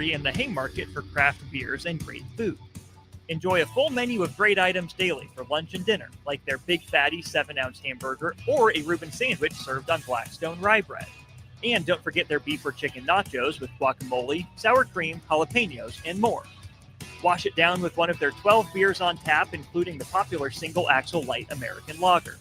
in the Haymarket for craft beers and great food. Enjoy a full menu of great items daily for lunch and dinner, like their big fatty 7-ounce hamburger or a Reuben sandwich served on Blackstone rye bread. And don't forget their beef or chicken nachos with guacamole, sour cream, jalapenos, and more. Wash it down with one of their 12 beers on tap, including the popular Single Axle Light American Lager.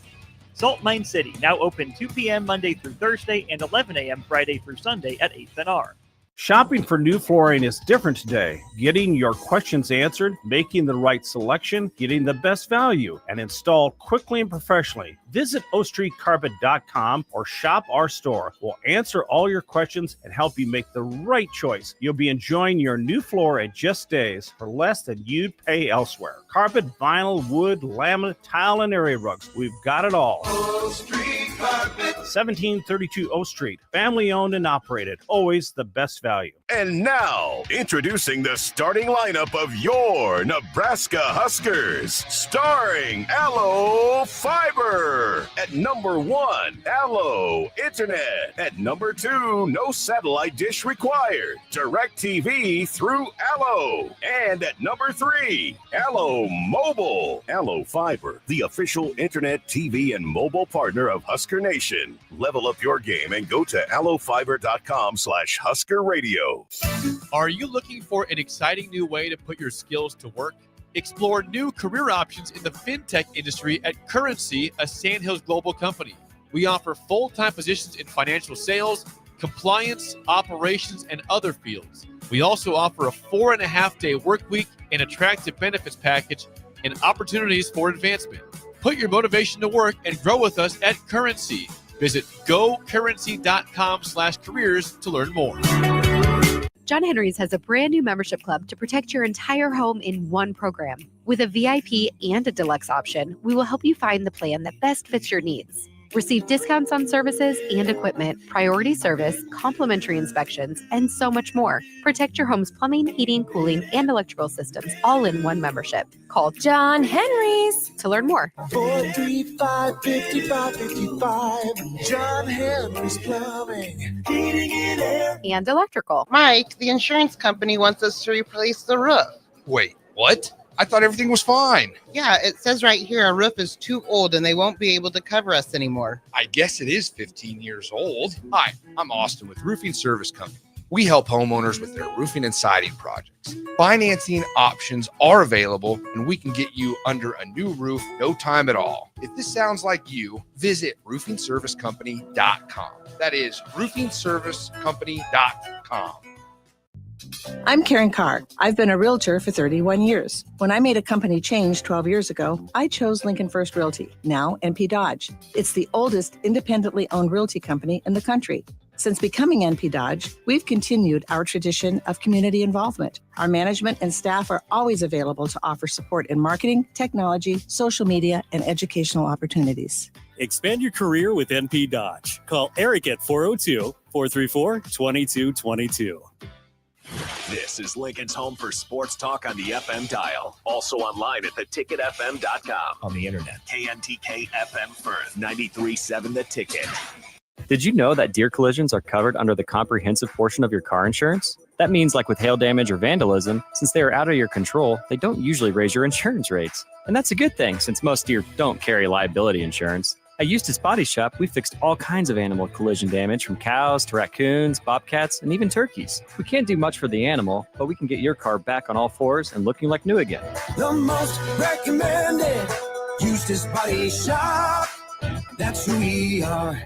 Salt Mine City, now open 2 p.m. Monday through Thursday and 11 a.m. Friday through Sunday at 8th and R. Shopping for new flooring is different today. Getting your questions answered, making the right selection, getting the best value, and installed quickly and professionally. Visit ostreetcarpet.com or shop our store. We'll answer all your questions and help you make the right choice. You'll be enjoying your new floor in just days for less than you'd pay elsewhere. Carpet, vinyl, wood, laminate, tile, and area rugs. We've got it all. O Street Carpet. 1732 O Street. Family owned and operated. Always the best value. And now, introducing the starting lineup of your Nebraska Huskers. Starring Allo Fiber. At number 1, Allo Internet. At number 2, no satellite dish required. Direct TV through Allo. And at number 3, Allo Mobile. Allo Fiber, the official internet, TV, and mobile partner of Husker Nation. Level up your game and go to allofiber.com/Husker Radio. Are you looking for an exciting new way to put your skills to work? Explore new career options in the fintech industry at Currency, a Sandhills Global company. We offer full-time positions in financial sales, compliance, operations, and other fields. We also offer a 4.5-day work week, an attractive benefits package, and opportunities for advancement. Put your motivation to work and grow with us at Currency. Visit gocurrency.com/careers to learn more. John Henry's has a brand new membership club to protect your entire home in one program. With a VIP and a deluxe option, we will help you find the plan that best fits your needs. Receive discounts on services and equipment, priority service, complimentary inspections, and so much more. Protect your home's plumbing, heating, cooling, and electrical systems all in one membership. Call John Henry's to learn more. 435-5555. John Henry's Plumbing, Heating and Air. And electrical. Mike, the insurance company wants us to replace the roof. Wait, what? I thought everything was fine. Yeah, it says right here our roof is too old and they won't be able to cover us anymore. I guess it is 15 years old. Hi, I'm Austin with Roofing Service Company. We help homeowners with their roofing and siding projects. Financing options are available, and we can get you under a new roof no time at all. If this sounds like you, visit roofingservicecompany.com. That is roofingservicecompany.com. I'm Karen Carr. I've been a realtor for 31 years. When I made a company change 12 years ago, I chose Lincoln First Realty, now NP Dodge. It's the oldest independently owned realty company in the country. Since becoming NP Dodge, we've continued our tradition of community involvement. Our management and staff are always available to offer support in marketing, technology, social media, and educational opportunities. Expand your career with NP Dodge. Call Eric at 402-434-2222. This is Lincoln's home for sports talk on the FM dial. Also online at theticketfm.com. On the internet. KNTK FM Firth, 93.7 The Ticket. Did you know that deer collisions are covered under the comprehensive portion of your car insurance? That means, like with hail damage or vandalism, since they are out of your control, they don't usually raise your insurance rates. And that's a good thing, since most deer don't carry liability insurance. At Eustace Body Shop, we fixed all kinds of animal collision damage, from cows to raccoons, bobcats, and even turkeys. We can't do much for the animal, but we can get your car back on all fours and looking like new again. The most recommended Eustace Body Shop. That's who we are.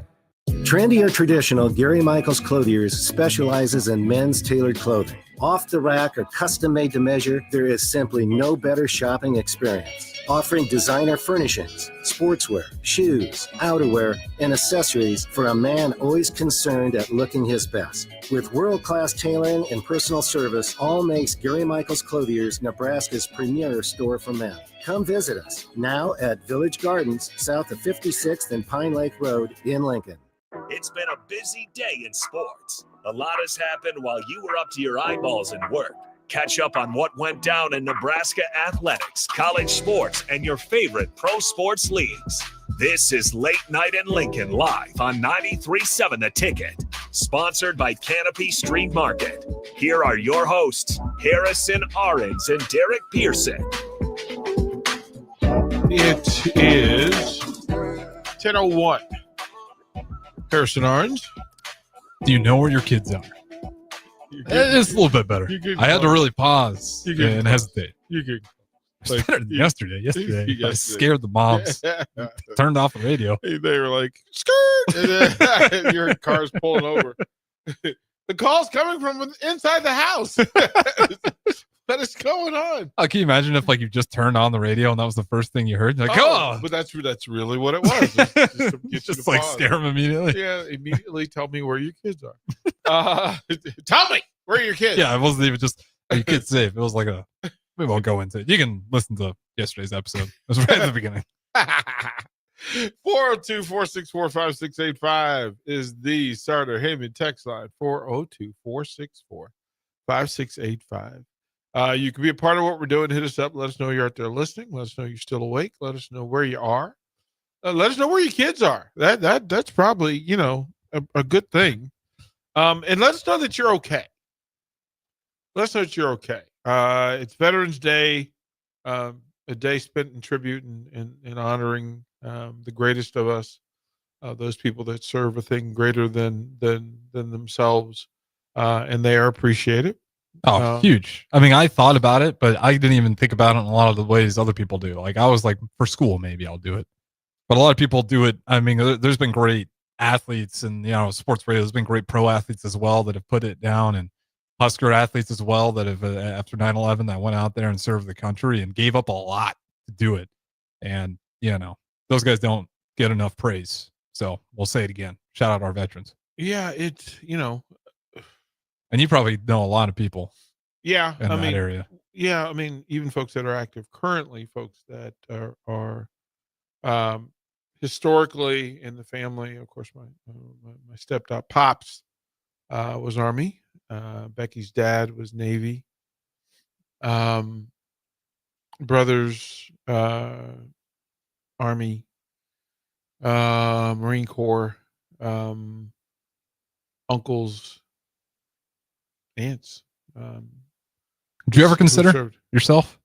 Trendy or traditional, Gary Michaels Clothiers specializes in men's tailored clothing. Off the rack or custom made to measure, there is simply no better shopping experience. Offering designer furnishings, sportswear, shoes, outerwear, and accessories for a man always concerned at looking his best. With world-class tailoring and personal service, all makes Gary Michaels Clothiers Nebraska's premier store for men. Come visit us now at Village Gardens, south of 56th and Pine Lake Road in Lincoln. It's been a busy day in sports. A lot has happened while you were up to your eyeballs in work. Catch up on what went down in Nebraska athletics, college sports, and your favorite pro sports leagues. This is Late Night in Lincoln live on 93.7 The Ticket, sponsored by Canopy Street Market. Here are your hosts, Harrison Arens and Derek Pearson. It is 10:01. Harrison Arens. Do you know where your kids are? It's a little bit better. I had to really pause and hesitate. You could. It's better than yesterday. Yesterday, I scared the moms. Turned off the radio. They were like, skirt! And your car's pulling over. The call's coming from inside the house. What is going on? Can you imagine if you just turned on the radio and that was the first thing you heard? You're like, oh! But that's really what it was. Just to get just you to pause. scare them immediately. Yeah, immediately tell me where your kids are. Tell me where are your kids. Yeah, it wasn't even just are your kids safe. It was like we won't go into it. You can listen to yesterday's episode. It was right at the beginning. 402-464-5685 is the Starter Heyman text line. 402-464-5685. You can be a part of what we're doing. Hit us up. Let us know you're out there listening. Let us know you're still awake. Let us know where you are. Let us know where your kids are. That's probably, a good thing. And let us know that you're okay. Let us know that you're okay. It's Veterans Day, a day spent in tribute and honoring the greatest of us, those people that serve a thing greater than themselves, and they are appreciated. Oh, huge. I mean, I thought about it, but I didn't even think about it in a lot of the ways other people do. I was like, for school, maybe I'll do it. But a lot of people do it. I mean, there's been great athletes and, sports radio. There's been great pro athletes as well that have put it down, and Husker athletes as well that have, after 9/11, that went out there and served the country and gave up a lot to do it. And, those guys don't get enough praise. So we'll say it again. Shout out our veterans. Yeah, it's, And you probably know a lot of people in that area. Yeah, I mean, even folks that are active currently, folks that are historically in the family. Of course, my stepdad, Pops, was Army. Becky's dad was Navy. Brothers, Army, Marine Corps, uncles, aunts. Did you ever consider yourself?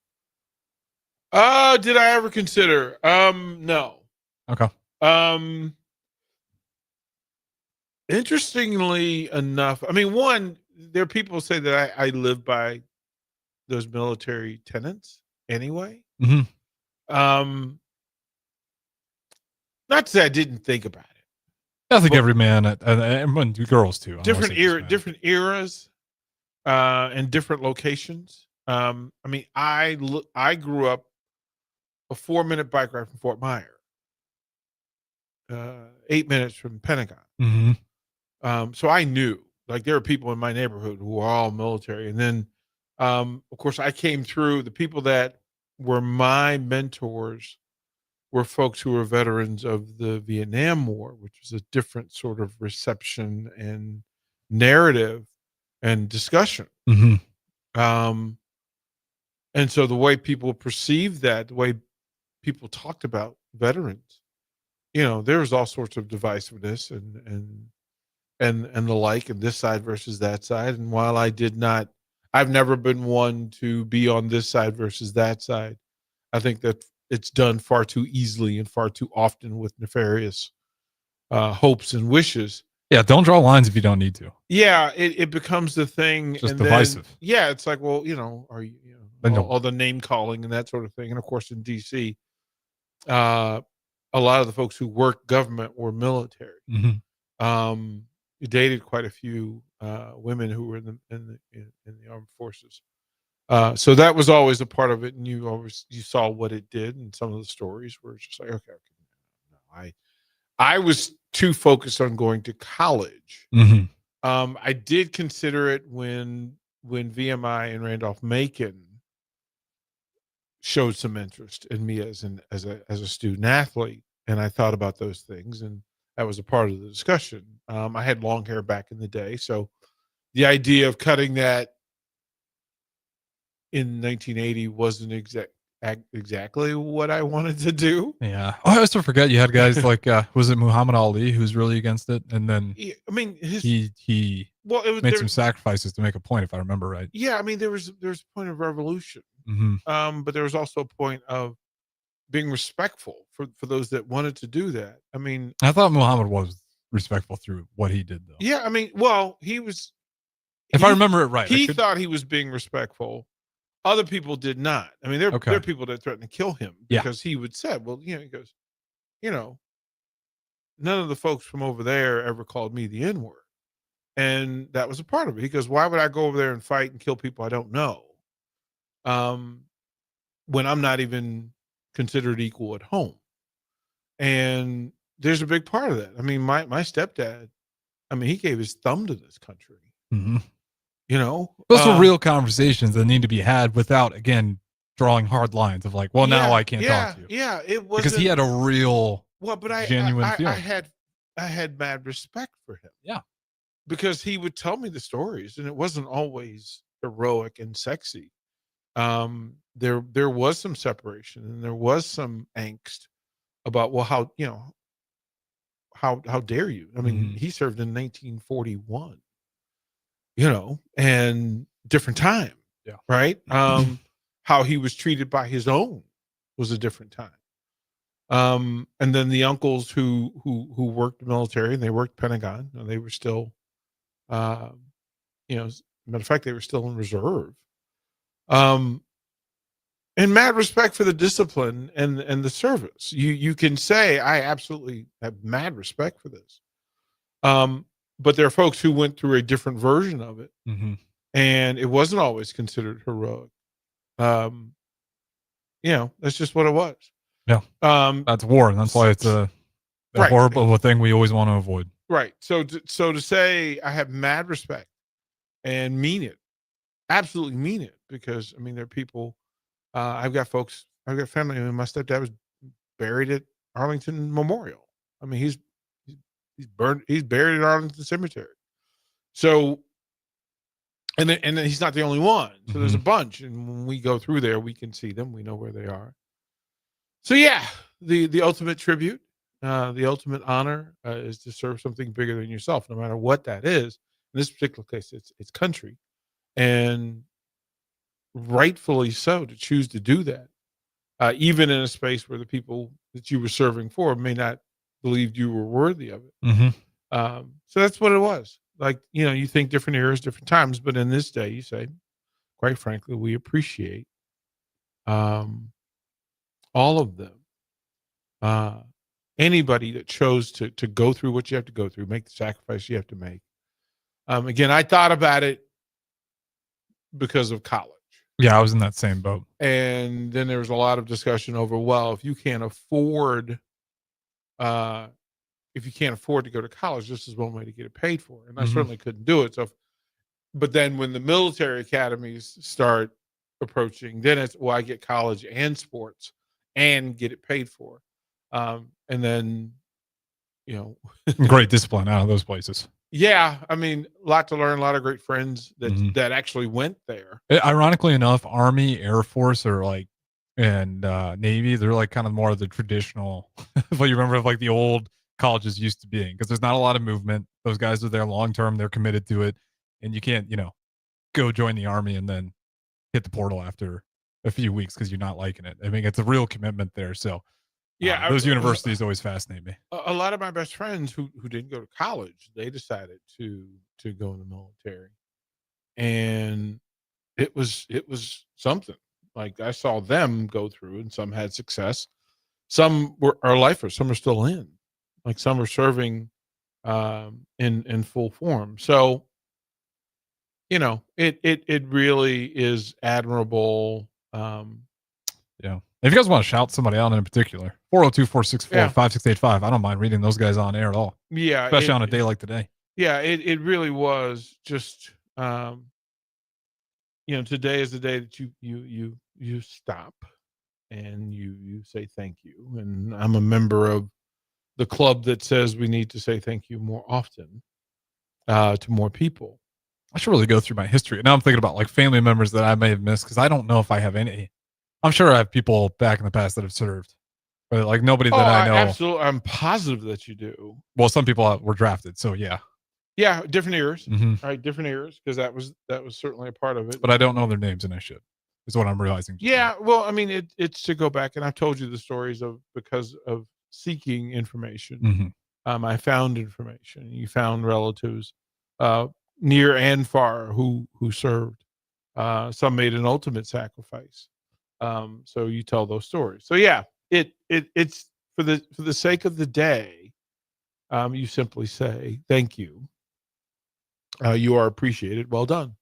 Did I ever consider? No. Okay. Interestingly enough, I mean, one, there are people who say that I live by those military tenets anyway. Mm-hmm. Not to say I didn't think about it. I think every man and girls too. Different eras, and different locations. I mean, I grew up a 4-minute bike ride from Fort Myer, 8 minutes from Pentagon. Mm-hmm. So I knew, there were people in my neighborhood who were all military. And then, of course, I came through. The people that were my mentors were folks who were veterans of the Vietnam War, which was a different sort of reception and narrative and discussion. Mm-hmm. And so the way people perceived that, the way people talked about veterans, there was all sorts of divisiveness and the like, and this side versus that side. And while I've never been one to be on this side versus that side. I think that it's done far too easily and far too often with nefarious hopes and wishes. Yeah, don't draw lines if you don't need to. Yeah, it becomes the thing. Just divisive. Then, it's like, well, are you, all the name calling and that sort of thing. And of course, in DC, a lot of the folks who worked government were military. Mm-hmm. Dated quite a few women who were in the armed forces. So that was always a part of it, and you saw what it did, and some of the stories were just like, okay, no, I was too focused on going to college. Mm-hmm. I did consider it when VMI and Randolph-Macon showed some interest in me as a student athlete, and I thought about those things, and that was a part of the discussion. I had long hair back in the day, so the idea of cutting that in 1980 wasn't exactly what I wanted to do. Yeah. Oh, I also forget you had guys like was it Muhammad Ali who's really against it, and then I mean, he well, it was made some sacrifices to make a point, if I remember right. Yeah, I mean, there was a point of revolution, Mhm. but there was also a point of being respectful for those that wanted to do that. I mean, I thought Muhammad was respectful through what he did, though. yeah, I mean, well, he was. If I remember it right, he thought he was being respectful. Other people did not. I mean, there are people that threatened to kill him because he would say, well, he goes, none of the folks from over there ever called me the N-word. And that was a part of it. He goes, why would I go over there and fight and kill people I don't know? When I'm not even considered equal at home. And there's a big part of that. I mean, my stepdad, he gave his thumb to this country. Mhm. Those are real conversations that need to be had without, again, drawing hard lines of like, well, now I can't talk to you. Yeah, it was because he had a real, genuine feeling. I had mad respect for him. Yeah, because he would tell me the stories, and it wasn't always heroic and sexy. There was some separation, and there was some angst about, well, how dare you? I mean, he served in 1941. And different time. Yeah. Right. How he was treated by his own was a different time. And then the uncles who worked the military, and they worked Pentagon, and they were still, matter of fact, they were still in reserve. And mad respect for the discipline and the service. You can say, I absolutely have mad respect for this. But there are folks who went through a different version of it, and it wasn't always considered heroic. That's just what it was. Yeah. That's war, and that's why it's a horrible thing we always want to avoid. Right. So to say I have mad respect and mean it, absolutely mean it, because there are people. I've got family. My stepdad was buried at Arlington Memorial. He's buried at Arlington Cemetery. So, and then he's not the only one. So there's a bunch, and when we go through there, we can see them. We know where they are. So yeah, the ultimate tribute, the ultimate honor is to serve something bigger than yourself, no matter what that is. In this particular case, it's country, and rightfully so, to choose to do that, even in a space where the people that you were serving for may not believed you were worthy of it. So that's what it was. Like, you think different eras, different times, but in this day, you say, quite frankly, we appreciate all of them. Anybody that chose to go through what you have to go through, make the sacrifice you have to make. Again, I thought about it because of college. Yeah, I was in that same boat. And then there was a lot of discussion over, well, if you can't afford to go to college, this is one way to get it paid for. And I certainly couldn't do it. So, but then when the military academies start approaching, then it's, well, I get college and sports and get it paid for. And then, great discipline out of those places. Yeah. A lot to learn, a lot of great friends that actually went there. Ironically enough, Army, Air Force, and Navy, they're like kind of more of the traditional, what you remember of like the old colleges used to being, because there's not a lot of movement. Those guys are there long term, they're committed to it, and you can't, go join the Army and then hit the portal after a few weeks because you're not liking it. It's a real commitment there. So yeah, those universities always fascinate me. A lot of my best friends who didn't go to college, they decided to go in the military, and it was something. Like, I saw them go through, and some had success. Some are lifers. Some are still in. Like, some are serving in full form. So, it really is admirable. Yeah. If you guys want to shout somebody out in particular, 402-464-5685. I don't mind reading those guys on air at all. Yeah. Especially on a day like today. Yeah, it really was just, today is the day that you stop and you say thank you. And I'm a member of the club that says we need to say thank you more often to more people. I should really go through my history. Now I'm thinking about like family members that I may have missed, because I don't know if I have any I'm sure I have people back in the past that have served, but like nobody that I know. Absolutely, I'm positive that you do. Well, some people were drafted, so yeah. Yeah, different eras. Mhm. Right, different eras, because that was certainly a part of it. But I don't know their names, and I should. Is what I'm realizing. Yeah, well, I mean, it's to go back, and I've told you the stories of because of seeking information. Mhm. I found information. You found relatives, near and far, who served. Some made an ultimate sacrifice. So you tell those stories. So yeah, it's for the sake of the day. You simply say thank you. You are appreciated. Well done.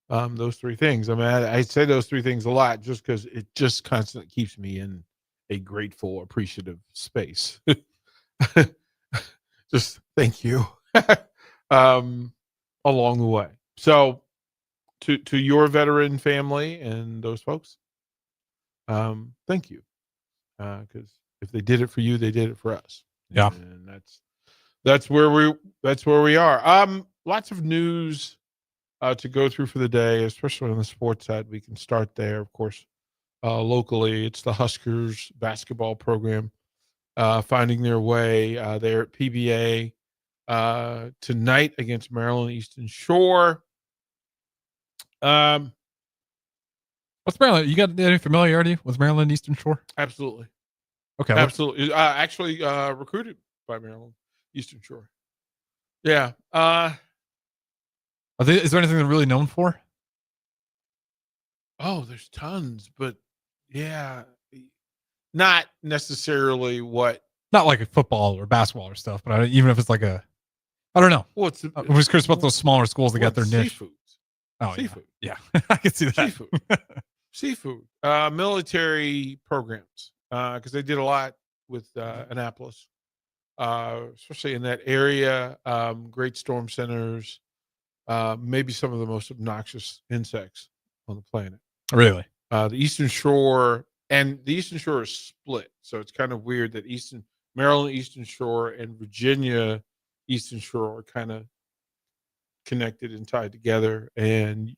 Those three things. I mean, I say those three things a lot just because it just constantly keeps me in a grateful, appreciative space. Just thank you. Along the way. So to your veteran family and those folks, thank you. Because if they did it for you, they did it for us. Yeah. And that's where we are. Lots of news to go through for the day, especially on the sports side. We can start there, of course. Locally, it's the Huskers basketball program finding their way. They're at PBA tonight against Maryland Eastern Shore. What's Maryland? You got any familiarity with Maryland Eastern Shore? Absolutely. Okay. Absolutely. Actually, recruited by Maryland Eastern Shore. Yeah. Is there anything they're really known for? Oh, there's tons, but yeah, not necessarily what. Not like a football or basketball or stuff, but even if it's like I don't know. Well, I'm just curious about those smaller schools that got their niche. Seafood. Oh, Seafood. Yeah. I can see that. Seafood. Military programs, because they did a lot with Annapolis, especially in that area. Great storm centers. Maybe some of the most obnoxious insects on the planet. Really? The Eastern Shore, and the Eastern Shore is split. So it's kind of weird that Maryland Eastern Shore and Virginia Eastern Shore are kind of connected and tied together. And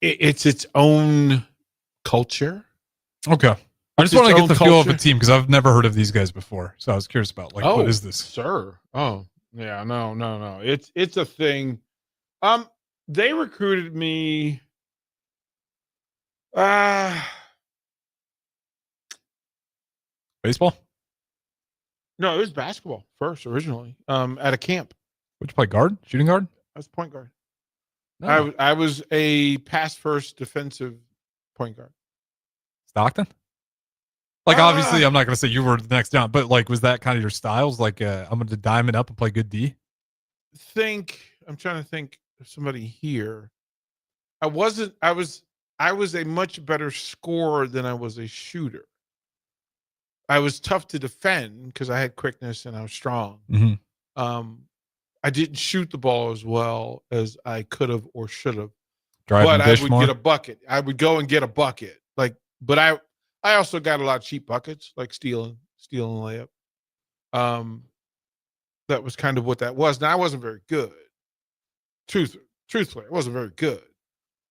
it's its own culture. Okay. I just want to get the feel of a team because I've never heard of these guys before. So I was curious about what is this? Sir. Oh, yeah, no. It's a thing. They recruited me. Baseball? No, it was basketball first originally. At a camp. Would you play guard? Shooting guard? I was point guard. No. I was a pass first defensive point guard. Stockton? Like, obviously, I'm not going to say you were the next down, but like, was that kind of your styles? Like, I'm going to diamond up and play good D? I'm trying to think of somebody here. I was a much better scorer than I was a shooter. I was tough to defend because I had quickness and I was strong. Mm-hmm. I didn't shoot the ball as well as I could have or should have. But I would get a bucket. I would go and get a bucket. But I also got a lot of cheap buckets, like stealing layup. That was kind of what that was. Now I wasn't very good. Truthfully, I wasn't very good.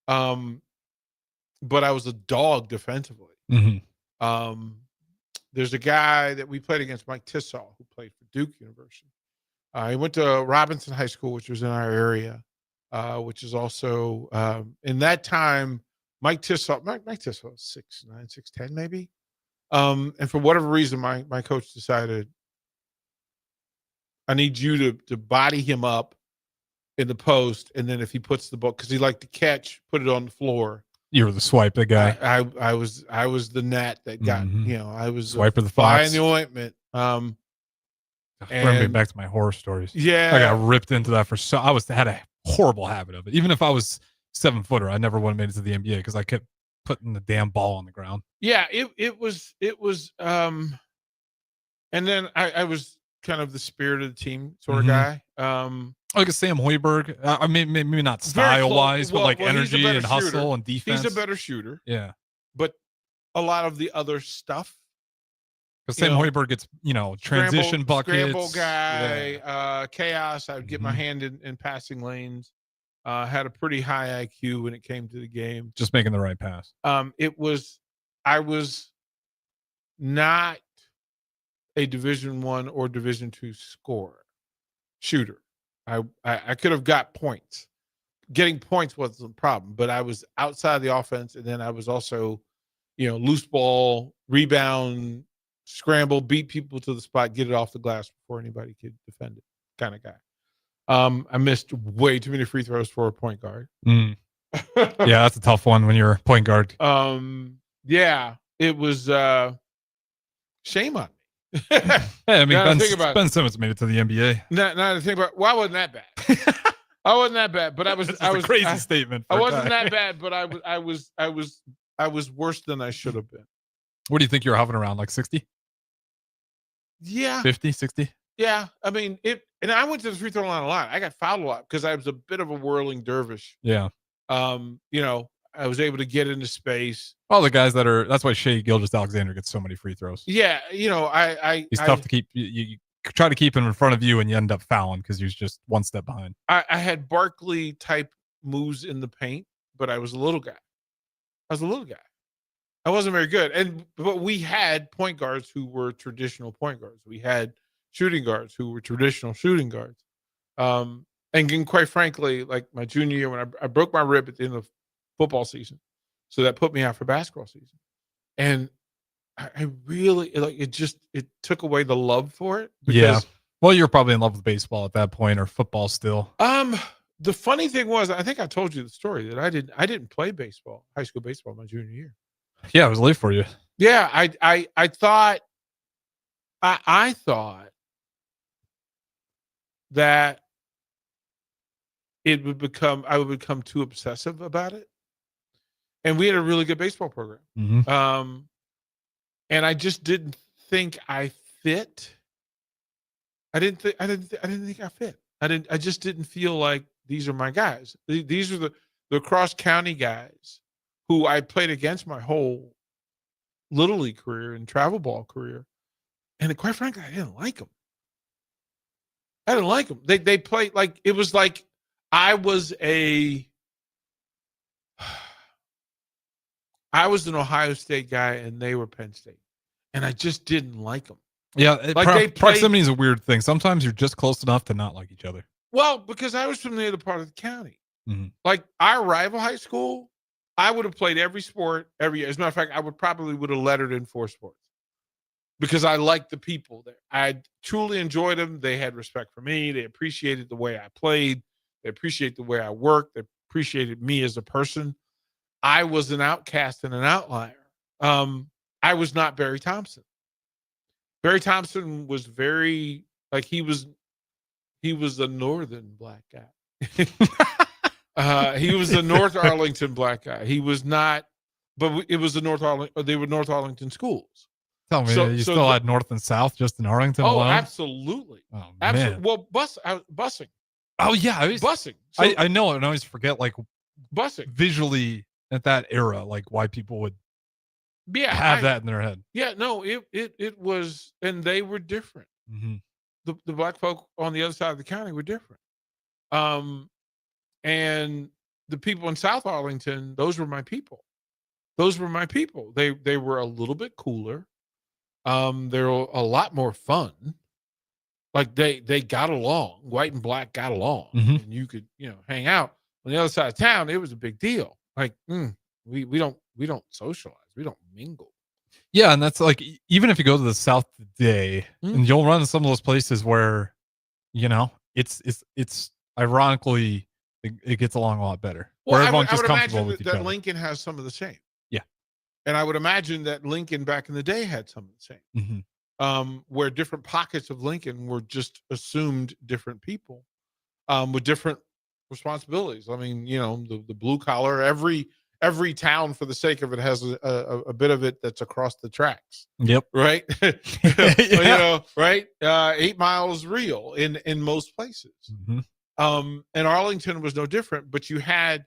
But I was a dog defensively. Mm-hmm. There's a guy that we played against, Mike Tissall, who played for Duke University. He went to Robinson High School, which was in our area, which is also in that time. Mike Tissall was 6'9", 6'10", maybe. And for whatever reason, my coach decided, I need you to body him up in the post, and then if he puts the ball, because he liked to catch, put it on the floor. You were the swipe, the guy. I was the gnat that got, I was swiper, the fly fox in the ointment. Bring me back to my horror stories. Yeah, I got ripped into that had a horrible habit of it. Even if I was 7-footer, I never would have made it to the NBA because I kept putting the damn ball on the ground. Yeah, it was and then I was kind of the spirit of the team sort of guy. Like a Sam Hoiberg. I mean, maybe not style wise, but energy and hustle and defense. He's a better shooter. Yeah. But a lot of the other stuff. Because Sam Hoiberg gets, transition buckets. Scramble guy, chaos. I would get my hand in passing lanes. Had a pretty high IQ when it came to the game. Just making the right pass. I was not a Division I or Division II shooter. I could have got points. Getting points wasn't the problem, but I was outside the offense, and then I was also, loose ball, rebound, scramble, beat people to the spot, get it off the glass before anybody could defend it, kind of guy. I missed way too many free throws for a point guard. Yeah, that's a tough one when you're a point guard. Yeah, it was shame on me. Hey, I mean, Ben Simmons made it to the NBA. Now to think about, well, I wasn't that bad. I wasn't that bad, but I was. I was a crazy statement. I wasn't that bad, but I was worse than I should have been. What do you think you're hovering around, like 60? Yeah, 50, 60? Yeah, I mean it. And I went to the free throw line a lot. I got fouled a lot because I was a bit of a whirling dervish. Yeah. I was able to get into space. All the guys that's why Shea Gilgeous-Alexander gets so many free throws. Yeah, he's tough to keep. You try to keep him in front of you, and you end up fouling because you're just one step behind. I had Barkley type moves in the paint, but I was a little guy. I wasn't very good, but we had point guards who were traditional point guards. We had shooting guards who were traditional shooting guards. And quite frankly, like my junior year when I broke my rib at the end of football season, so that put me out for basketball season, and I really it took away the love for it. Yeah. Well, you're probably in love with baseball at that point, or football still. The funny thing was, I think I told you the story that I didn't play baseball, high school baseball, my junior year. Yeah, it was late for you. Yeah, I thought that I would become too obsessive about it. And we had a really good baseball program. Mm-hmm. And I just didn't think I fit. I didn't think I fit. I just didn't feel like these are my guys. These are the cross county guys who I played against my whole Little League career and travel ball career. And quite frankly, I didn't like them. They played like, it was like I was an Ohio State guy and they were Penn State. And I just didn't like them. Yeah, proximity is a weird thing. Sometimes you're just close enough to not like each other. Well, because I was from the other part of the county. Mm-hmm. Like our rival high school, I would have played every sport every year. As a matter of fact, I would have lettered in 4 sports because I liked the people there. I truly enjoyed them. They had respect for me. They appreciated the way I played. They appreciated the way I worked. They appreciated me as a person. I was an outcast and an outlier. I was not Barry Thompson. Barry Thompson was very like he was a northern black guy. He was a North Arlington black guy. He was not, but it was they were North Arlington schools. Tell me, you still had North and South just in Arlington alone? alone? Absolutely. Oh, absolutely. man. Well, busing. Oh yeah, busing. So, I know, and I always forget like busing visually at that era, like why people would have that in their head. Yeah, no, it was, and they were different. Mm-hmm. The black folk on the other side of the county were different. And the people in South Arlington, those were my people. They were a little bit cooler. They're a lot more fun. Like they got along. White and black got along, and you could hang out. On the other side of town, it was a big deal. Like we don't socialize. We don't mingle. Yeah, and that's like even if you go to the South today, and you'll run to some of those places where, it's ironically it gets along a lot better. Well, where everyone's I would just comfortable with imagine each that other. Lincoln has some of the same. Yeah, and I would imagine that Lincoln back in the day had some of the same. Mm-hmm. Where different pockets of Lincoln were just assumed different people, with different responsibilities. I mean, the blue collar, every town for the sake of it has a bit of it that's across the tracks. Yep. Right. Yeah. Right. 8 miles real in most places. Mm-hmm. And Arlington was no different, but you had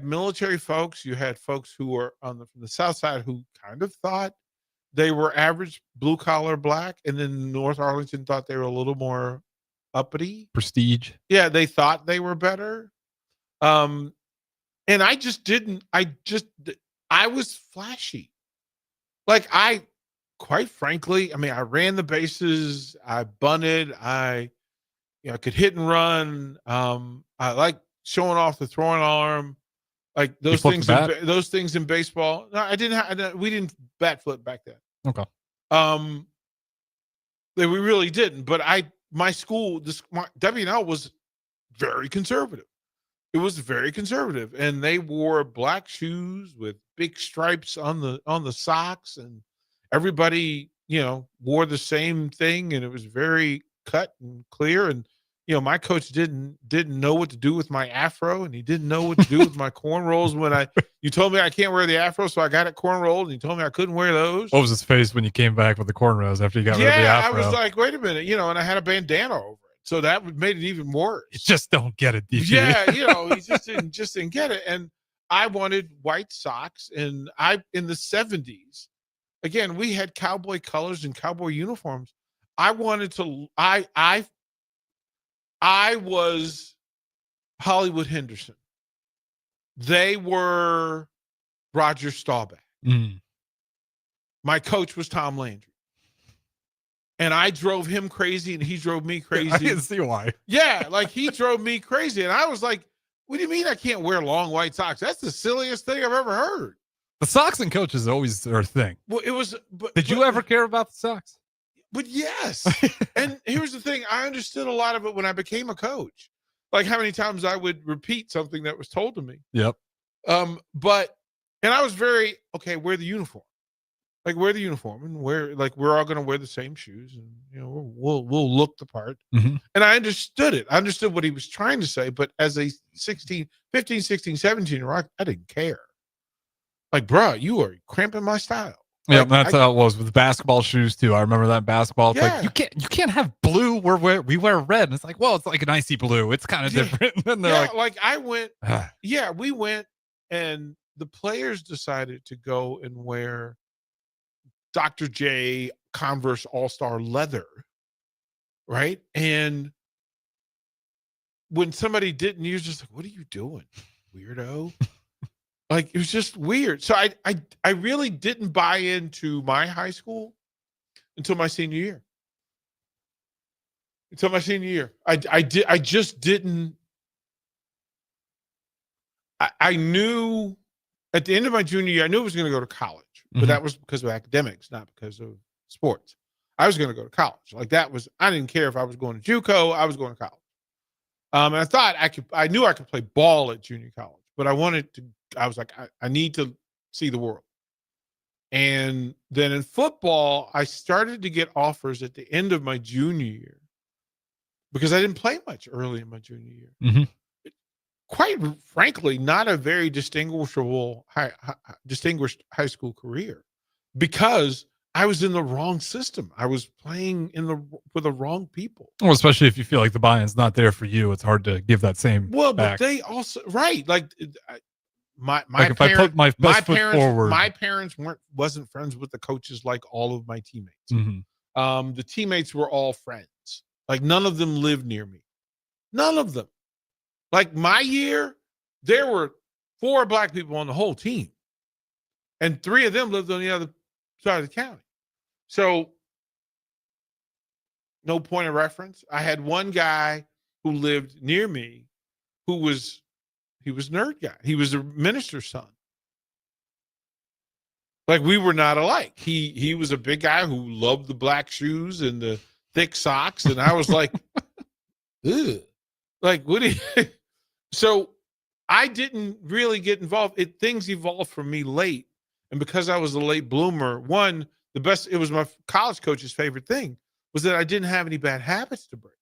military folks, you had folks who were from the South side who kind of thought they were average blue collar black, and then North Arlington thought they were a little more uppity. Prestige. Yeah, they thought they were better. And I just didn't. I was flashy. Like quite frankly, I mean, I ran the bases, I bunted, I could hit and run. I like showing off the throwing arm, like those things. Those things in baseball. No, I didn't. We didn't bat flip back then. Okay. We really didn't. But my school, W&L was very conservative. It was very conservative, and they wore black shoes with big stripes on the socks, and everybody, wore the same thing, and it was very cut and clear. And my coach didn't know what to do with my afro, and he didn't know what to do with my cornrows. When you told me I can't wear the afro, so I got it cornrowed, and you told me I couldn't wear those. What was his face when you came back with the cornrows after you got rid of the afro? I was like, wait a minute, and I had a bandana over it. So that made it even worse. You just don't get it, DP. Yeah, he just didn't get it. And I wanted white socks. And in the 70s, again, we had cowboy colors and cowboy uniforms. I wanted to. I was Hollywood Henderson. They were Roger Staubach. My coach was Tom Landry. And I drove him crazy, and he drove me crazy. I can see why. Yeah, like he drove me crazy. And I was like, what do you mean I can't wear long white socks? That's the silliest thing I've ever heard. The socks and coaches always are a thing. Well, it was. Did you ever care about the socks? But yes. And here's the thing. I understood a lot of it when I became a coach. Like how many times I would repeat something that was told to me. Yep. And I was very, okay, wear the uniform. Like wear the uniform, and we're all going to wear the same shoes, and we'll look the part. Mm-hmm. And I understood it. I understood what he was trying to say, but as a 15, 16, 17-year-old, I didn't care. Like, bro, you are cramping my style. Yeah, like, that's how it was with basketball shoes too. I remember that basketball. It's Yeah. like you can't have blue where we wear red. And it's like, well, it's like an icy blue. It's kind of different. And they're I went. We went, and the players decided to go and wear Dr. J Converse All-Star leather, right? And when somebody didn't, you're just like, what are you doing, weirdo? Like, it was just weird. So I really didn't buy into my high school until my senior year. I just didn't. I knew at the end of my junior year, I knew I was going to go to college. But that was because of academics, not because of sports. I was going to go to college. Like I didn't care if I was going to JUCO, I was going to college. And I thought I knew I could play ball at junior college, but I was like, I need to see the world. And then in football, I started to get offers at the end of my junior year because I didn't play much early in my junior year. Mm-hmm. Quite frankly, not a very distinguished high school career because I was in the wrong system. I was playing with the wrong people. well, especially if you feel like the buy-in's not there for you, it's hard to give that same. Well, back. but they also like my Like if I put my best foot forward. My parents wasn't friends with the coaches like all of my teammates. Mm-hmm. The teammates were all friends. Like none of them lived near me. None of them. Like my year, there were 4 black people on the whole team, and 3 of them lived on the other side of the county. So, no point of reference. I had one guy who lived near me, he was nerd guy. He was a minister's son. Like we were not alike. He was a big guy who loved the black shoes and the thick socks, and I was like, ugh. Like what do you? So I didn't really get involved. Things evolved for me late. And because I was a late bloomer, it was my college coach's favorite thing was that I didn't have any bad habits to break.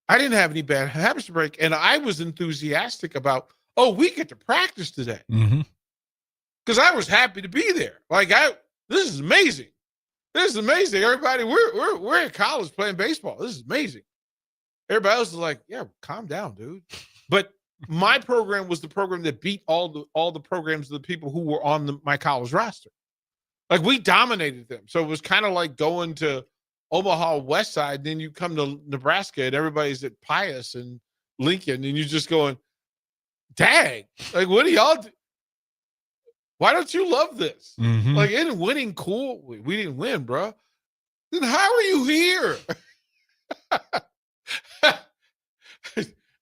And I was enthusiastic about, we get to practice today. Mm-hmm. Because I was happy to be there. Like this is amazing. Everybody, we're in college playing baseball. This is amazing. Everybody else is like, yeah, calm down, dude. But my program was the program that beat all the programs of the people who were on my college roster. Like we dominated them. So it was kind of like going to Omaha West Side, then you come to Nebraska and everybody's at Pius and Lincoln, and you're just going, dang, like, what do y'all do? Why don't you love this? Like, isn't winning cool? We didn't win, bro. Then how are you here?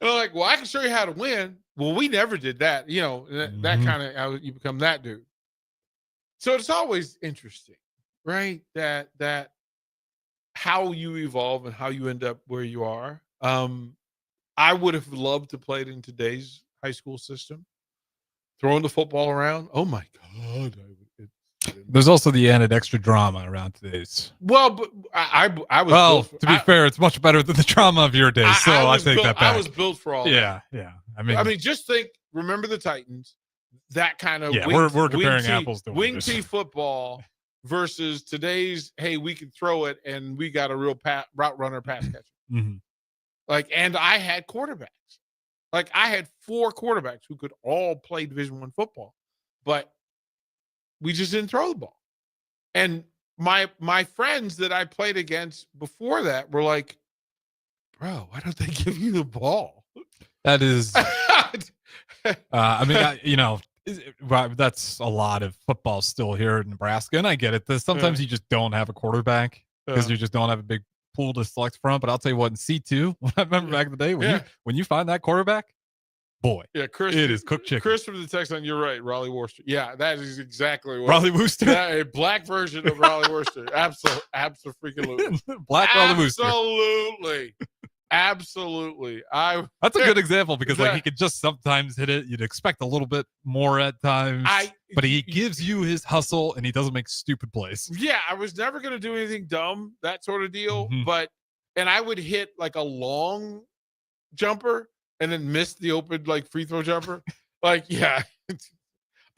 And I'm like, well, I can show you how to win. Well, we never did that. You know, that kind of, you become that dude. So it's always interesting, right? That how you evolve and how you end up where you are. I would have loved to play it in today's high school system, throwing the football around. Oh my God. There's also the added extra drama around today's. Well, but I was. Well, to be fair, it's much better than the drama of your days. So I take that back. I was built for all. Yeah, that. yeah. I mean, just think. Remember the Titans? That kind of we're comparing apples to wing tee football versus today's. Hey, we can throw it, and we got a real route runner, pass catcher. Like, and I had quarterbacks. Like, I had 4 quarterbacks who could all play Division I football, but we just didn't throw the ball. And my friends that I played against before that were like, bro, why don't they give you the ball? That is, I mean, that's a lot of football still here in Nebraska. And I get it. Sometimes you just don't have a quarterback because you just don't have a big pool to select from. But I'll tell you what, in C2, I remember back in the day when you find that quarterback, boy, Chris, it is cooked chicken. Chris from the text line, you're right. Raleigh Worcester. Yeah, that is exactly what Raleigh Worcester. A black version of Raleigh Worcester. Absolutely. Black Raleigh Worcester. Absolutely. That's a good example because like he could just sometimes hit it. You'd expect a little bit more at times, but he gives you his hustle and he doesn't make stupid plays. Yeah, I was never going to do anything dumb, that sort of deal. And I would hit like a long jumper and then miss the open like free throw jumper. Like, yeah.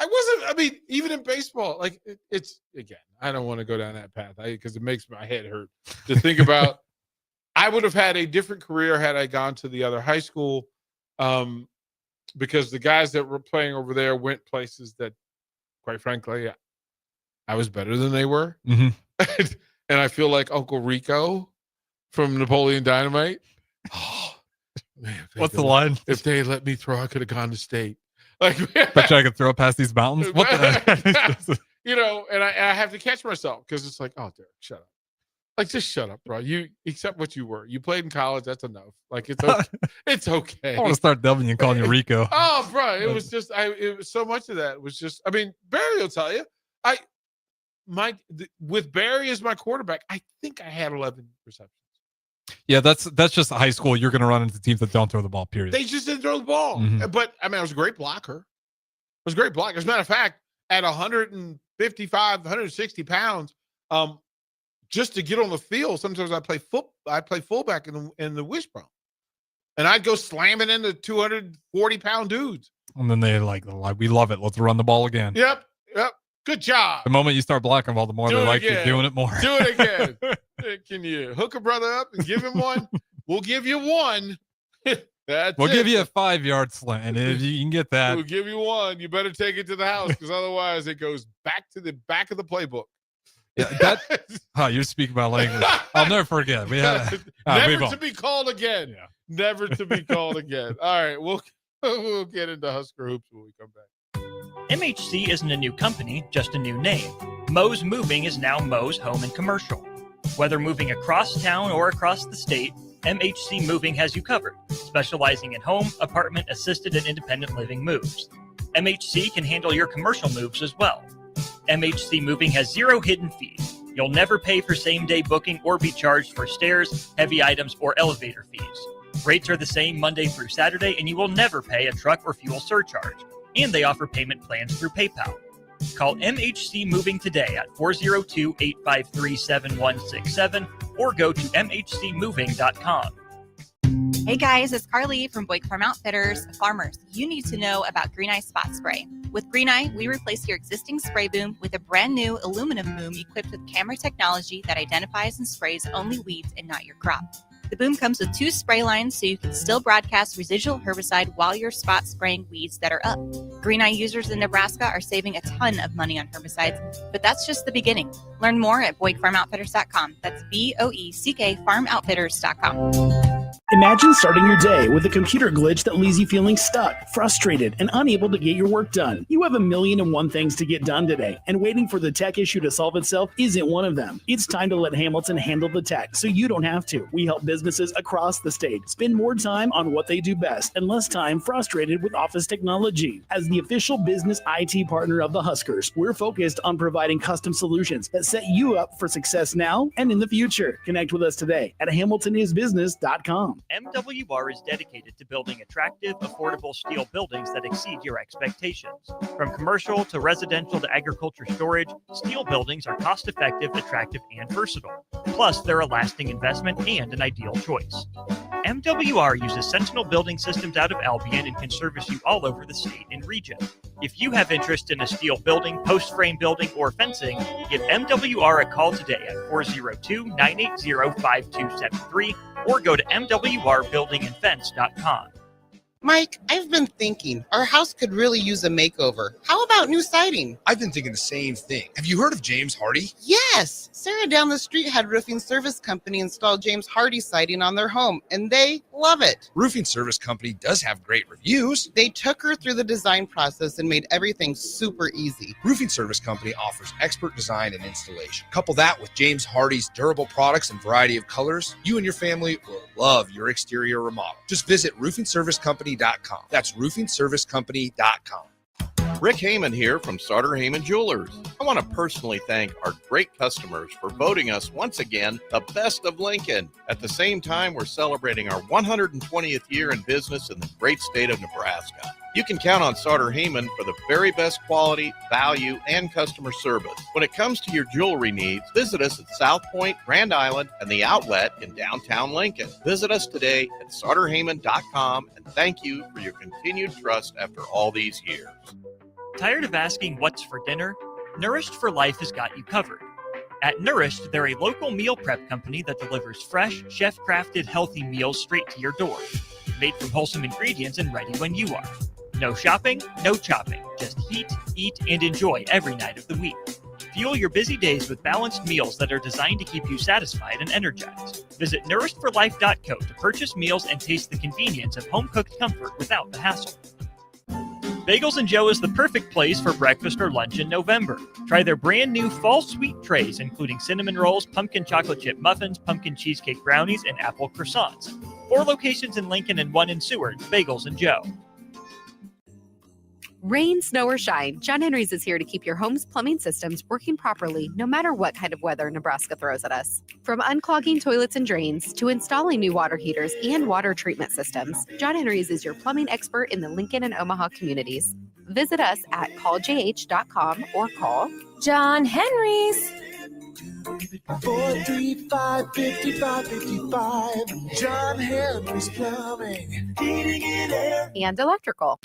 I mean, even in baseball, like it's again, I don't want to go down that path because it makes my head hurt to think about. I would have had a different career had I gone to the other high school, because the guys that were playing over there went places that, quite frankly, I was better than they were. And I feel like Uncle Rico from Napoleon Dynamite. Oh, man, what's the line? If they had let me throw, I could have gone to state. Like, bet you I could throw past these mountains. What the you know, and I have to catch myself because it's like, oh, Derek, shut up. Like, just shut up, bro. You accept what you were. You played in college. That's enough. Like, it's okay. It's okay. I want to start dubbing you and calling you Rico. Oh, bro. It was just, it was so much of that. It was just, I mean, Barry will tell you. With Barry as my quarterback, I think I had 11 receptions. Yeah, that's just high school. You're going to run into teams that don't throw the ball, period. They just didn't throw the ball. But, I mean, I was a great blocker. As a matter of fact, at 155, 160 pounds, just to get on the field, sometimes I play fullback in the wishbone, and I'd go slamming into 240-pound dudes. And then they like, we love it. Let's run the ball again. Yep. Good job. The moment you start blocking the ball, the more they like you doing it more. Do it again. Can you hook a brother up and give him one? We'll give you one. We'll give you a 5-yard slant, and if you can get that, we'll give you one. You better take it to the house because otherwise it goes back to the back of the playbook. Yeah, you're speaking my language. I'll never forget. We had never to be called again. Yeah. Never to be called again. All right, we'll get into Husker hoops when we come back. MHC isn't a new company, just a new name. Moe's Moving is now Moe's Home and Commercial. Whether moving across town or across the state, MHC Moving has you covered, specializing in home, apartment, assisted, and independent living moves. MHC can handle your commercial moves as well. MHC Moving has 0 hidden fees. You'll never pay for same-day booking or be charged for stairs, heavy items, or elevator fees. Rates are the same Monday through Saturday, and you will never pay a truck or fuel surcharge. And they offer payment plans through PayPal. Call MHC Moving today at 402-853-7167 or go to mhcmoving.com. Hey guys, it's Carly from Boyk Farm Outfitters. Farmers, you need to know about Green Eye Spot Spray. With Green Eye, we replace your existing spray boom with a brand new aluminum boom equipped with camera technology that identifies and sprays only weeds and not your crop. The boom comes with 2 spray lines so you can still broadcast residual herbicide while you're spot spraying weeds that are up. Green Eye users in Nebraska are saving a ton of money on herbicides, but that's just the beginning. Learn more at BoyckFarmOutfitters.com. That's BOECK FarmOutfitters.com. Imagine starting your day with a computer glitch that leaves you feeling stuck, frustrated, and unable to get your work done. You have 1,000,001 things to get done today, and waiting for the tech issue to solve itself isn't one of them. It's time to let Hamilton handle the tech so you don't have to. We help businesses across the state spend more time on what they do best and less time frustrated with office technology. As the official business IT partner of the Huskers, we're focused on providing custom solutions that set you up for success now and in the future. Connect with us today at hamiltonisbusiness.com. MWR is dedicated to building attractive, affordable steel buildings that exceed your expectations. From commercial to residential to agriculture storage, steel buildings are cost-effective, attractive, and versatile. Plus, they're a lasting investment and an ideal choice. MWR uses Sentinel Building Systems out of Albion and can service you all over the state and region. If you have interest in a steel building, post-frame building, or fencing, give MWR a call today at 402-980-5273 or go to mwrbuildingandfence.com. Mike, I've been thinking our house could really use a makeover. How about new siding? I've been thinking the same thing. Have you heard of James Hardy? Yes. Sarah down the street had Roofing Service Company install James Hardy siding on their home, and they love it. Roofing Service Company does have great reviews. They took her through the design process and made everything super easy. Roofing Service Company offers expert design and installation. Couple that with James Hardy's durable products and variety of colors, you and your family will love your exterior remodel. Just visit roofingservicecompany.com. That's roofingservicecompany.com. Rick Heyman here from Sartor Heyman Jewelers. I want to personally thank our great customers for voting us once again the best of Lincoln. At the same time, we're celebrating our 120th year in business in the great state of Nebraska. You can count on Sartor Heyman for the very best quality, value, and customer service. When it comes to your jewelry needs, visit us at South Point, Grand Island, and the Outlet in downtown Lincoln. Visit us today at sartorheyman.com, and thank you for your continued trust after all these years. Tired of asking what's for dinner? Nourished for Life has got you covered. At Nourished, they're a local meal prep company that delivers fresh, chef-crafted, healthy meals straight to your door. Made from wholesome ingredients and ready when you are. No shopping, no chopping. Just heat, eat, and enjoy every night of the week. Fuel your busy days with balanced meals that are designed to keep you satisfied and energized. Visit nourishedforlife.co to purchase meals and taste the convenience of home-cooked comfort without the hassle. Bagels & Joe is the perfect place for breakfast or lunch in November. Try their brand new fall sweet trays, including cinnamon rolls, pumpkin chocolate chip muffins, pumpkin cheesecake brownies, and apple croissants. 4 locations in Lincoln and 1 in Seward. Bagels & Joe. Rain, snow, or shine, John Henry's is here to keep your home's plumbing systems working properly no matter what kind of weather Nebraska throws at us. From unclogging toilets and drains to installing new water heaters and water treatment systems, John Henry's is your plumbing expert in the Lincoln and Omaha communities. Visit us at calljh.com or call John Henry's. 435-5555. John Henry's Plumbing, Heating and Air, and Electrical.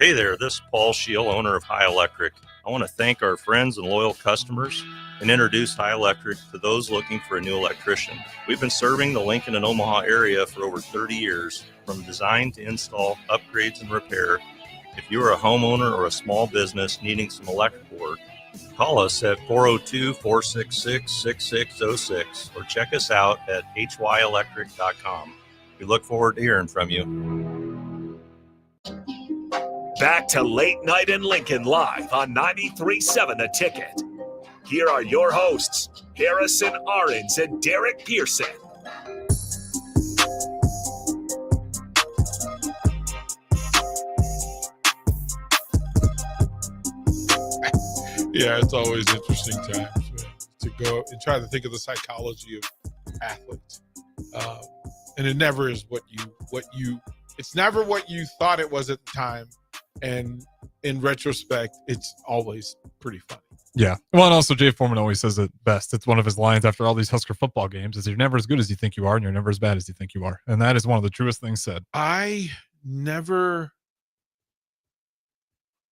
Hey there, this is Paul Scheel, owner of High Electric. I want to thank our friends and loyal customers and introduce High Electric to those looking for a new electrician. We've been serving the Lincoln and Omaha area for over 30 years, from design to install, upgrades, and repair. If you are a homeowner or a small business needing some electrical work, call us at 402-466-6606 or check us out at hyelectric.com. We look forward to hearing from you. Back to Late Night in Lincoln live on 93.7 The Ticket. Here are your hosts, Harrison Arens and Derek Pearson. Yeah, it's always interesting times, man, to go and try to think of the psychology of athletes. And it never is it's never what you thought it was at the time. And in retrospect, it's always pretty funny. Yeah. Well, and also Jay Foreman always says it best. It's one of his lines after all these Husker football games is you're never as good as you think you are and you're never as bad as you think you are. And that is one of the truest things said. I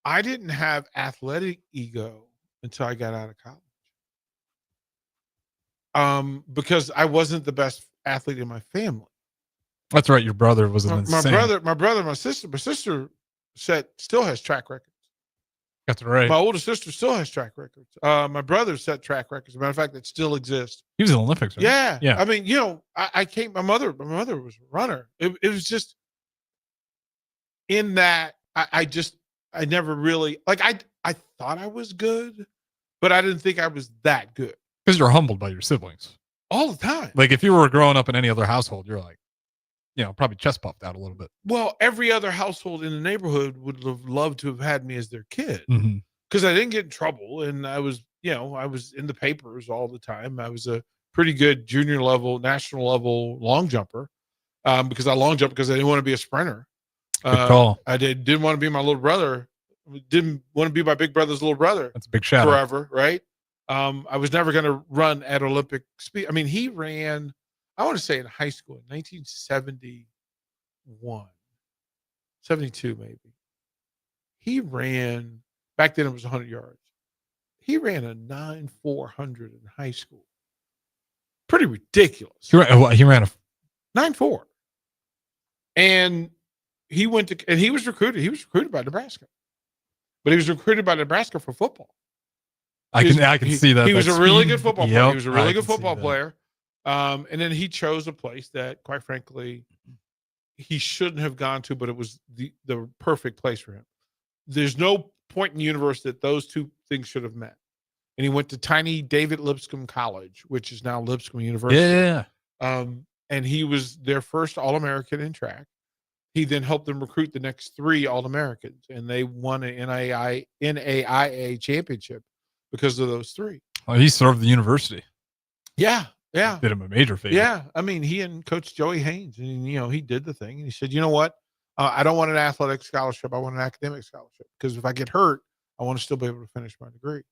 didn't have athletic ego until I got out of college. Because I wasn't the best athlete in my family. That's right. Your brother was an insane. My brother, my sister still has track records. That's right. My older sister still has track records. My brother set track records. As a matter of fact, that still exists. He was in the Olympics, right? Yeah. Yeah. I mean, you know, I came, my mother was a runner. It was just in that I never really, like, I thought I was good, but I didn't think I was that good. Because you're humbled by your siblings. All the time. Like if you were growing up in any other household, you're like, you know, probably chest puffed out a little bit. Well, every other household in the neighborhood would have loved to have had me as their kid. Mm-hmm. Because I didn't get in trouble, and I was in the papers all the time. I was a pretty good junior level, national level long jumper, because I long jumped because I didn't want to be a sprinter. Good call. I didn't want to be my little brother. Didn't want to be my big brother's little brother. That's a big shout forever, right? I was never going to run at Olympic speed. I mean, he ran, I want to say in high school in 1971, 72 maybe. He ran. Back then it was 100 yards. He ran a 9.400 in high school. Pretty ridiculous. He ran a 9.4. And he went to, and he was recruited. He was recruited by Nebraska. But he was recruited by Nebraska for football. I can see that. He was a really good football player. Yep, He was a really good football player. And then he chose a place that, quite frankly, he shouldn't have gone to, but it was the perfect place for him. There's no point in the universe that those two things should have met. And he went to tiny David Lipscomb College, which is now Lipscomb University. Yeah. And he was their first All-American in track. He then helped them recruit the next 3 All-Americans, and they won an NAIA championship because of those 3. Well, he served the university. Yeah. Yeah. Did him a major favor. Yeah. I mean, he and Coach Joey Haynes, and, you know, he did the thing. And he said, you know what? I don't want an athletic scholarship. I want an academic scholarship, because if I get hurt, I want to still be able to finish my degree.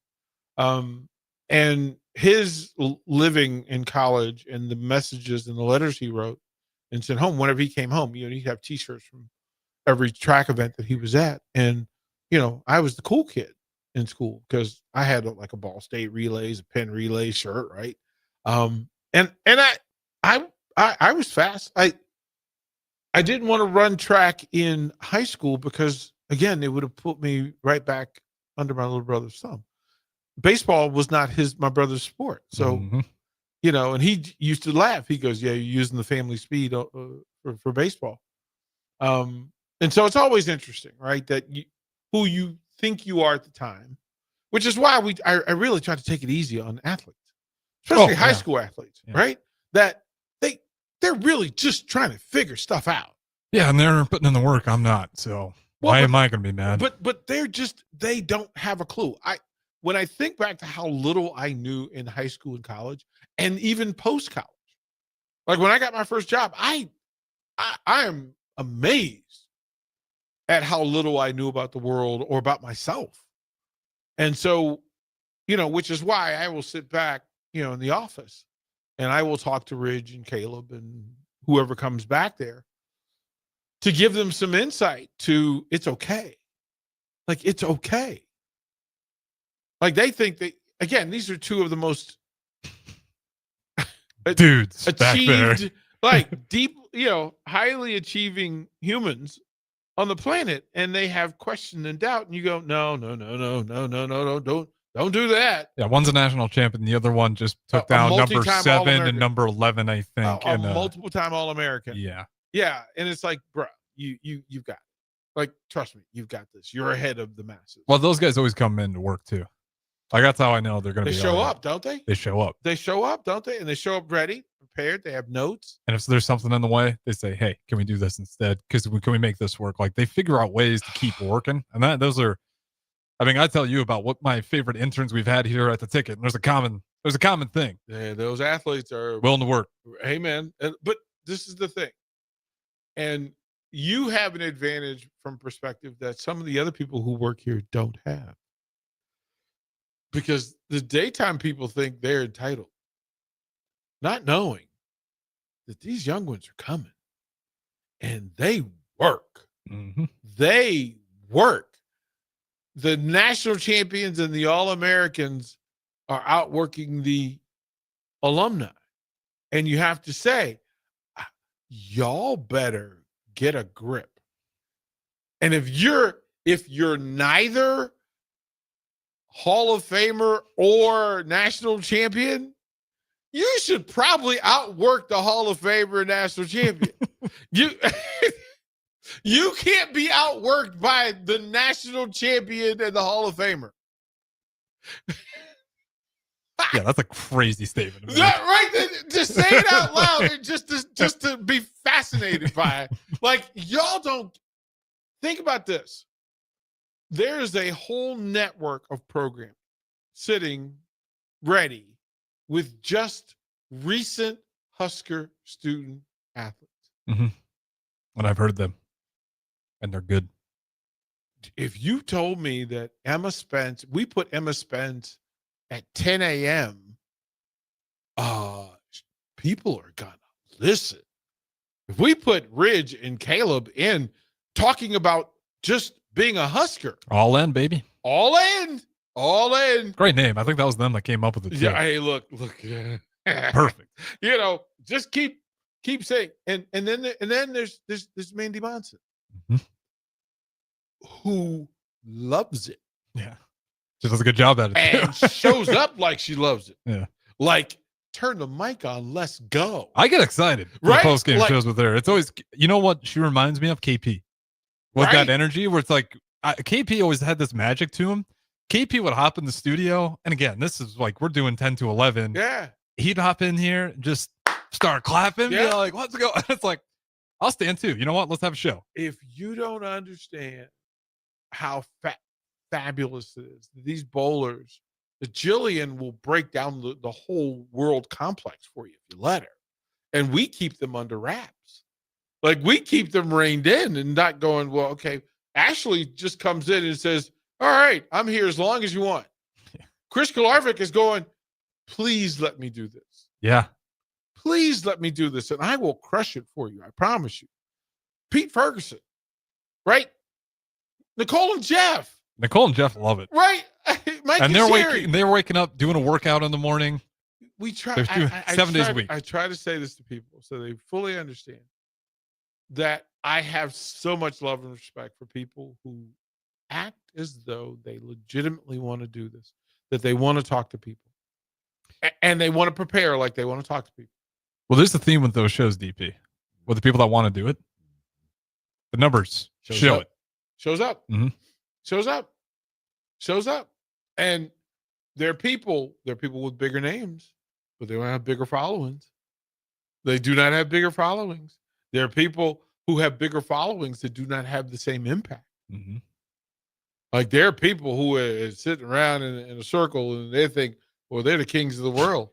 And his living in college and the messages and the letters he wrote and sent home, whenever he came home, you know, he'd have T-shirts from every track event that he was at. And, you know, I was the cool kid in school because I had like a Ball State Relays, a Penn Relay shirt, right? And I was fast. I didn't want to run track in high school because, again, it would have put me right back under my little brother's thumb. Baseball was not my brother's sport. So, you know, and he used to laugh. He goes, yeah, you're using the family speed for baseball. And so it's always interesting, right? That who you think you are at the time, which is why I really try to take it easy on athletes, especially high school athletes, right? That they're really just trying to figure stuff out. Yeah, and they're putting in the work. I'm not. So why am I going to be mad? But they don't have a clue. When I think back to how little I knew in high school and college, and even post college, like when I got my first job, I am amazed at how little I knew about the world or about myself. And so, you know, which is why I will sit back, you know, in the office, and I will talk to Ridge and Caleb and whoever comes back there to give them some insight to it's okay. Like, it's okay. Like, they think that, again, these are 2 of the most dudes back there. achieved, like deep, you know, highly achieving humans on the planet, and they have question and doubt, and you go, no, don't do that. Yeah, one's a national champion, the other one just took down number 7 and number 11, I think. A multiple time All-American. Yeah. Yeah, and it's like, bro, you've got it. Like, trust me, you've got this. You're ahead of the masses. Well, those guys always come in to work too. Like, that's how I know they're going to be. They show up, don't they? They show up. They show up, don't they? And they show up ready, prepared. They have notes. And if there's something in the way, they say, hey, can we do this instead? Because can we make this work? Like, they figure out ways to keep working. And those are, I mean, I tell you about what my favorite interns we've had here at the Ticket. And there's a common thing. Yeah, those athletes are willing to work. Hey, man. But this is the thing. And you have an advantage from perspective that some of the other people who work here don't have. Because the daytime people think they're entitled, not knowing that these young ones are coming and they work. Mm-hmm. They work. The national champions and the All-Americans are outworking the alumni. And you have to say, y'all better get a grip. And if you're neither Hall of Famer or national champion, you should probably outwork the Hall of Famer and national champion. You can't be outworked by the national champion and the Hall of Famer. Yeah, that's a crazy statement. Right? Just say it out loud and just to be fascinated by it. Like, y'all don't think about this. There's a whole network of programs sitting ready with just recent Husker student athletes. Mm-hmm. And I've heard them, and they're good. If you told me that we put Emma Spence at 10 a.m., people are gonna listen. If we put Ridge and Caleb in talking about just being a Husker. All in, baby. All in. Great name. I think that was them that came up with it. Yeah, hey, look. Perfect. Just keep saying. And then there's Mandy Monson, who loves it. Yeah. She does a good job at it. And shows up like she loves it. Yeah. Like, turn the mic on, let's go. I get excited for Right? post game Like- shows with her. It's always, you know what she reminds me of? KP. With Right. that energy where it's like, KP always had this magic to him. KP would hop in the studio. And again, this is like, we're doing 10 to 11. Yeah. He'd hop in here, and just start clapping. Yeah. Be like, let's go. And it's like, I'll stand too. You know what? Let's have a show. If you don't understand how fabulous it is, these bowlers, the Jillian will break down the whole world complex for you if you let her. And we keep them under wraps. Like, we keep them reined in and not going, well, okay. Ashley just comes in and says, all right, I'm here as long as you want. Chris Kolarvik is going, please let me do this. Yeah. Please let me do this, and I will crush it for you. I promise you. Pete Ferguson, right? Nicole and Jeff, love it. right? Mike And Sherry. they're waking up, doing a workout in the morning. We try. They're doing 7 days a week. I try to say this to people so they fully understand that I have so much love and respect for people who act as though they legitimately want to do this, that they want to talk to people, and they want to prepare like they want to talk to people. Well, there's the theme with those shows, DP. With the people that want to do it, the numbers show it. Shows up. Mhm. Shows up. Shows up. And there are people with bigger names, but they don't have bigger followings. They do not have bigger followings. There are people who have bigger followings that do not have the same impact. Mm-hmm. Like, there are people who are sitting around in a circle and they think, well, they're the kings of the world.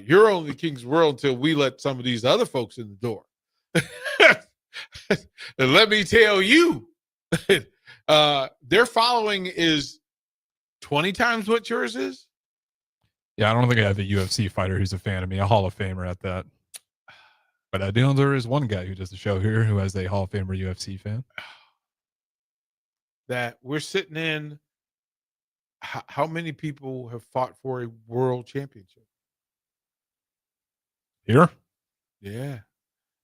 You're only the kings of the world until we let some of these other folks in the door. And let me tell you, their following is 20 times what yours is. Yeah, I don't think I have a UFC fighter who's a fan of me, a Hall of Famer at that. But I do know there is one guy who does the show here who has a Hall of Famer UFC fan. That we're sitting in. How many people have fought for a world championship? Here? Yeah.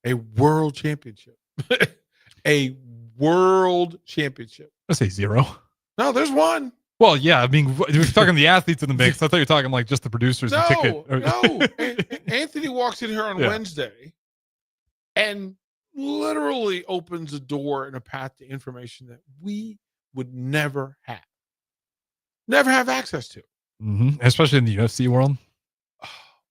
A world championship. A world championship. Let's say 0. No, there's one. Well, yeah, I mean, we're talking the athletes in the mix. I thought you were talking like just the producers and ticket. No. Anthony walks in here on Yeah. Wednesday and literally opens a door and a path to information that we would never have access to. Mm-hmm. Especially in the UFC world.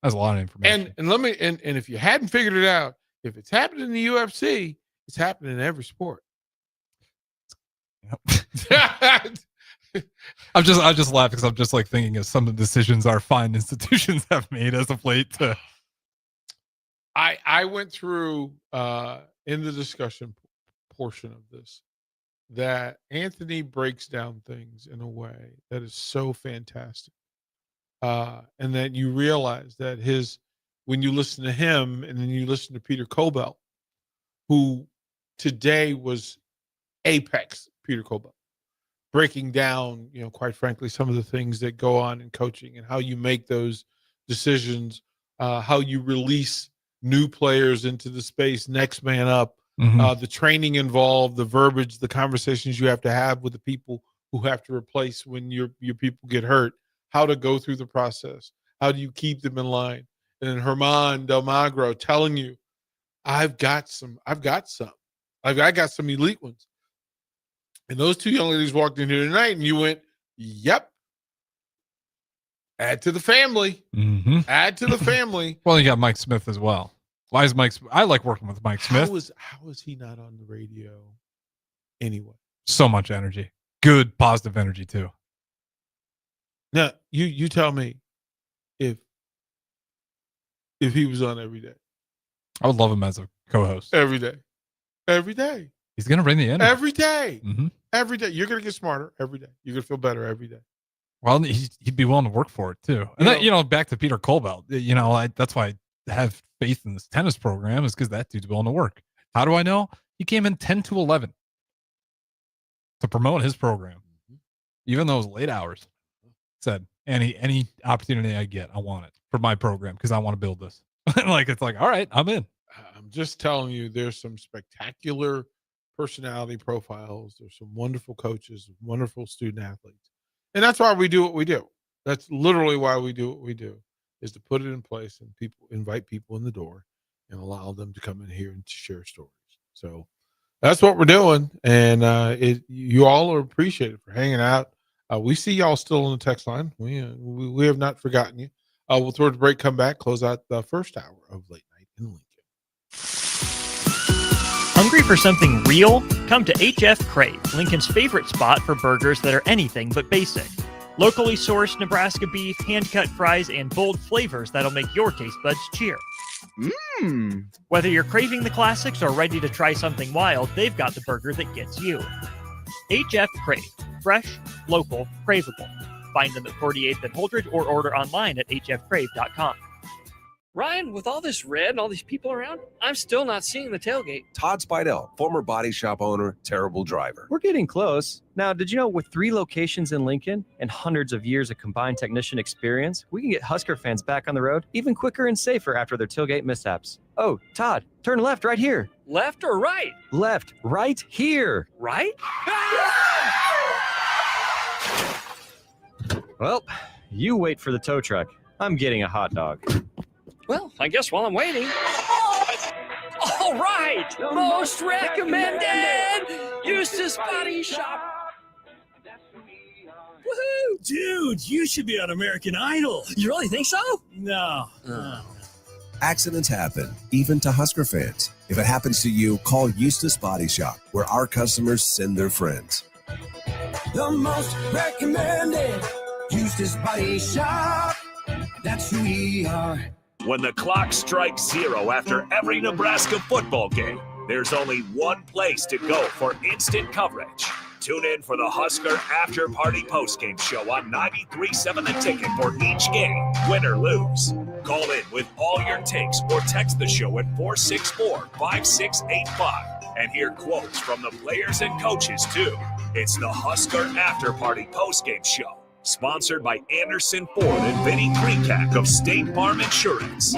That's a lot of information. And let me and if you hadn't figured it out, if it's happening in the UFC, it's happening in every sport. I just laugh because I'm just like thinking of some of the decisions our fine institutions have made as of late. I went through in the discussion portion of this that Anthony breaks down things in a way that is so fantastic. And that you realize that when you listen to him and then you listen to Peter Cobell, who today was apex Peter Cobell, breaking down, quite frankly, some of the things that go on in coaching and how you make those decisions, how you release new players into the space, next man up, Mhm. the training involved, the verbiage, the conversations you have to have with the people who have to replace when your people get hurt, how to go through the process, how do you keep them in line? And then Herman Del Magro telling you, I got some elite ones. And those two young ladies walked in here tonight and you went, yep. Add to the family. Mhm. Add to the family. Well, you got Mike Smith as well. Why is Mike? I like working with Mike Smith. How is he not on the radio anyway? So much energy, good positive energy too. Now you tell me if he was on every day. I would love him as a co-host. Every day. He's gonna bring the energy Every day. Mhm. Every day. You're gonna get smarter every day. You're gonna feel better every day. Well, he'd be willing to work for it too. And then, back to Peter Colbelt. That's why I have faith in this tennis program, is because that dude's willing to work. How do I know? He came in 10 to 11 to promote his program, even though it was late hours. Said any opportunity I get, I want it for my program because I want to build this. It's like, all right, I'm in. I'm just telling you, there's some spectacular personality profiles. There's some wonderful coaches, wonderful student athletes. And that's why we do what we do. That's literally why we do what we do, is to put it in place and invite people in the door and allow them to come in here and to share stories. So that's what we're doing. And you all are appreciated for hanging out. We see y'all still on the text line. We have not forgotten you. We'll throw the break, come back, close out the first hour of Late Night in Lincoln. Hungry for something real? Come to HF Crave, Lincoln's favorite spot for burgers that are anything but basic. Locally sourced Nebraska beef, hand-cut fries, and bold flavors that'll make your taste buds cheer. Whether you're craving the classics or ready to try something wild, they've got the burger that gets you. HF Crave. Fresh, local, craveable. Find them at 48th and Holdridge or order online at hfcrave.com. Ryan, with all this red and all these people around, I'm still not seeing the tailgate. Todd Spidell, former body shop owner, terrible driver. We're getting close. Now, did you know with 3 locations in Lincoln and hundreds of years of combined technician experience, we can get Husker fans back on the road even quicker and safer after their tailgate mishaps? Oh, Todd, turn left right here. Left or right? Left, right here. Right? Well, you wait for the tow truck. I'm getting a hot dog. Well, I guess while I'm waiting. All right! Most recommended! Eustace Body Shop! Woohoo! Dude, you should be on American Idol. You really think so? No. Accidents happen, even to Husker fans. If it happens to you, call Eustace Body Shop, where our customers send their friends. The most recommended Eustace Body Shop. That's who we are. When the clock strikes 0 after every Nebraska football game, there's only one place to go for instant coverage. Tune in for the Husker After Party Postgame Show on 93.7 The Ticket for each game, win or lose. Call in with all your takes or text the show at 464-5685 and hear quotes from the players and coaches, too. It's the Husker After Party Postgame Show, sponsored by Anderson Ford and Vinnie Kreekak of State Farm Insurance.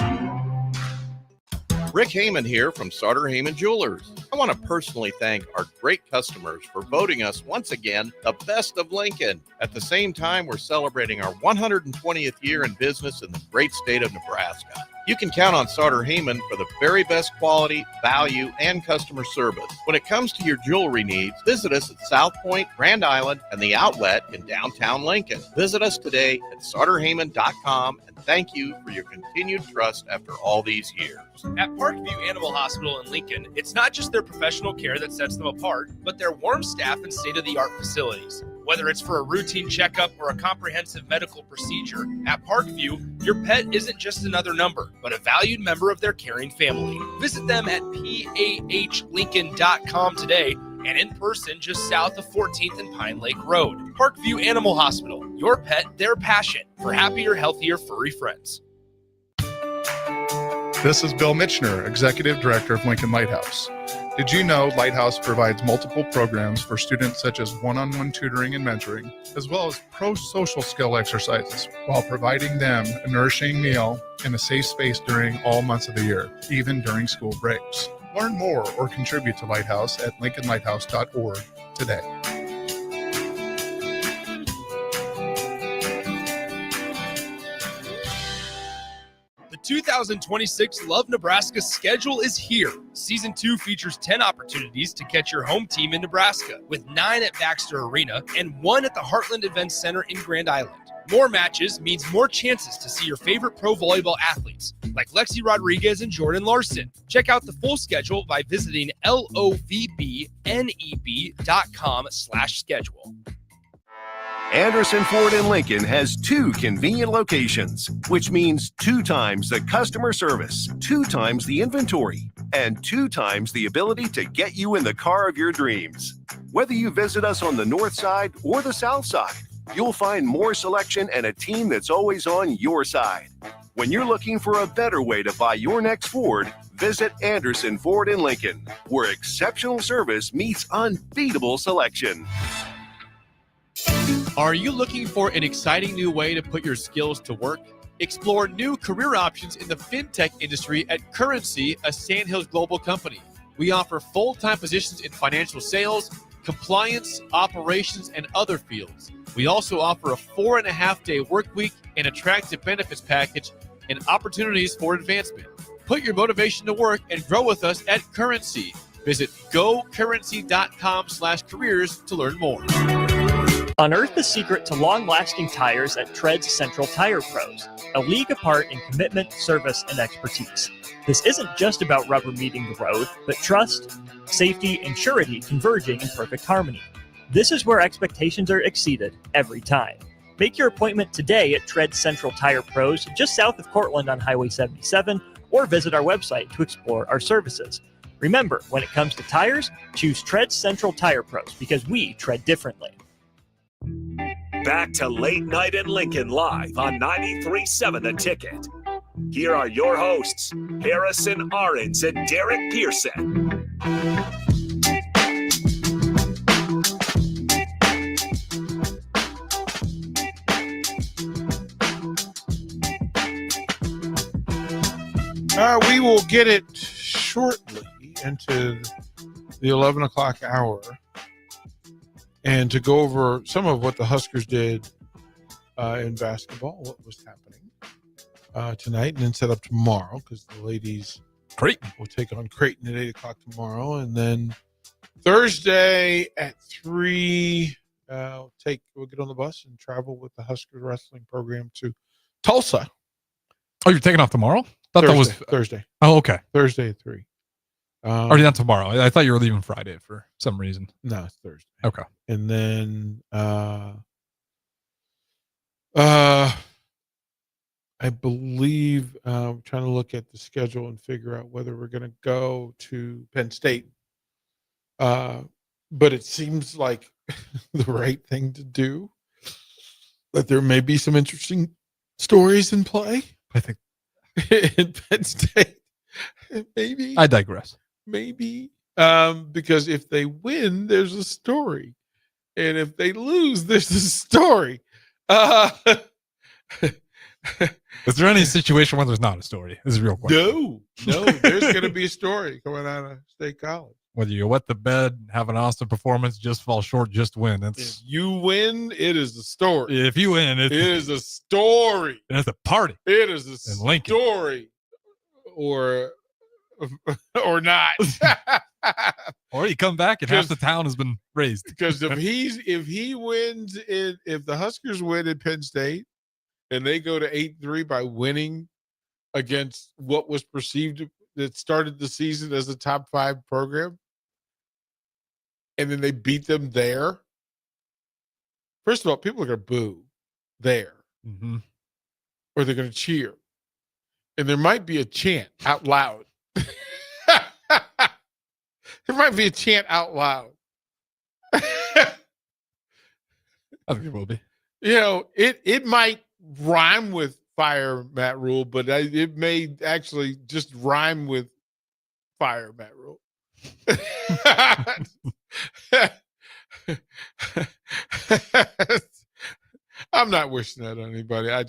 Rick Heyman here from Sartor Heyman Jewelers. I want to personally thank our great customers for voting us once again the best of Lincoln. At the same time, we're celebrating our 120th year in business in the great state of Nebraska. You can count on Sartor Heyman for the very best quality, value, and customer service. When it comes to your jewelry needs, visit us at South Point, Grand Island, and the Outlet in downtown Lincoln. Visit us today at sartorheyman.com, and thank you for your continued trust after all these years. At Parkview Animal Hospital in Lincoln, it's not just their professional care that sets them apart, but their warm staff and state-of-the-art facilities. Whether it's for a routine checkup or a comprehensive medical procedure, at Parkview, your pet isn't just another number, but a valued member of their caring family. Visit them at pahlincoln.com today and in person just south of 14th and Pine Lake Road. Parkview Animal Hospital, your pet, their passion for happier, healthier, furry friends. This is Bill Mitchner, Executive Director of Lincoln Lighthouse. Did you know Lighthouse provides multiple programs for students such as one-on-one tutoring and mentoring, as well as pro-social skill exercises, while providing them a nourishing meal and a safe space during all months of the year, even during school breaks? Learn more or contribute to Lighthouse at lincolnlighthouse.org today. The 2026 Love Nebraska schedule is here. Season 2 features 10 opportunities to catch your home team in Nebraska, with 9 at Baxter Arena and 1 at the Heartland Events Center in Grand Island. More matches means more chances to see your favorite pro volleyball athletes, like Lexi Rodriguez and Jordan Larson. Check out the full schedule by visiting lovbneb.com/schedule. Anderson Ford in Lincoln has 2 convenient locations, which means 2 times the customer service, 2 times the inventory, and 2 times the ability to get you in the car of your dreams. Whether you visit us on the north side or the south side, you'll find more selection and a team that's always on your side. When you're looking for a better way to buy your next Ford, visit Anderson Ford in Lincoln, where exceptional service meets unbeatable selection. Are you looking for an exciting new way to put your skills to work? Explore new career options in the fintech industry at Currency, a Sandhills Global company. We offer full-time positions in financial sales, compliance, operations, and other fields. We also offer a 4.5-day work week, an attractive benefits package, and opportunities for advancement. Put your motivation to work and grow with us at Currency. Visit gocurrency.com/careers to learn more. Unearth the secret to long-lasting tires at Tread's Central Tire Pros, a league apart in commitment, service, and expertise. This isn't just about rubber meeting the road, but trust, safety, and surety converging in perfect harmony. This is where expectations are exceeded every time. Make your appointment today at Tread's Central Tire Pros, just south of Cortland on Highway 77, or visit our website to explore our services. Remember, when it comes to tires, choose Tread's Central Tire Pros because we tread differently. Back to Late Night in Lincoln live on 93.7 The Ticket. Here are your hosts, Harrison Arens and Derek Pearson. We will get it shortly into the 11 o'clock hour and to go over some of what the Huskers did in basketball, what was happening tonight, and then set up tomorrow because the ladies will take on Creighton at 8 o'clock tomorrow. And then Thursday at 3, we'll get on the bus and travel with the Huskers wrestling program to Tulsa. Oh, you're taking off tomorrow? Thought Thursday, that was Thursday. Oh, okay. Thursday at 3. Already not tomorrow. I thought you were leaving Friday for some reason. No, it's Thursday. Okay. And then I believe I'm trying to look at the schedule and figure out whether we're going to go to Penn State. But it seems like the right thing to do. That there may be some interesting stories in play. I think in Penn State. Maybe. I digress. Maybe. Because if they win, there's a story. And if they lose, there's a story. Is there any situation where there's not a story? This is a real question. No, there's going to be a story coming out of State College. Whether you wet the bed, have an awesome performance, just fall short, just win. If you win, it is a story. If you win, it is a story. It's a party. It is a story. Or not. Or you come back and half the town has been raised. Because if he wins if the Huskers win at Penn State and they go to 8-3 by winning against what was perceived that started the season as a top 5 program, and then they beat them there. First of all, people are going to boo there, or they're going to cheer, and there might be a chant out loud. There might be a chant out loud. I think it will be. You know, it might rhyme with fire Matt Rule, but it may actually just rhyme with fire Matt Rule. I'm not wishing that on anybody. I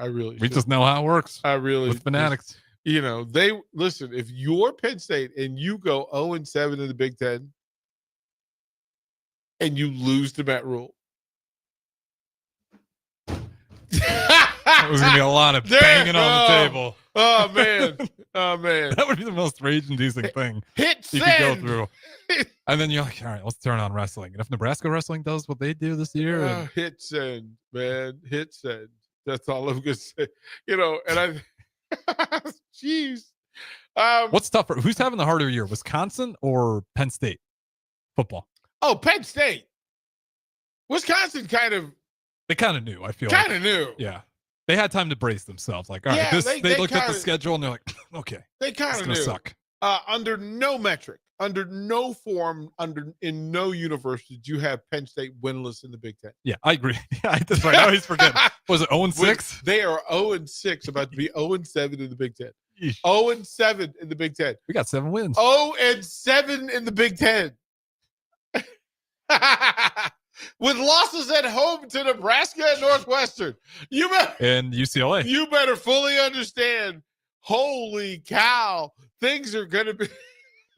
really We just know how it works. I really with fanatics. They listen, if you're Penn State and you go 0-7 in the Big Ten and you lose to Matt Rule. There's gonna be a lot of banging on the table. Oh man. Oh man. That would be the most rage-inducing thing Hit you could go send. through. And then you're like, all right, let's turn on wrestling. And if Nebraska wrestling does what they do this year, and Hit send, man. Hit send. That's all I'm gonna say. And I jeez. what's tougher? Who's having the harder year, Wisconsin or Penn State football? Oh, Penn State. Wisconsin They kind of knew, I feel kind of knew. Yeah. They had time to brace themselves. Like, all right, they looked at the schedule and they're like, okay, They kind it's of gonna knew. suck. Under no metric, under no form, in no universe did you have Penn State winless in the Big Ten. Yeah, I agree. That's right. I always forget. Was it 0-6? They are 0-6, about to be 0-7 in the Big Ten. 0-7 in the Big Ten. We got 7 wins. 0-7 in the Big Ten. With losses at home to Nebraska and Northwestern. And UCLA. You better fully understand. Holy cow. Things are going to be.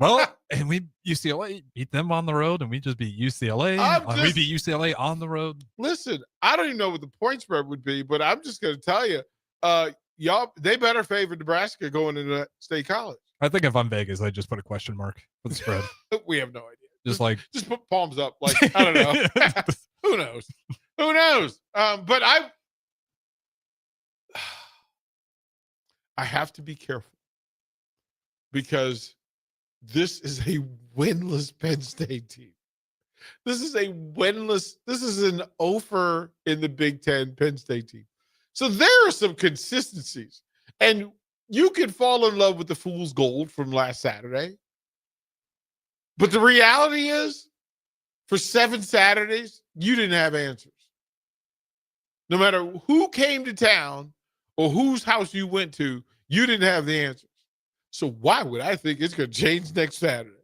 Well, and UCLA beat them on the road, and we just beat UCLA. We beat UCLA on the road. Listen, I don't even know what the point spread would be, but I'm just going to tell you, they better favor Nebraska going into State College. I think if I'm Vegas, I just put a question mark for the spread. We have no idea. Just put palms up. Like, I don't know. Who knows? Who knows? But I have to be careful because this is a winless Penn State team. This is an offer in the Big Ten Penn State team. So there are some consistencies. And you can fall in love with the fool's gold from last Saturday. But the reality is, for 7 Saturdays, you didn't have answers. No matter who came to town or whose house you went to, you didn't have the answers. So why would I think it's going to change next Saturday?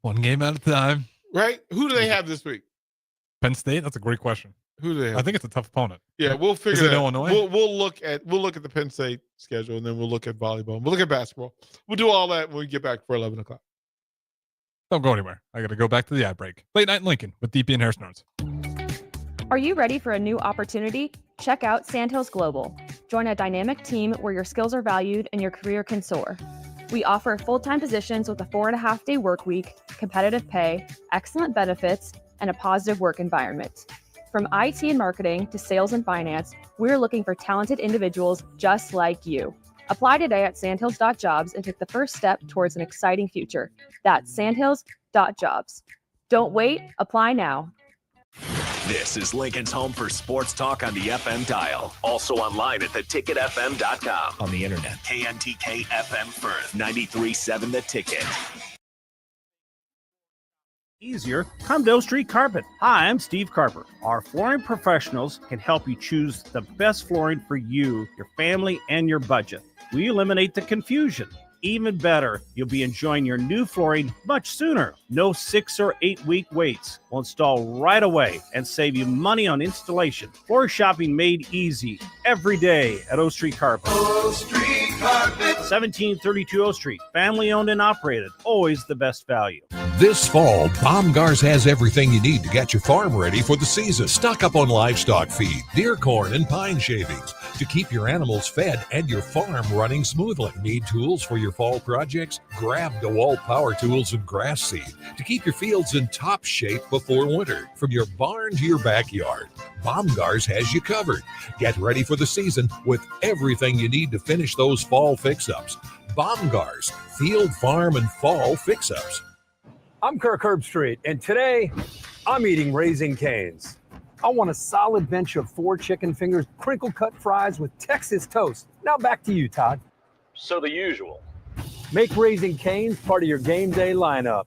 One game at a time. Right? Who do they have this week? Penn State? That's a great question. Who do they have? I think it's a tough opponent. Yeah, we'll figure Is it it out. Illinois? We'll look at the Penn State schedule, and then we'll look at volleyball. We'll look at basketball. We'll do all that when we get back for 11 o'clock. Don't go anywhere. I got to go back to the ad break. Late Night in Lincoln with DP and Harris Notes. Are you ready for a new opportunity? Check out Sandhills Global. Join a dynamic team where your skills are valued and your career can soar. We offer full-time positions with a 4.5-day work week, competitive pay, excellent benefits, and a positive work environment. From IT and marketing to sales and finance, we're looking for talented individuals just like you. Apply today at sandhills.jobs and take the first step towards an exciting future. That's sandhills.jobs. Don't wait, apply now. This is Lincoln's home for sports talk on the FM dial. Also online at theticketfm.com. On the internet. KNTK FM Firth, 93.7 The Ticket. Easier, come to O Street Carpet. Hi, I'm Steve Carper. Our flooring professionals can help you choose the best flooring for you, your family, and your budget. We eliminate the confusion. Even better, you'll be enjoying your new flooring much sooner. No 6 or 8 week waits. We'll install right away and save you money on installation. Floor shopping made easy every day at O Street Carpet. O Street Carpet. 1732 O Street. Family owned and operated. Always the best value. This fall, Baumgars has everything you need to get your farm ready for the season. Stock up on livestock feed, deer corn, and pine shavings to keep your animals fed and your farm running smoothly. Need tools for your fall projects? Grab DeWalt Power Tools and Grass Seed to keep your fields in top shape before winter. From your barn to your backyard, Baumgars has you covered. Get ready for the season with everything you need to finish those fall fix-ups. Baumgars, field, farm, and fall fix-ups. I'm Kirk Herbstreit, and today I'm eating Raising Cane's. I want a solid bench of 4 chicken fingers, crinkle-cut fries with Texas toast. Now back to you, Todd. So the usual. Make Raising Cane's part of your game day lineup.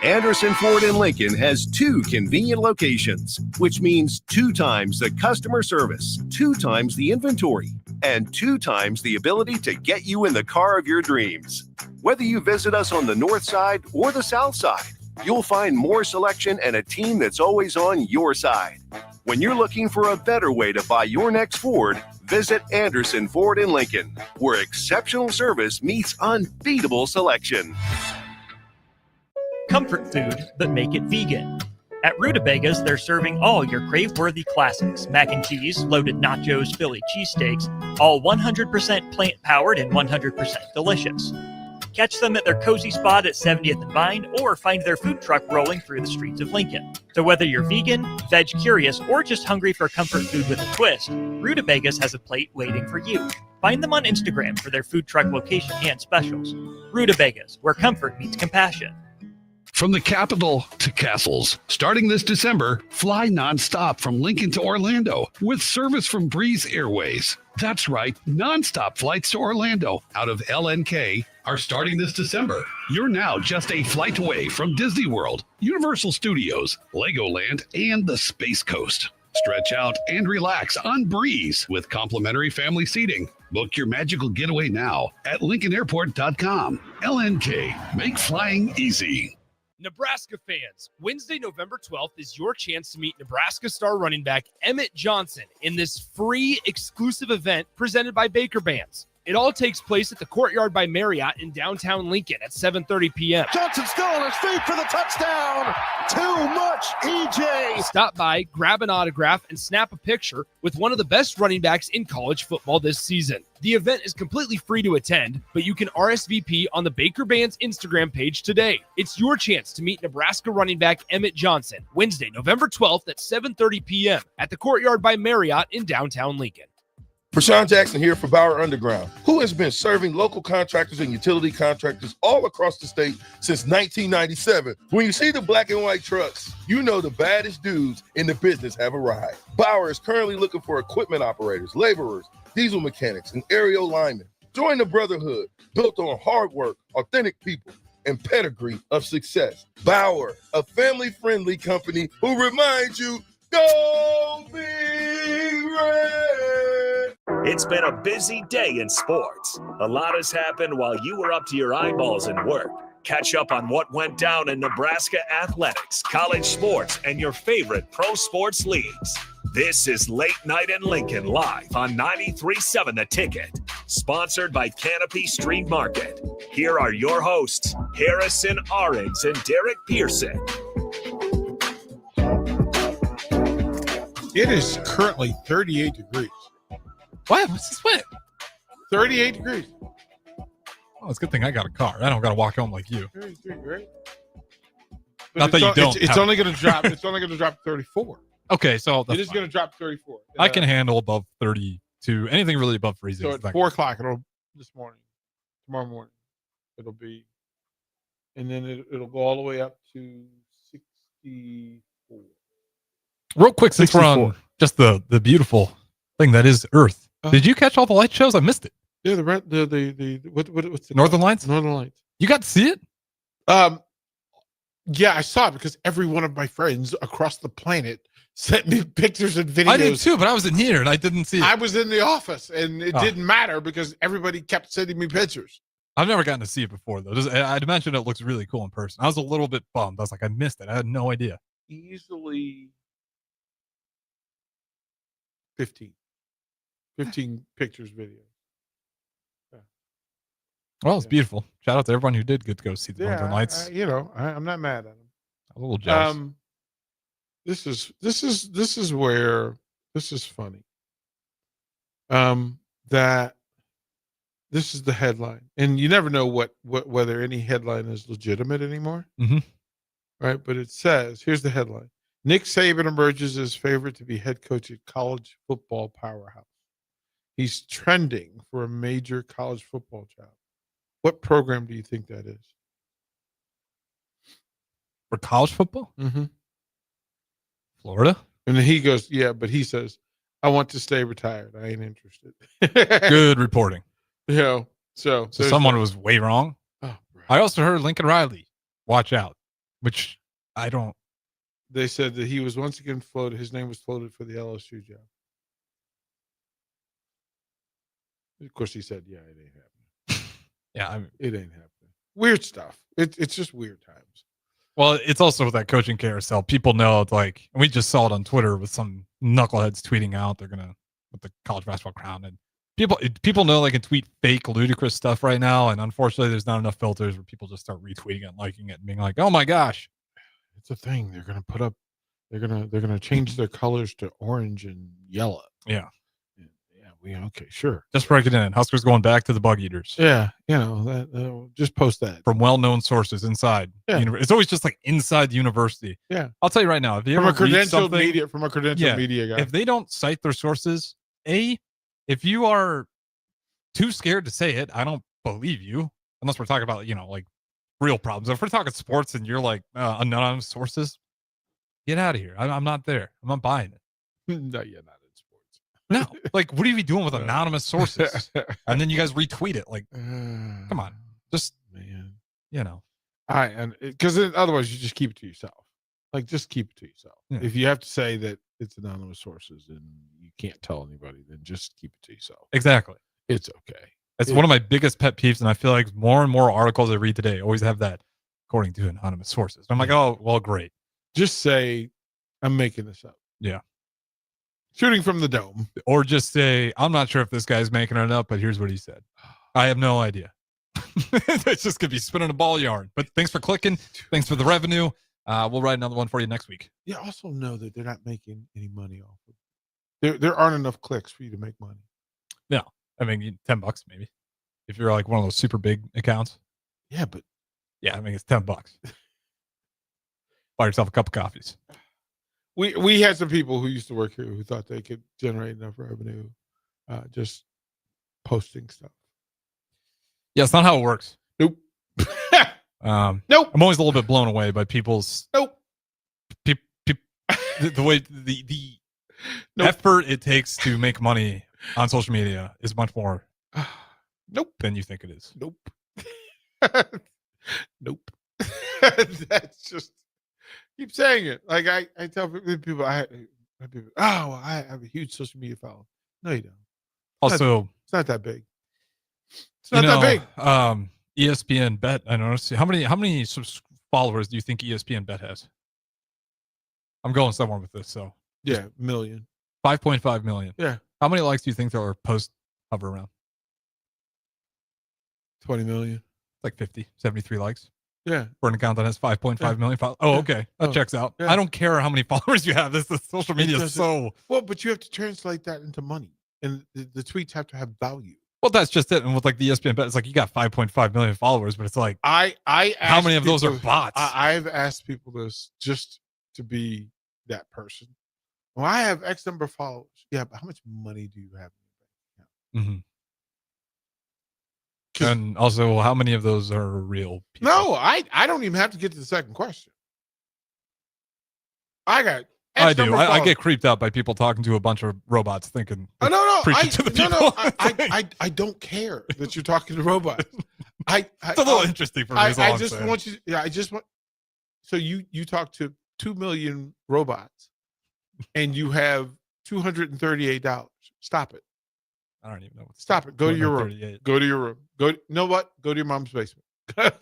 Anderson Ford in Lincoln has 2 convenient locations, which means 2 times the customer service, 2 times the inventory, and 2 times the ability to get you in the car of your dreams. Whether you visit us on the north side or the south side, you'll find more selection and a team that's always on your side. When you're looking for a better way to buy your next Ford, visit Anderson Ford in Lincoln, where exceptional service meets unbeatable selection. Comfort food, but make it vegan. At Rutabagas, they're serving all your crave-worthy classics. Mac and cheese, loaded nachos, Philly cheesesteaks, all 100% plant-powered and 100% delicious. Catch them at their cozy spot at 70th and Vine, or find their food truck rolling through the streets of Lincoln. So whether you're vegan, veg curious, or just hungry for comfort food with a twist, Rutabagas has a plate waiting for you. Find them on Instagram for their food truck location and specials. Rutabagas, where comfort meets compassion. From the capital to castles, starting this December, fly nonstop from Lincoln to Orlando with service from Breeze Airways. That's right, nonstop flights to Orlando out of LNK are starting this December. You're now just a flight away from Disney World, Universal Studios, Legoland, and the Space Coast. Stretch out and relax on Breeze with complimentary family seating. Book your magical getaway now at LincolnAirport.com. LNK, make flying easy. Nebraska fans, Wednesday, November 12th is your chance to meet Nebraska star running back Emmett Johnson in this free exclusive event presented by Baker Bands. It all takes place at the Courtyard by Marriott in downtown Lincoln at 7:30 p.m. Johnson still on his feet for the touchdown. Too much, EJ. Stop by, grab an autograph, and snap a picture with one of the best running backs in college football this season. The event is completely free to attend, but you can RSVP on the Baker Band's Instagram page today. It's your chance to meet Nebraska running back Emmett Johnson, Wednesday, November 12th at 7:30 p.m. at the Courtyard by Marriott in downtown Lincoln. Prashawn Jackson here for Bauer Underground, who has been serving local contractors and utility contractors all across the state since 1997. When you see the black and white trucks, you know the baddest dudes in the business have arrived. Bauer is currently looking for equipment operators, laborers, diesel mechanics, and aerial linemen. Join the brotherhood built on hard work, authentic people, and pedigree of success. Bauer, a family-friendly company who reminds you, go Big Red! It's been a busy day in sports. A lot has happened while you were up to your eyeballs in work. Catch up on what went down in Nebraska athletics, college sports, and your favorite pro sports leagues. This is Late Night in Lincoln live on 93.7 The Ticket. Sponsored by Canopy Street Market. Here are your hosts, Harrison Arens and Derek Pearson. It is currently 38 degrees. What? What's this wet? 38 degrees. Oh, it's a good thing I got a car. I don't got to walk home like you. 33, right? Not that you don't. It's only going to drop. It's only going to drop 34. Okay, so It is going to drop 34. I can handle above 32. Anything really above freezing. So at 4 o'clock, tomorrow morning, it'll be, and then it'll go all the way up to 64. Real quick, since we're on just the beautiful thing that is Earth. Did you catch all the light shows? I missed it. Yeah, what's the Northern Lights? Northern Lights. You got to see it? Yeah, I saw it because every one of my friends across the planet sent me pictures and videos. I did too, but I was in here and I didn't see it. I was in the office and it didn't matter because everybody kept sending me pictures. I've never gotten to see it before though. I'd imagine it looks really cool in person. I was a little bit bummed. I was like, I missed it. I had no idea. Easily 15 pictures, videos. Yeah. Well, it's beautiful. Shout out to everyone who did get to go see the Northern Lights. I'm not mad at them. I'm a little jealous. This is where this is funny. That this is the headline, and you never know whether any headline is legitimate anymore. Mm-hmm. Right, but it says, here's the headline: Nick Saban emerges as favorite to be head coach at college football powerhouse. He's trending for a major college football job. What program do you think that is? For college football? Mm-hmm. Florida? And then he goes, yeah, but he says, I want to stay retired. I ain't interested. Good reporting. So someone was way wrong. Oh, I also heard Lincoln Riley, watch out, which I don't. They said that he was once again floated. His name was floated for the LSU job. Of course, he said, "Yeah, it ain't happening." Yeah, I mean, it ain't happening. Weird stuff. It's just weird times. well, it's also with that coaching carousel. People know, like, we just saw it on Twitter with some knuckleheads tweeting out they're gonna with the college basketball crown, and people know they can tweet fake, ludicrous stuff right now, and unfortunately, there's not enough filters where people just start retweeting it, and liking it, and being like, "Oh my gosh!" It's a thing. They're gonna put up. They're gonna change their colors to orange and yellow. Yeah. Okay, sure. Just break it in. Huskers going back to the Bug Eaters. Yeah, that just post that from well-known sources inside. Yeah. It's always just like inside the university. Yeah, I'll tell you right now. If you from a ever read credentialed something- media, from a credentialed media guy. if they don't cite their sources, if you are too scared to say it, I don't believe you. Unless we're talking about like real problems. If we're talking sports and you're like anonymous sources, get out of here. I'm not there. I'm not buying it. No, you're not. No, like, what are you doing with anonymous sources? And then you guys retweet it. Like, come on, just man, and because otherwise you just keep it to yourself. Like, just keep it to yourself. Yeah. If you have to say that it's anonymous sources and you can't tell anybody, then just keep it to yourself. Exactly. It's okay. It's one of my biggest pet peeves, and I feel like more and more articles I read today always have that according to anonymous sources. I'm like, oh, well, great. Just say, I'm making this up. Yeah. Shooting from the dome. Or just say, I'm not sure if this guy's making it up, but here's what he said. I have no idea. It's just going to be spinning a ball yarn. But thanks for clicking. Thanks for the revenue. We'll write another one for you next week. You also know that they're not making any money off of it. There aren't enough clicks for you to make money. No. I mean, $10 maybe. If you're like one of those super big accounts. Yeah, but. Yeah, I mean, it's $10. Buy yourself a cup of coffees. We had some people who used to work here who thought they could generate enough revenue just posting stuff. Yeah, it's not how it works. Nope. Nope. I'm always a little bit blown away by people's the way the effort it takes to make money on social media is much more than you think it is. Nope. Nope. That's just. Keep saying it. Like I tell people, I have a huge social media following. No, you don't. Also, it's not that big. It's not that big. ESPN Bet. I noticed. How many followers do you think ESPN Bet has? I'm going somewhere with this. So yeah, million. 5.5 million. Yeah. How many likes do you think their posts hover around? 20 million. Like 50, 73 likes. Yeah. For an account that has 5.5 million followers. Oh, okay. That checks out. Yeah. I don't care how many followers you have. This social media is so. Well, but you have to translate that into money. And the tweets have to have value. Well, that's just it. And with like the ESPN Bet, it's like you got 5.5 million followers, but it's like I how many of those are bots? I've asked people this just to be that person. Well, I have X number of followers. Yeah, but how much money do you have in your bank account? And also, how many of those are real people? No, I don't even have to get to the second question. I got. I do. I get creeped out by people talking to a bunch of robots, thinking. No. I don't care that you're talking to robots. It's a little interesting for me. I just want you. Yeah, I just want. So you talk to 2 million robots, and you have $238. Stop it. I don't even know. Stop it. Go to your room. Go to your room. You know what? Go to your mom's basement. But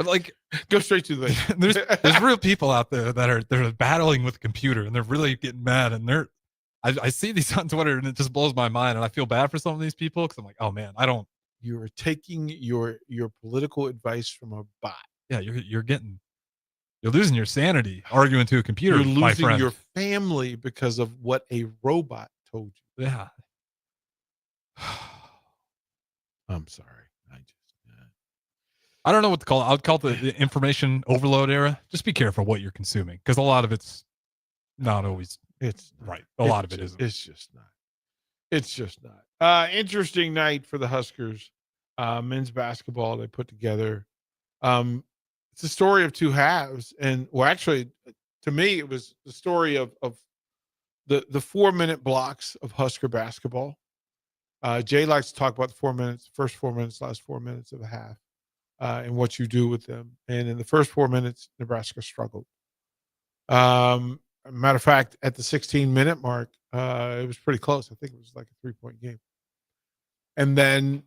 like, go straight to the basement. there's real people out there they're battling with the computer, and they're really getting mad. And I see these on Twitter, and it just blows my mind. And I feel bad for some of these people because I'm like, oh man, You're taking your political advice from a bot. Yeah, you're losing your sanity arguing to a computer. You're my losing friend. your family because of what a robot told you. Yeah. I'm sorry. I don't know what to call it. I would call it the information overload era. Just be careful what you're consuming, because a lot of it's not always. It's right. A lot of it isn't. It's just not. It's just not. Interesting night for the Huskers. Men's basketball they put together. It's a story of two halves, and well, actually, to me, it was the story of the 4-minute blocks of Husker basketball. Jay likes to talk about the first 4 minutes, last 4 minutes of a half, and what you do with them. And in the first 4 minutes, Nebraska struggled. Matter of fact, at the 16-minute mark, it was pretty close. I think it was like a 3-point game. And then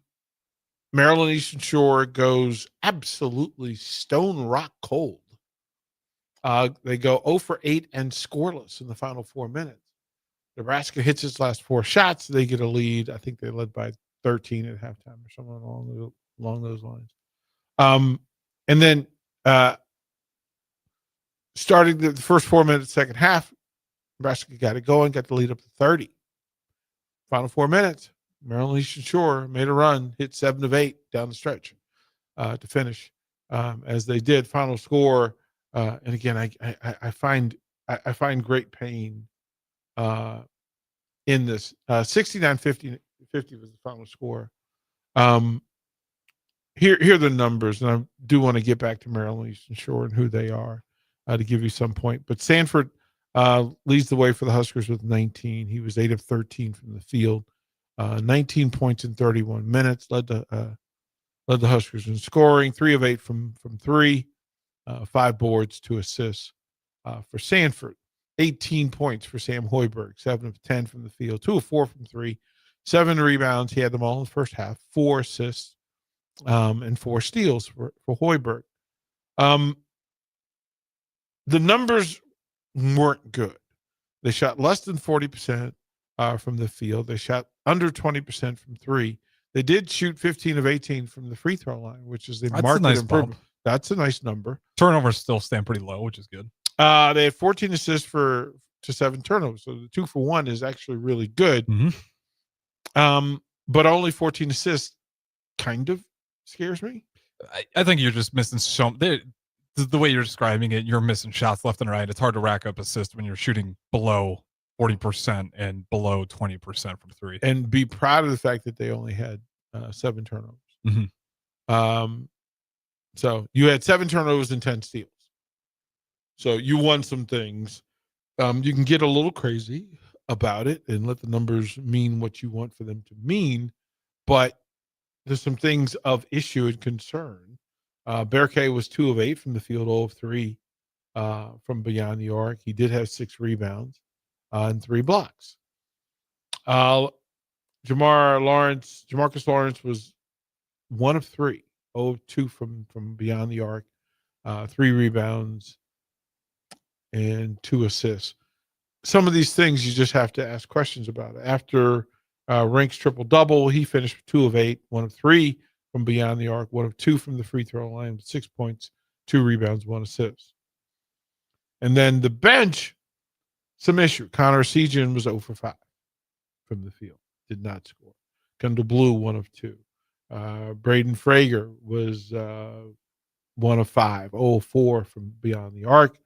Maryland Eastern Shore goes absolutely stone rock cold. They go 0 for 8 and scoreless in the final 4 minutes. Nebraska hits its last 4 shots. They get a lead. I think they led by 13 at halftime or something along those lines. And then starting the first 4 minutes, second half, Nebraska got it going, got the lead up to 30. Final 4 minutes, Maryland Eastern Shore made a run, hit 7 of 8 down the stretch to finish as they did. Final score, and again, I find great pain in this. 69-50 was the final score. Here are the numbers, and I do want to get back to Maryland Eastern Shore and who they are to give you some point. But Sanford leads the way for the Huskers with 19. He was 8 of 13 from the field, 19 points in 31 minutes. Led the Huskers in scoring, 3 of 8 from 3, 5 boards, 2 assists for Sanford. 18 points for Sam Hoiberg, 7 of 10 from the field, 2 of 4 from 3, 7 rebounds. He had them all in the first half, 4 assists, and 4 steals for Hoiberg. The numbers weren't good. They shot less than 40% from the field. They shot under 20% from 3. They did shoot 15 of 18 from the free throw line, which is a marked improvement. That's a nice number. Turnovers still stand pretty low, which is good. They had 14 assists to 7 turnovers. So the 2 for 1 is actually really good. Mm-hmm. But only 14 assists kind of scares me. I think you're just missing the way you're describing it, you're missing shots left and right. It's hard to rack up assists when you're shooting below 40% and below 20% from 3. And be proud of the fact that they only had 7 turnovers. Mm-hmm. So you had 7 turnovers and 10 steals. So you won some things. You can get a little crazy about it and let the numbers mean what you want for them to mean, but there's some things of issue and concern. Berkay was 2 of 8 from the field, 0 of 3 from beyond the arc. He did have 6 rebounds and 3 blocks. Jamarcus Lawrence was 1 of 3, 0 of 2 from beyond the arc, 3 rebounds and 2 assists. Some of these things you just have to ask questions about. After Rink's triple-double, he finished 2 of 8, 1 of 3 from beyond the arc, 1 of 2 from the free throw line, 6 points, 2 rebounds, 1 assist. And then the bench, some issue. Connor Sejan was 0 for 5 from the field, did not score. Kendall Blue, 1 of 2. Braden Frager was 1 of 5, 0 of 4 from beyond the arc.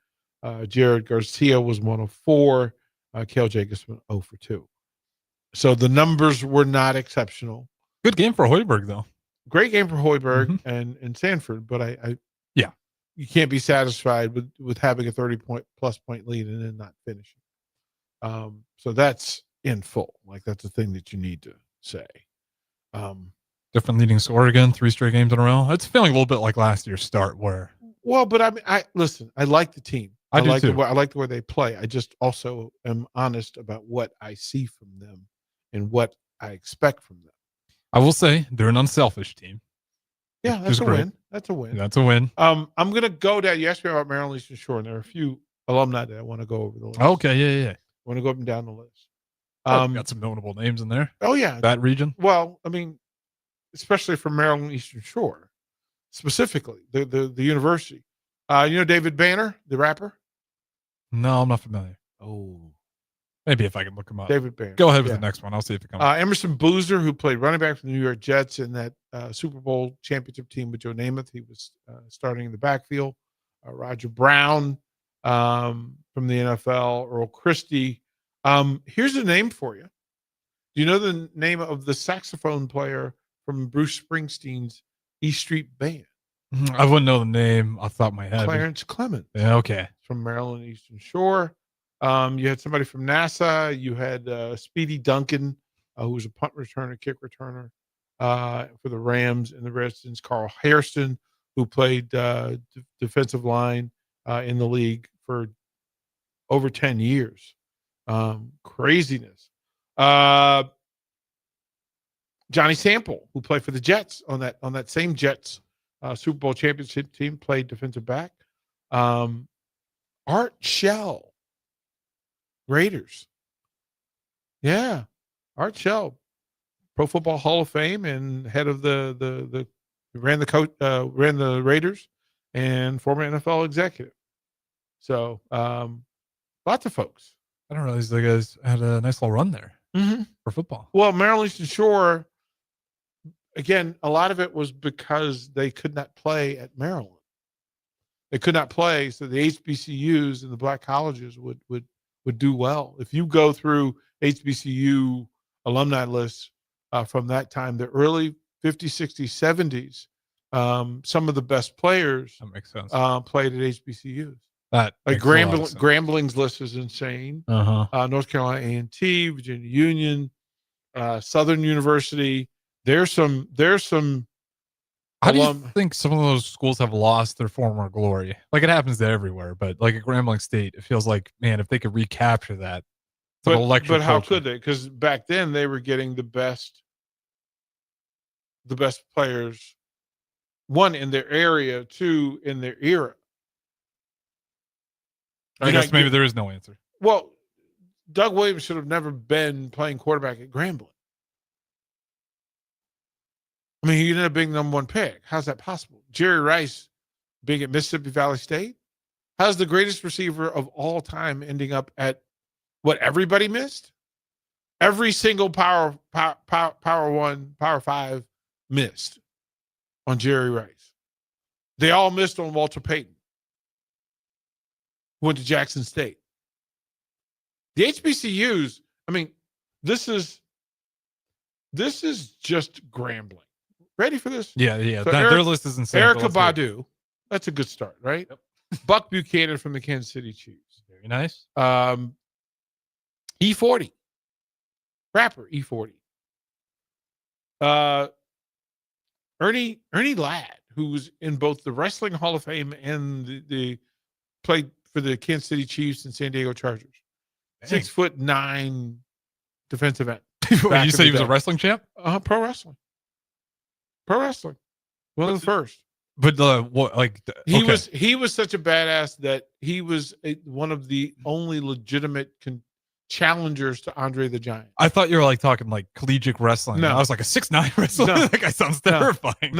Jared Garcia was 1 of 4. Cale Jacobson, 0 for 2. So the numbers were not exceptional. Good game for Hoiberg, though. Great game for Hoiberg and Sanford, but you can't be satisfied with having a 30-plus point lead and then not finishing. So that's in full. Like, that's the thing that you need to say. Different leading scorer again, 3 straight games in a row. It's feeling a little bit like last year's start where. Well, but I mean, I like the team. I do like too. I like the way they play. I just also am honest about what I see from them and what I expect from them. I will say they're an unselfish team. Yeah, that's a win. That's a win. That's a win. I'm going to go down. You asked me about Maryland Eastern Shore, and there are a few alumni that I want to go over the list. Okay, yeah. I want to go up and down the list. Got some notable names in there. Oh, yeah. That region. Well, I mean, especially from Maryland Eastern Shore, specifically, the university. You know David Banner, the rapper? No, I'm not familiar. Oh. Maybe if I can look him up. David Banner. Go ahead with the next one. I'll see if it comes up. Emerson Boozer, who played running back for the New York Jets in that Super Bowl championship team with Joe Namath. He was starting in the backfield. Roger Brown from the NFL. Earl Christie. Here's a name for you. Do you know the name of the saxophone player from Bruce Springsteen's E Street Band? I wouldn't know the name off the top of my head. Clarence Clements. Yeah, okay. From Maryland Eastern Shore. You had somebody from NASA. You had Speedy Duncan, who was a punt returner, kick returner for the Rams and the Redskins. Carl Hairston, who played defensive line in the league for over 10 years. Craziness. Johnny Sample, who played for the Jets on that same Jets Super Bowl championship team, played defensive back. Art Shell, Raiders. Yeah, Art Shell, Pro Football Hall of Fame and head of the ran the Raiders and former NFL executive. So lots of folks. I don't realize the guys had a nice little run there for football. Well, Maryland Eastern Shore, again, a lot of it was because they could not play at Maryland. They could not play, so the HBCUs and the black colleges would do well. If you go through HBCU alumni lists from that time, the early 50s, 60s, 70s, some of the best players that makes sense. Played at HBCUs. That like Grambling's list is insane. North Carolina A&T, Virginia Union, Southern University. There's some. How do you think some of those schools have lost their former glory? Like it happens to everywhere, but like at Grambling State, it feels like, man, if they could recapture that, but how could they? Because back then they were getting the best players, one in their area, two in their era. I guess maybe there is no answer. Well, Doug Williams should have never been playing quarterback at Grambling. I mean, he ended up being the #1 pick. How's that possible? Jerry Rice being at Mississippi Valley State? How's the greatest receiver of all time ending up at what everybody missed? Every single Power 1, Power 5 missed on Jerry Rice. They all missed on Walter Payton. Went to Jackson State. The HBCUs, I mean, this is just Grambling. Ready for this? Yeah. So their list is insane. Erica Badu. That's a good start, right? Yep. Buck Buchanan from the Kansas City Chiefs. Very nice. E40. Rapper E40. Ernie Ladd, who was in both the Wrestling Hall of Fame and the played for the Kansas City Chiefs and San Diego Chargers. 6'9" defensive end. You say he was a wrestling champ? Pro wrestling. One of the first. But he was such a badass that he was one of the only legitimate challengers to Andre the Giant. I thought you were like talking like collegiate wrestling. No. I was like a 6'9" wrestler. No. That guy sounds terrifying.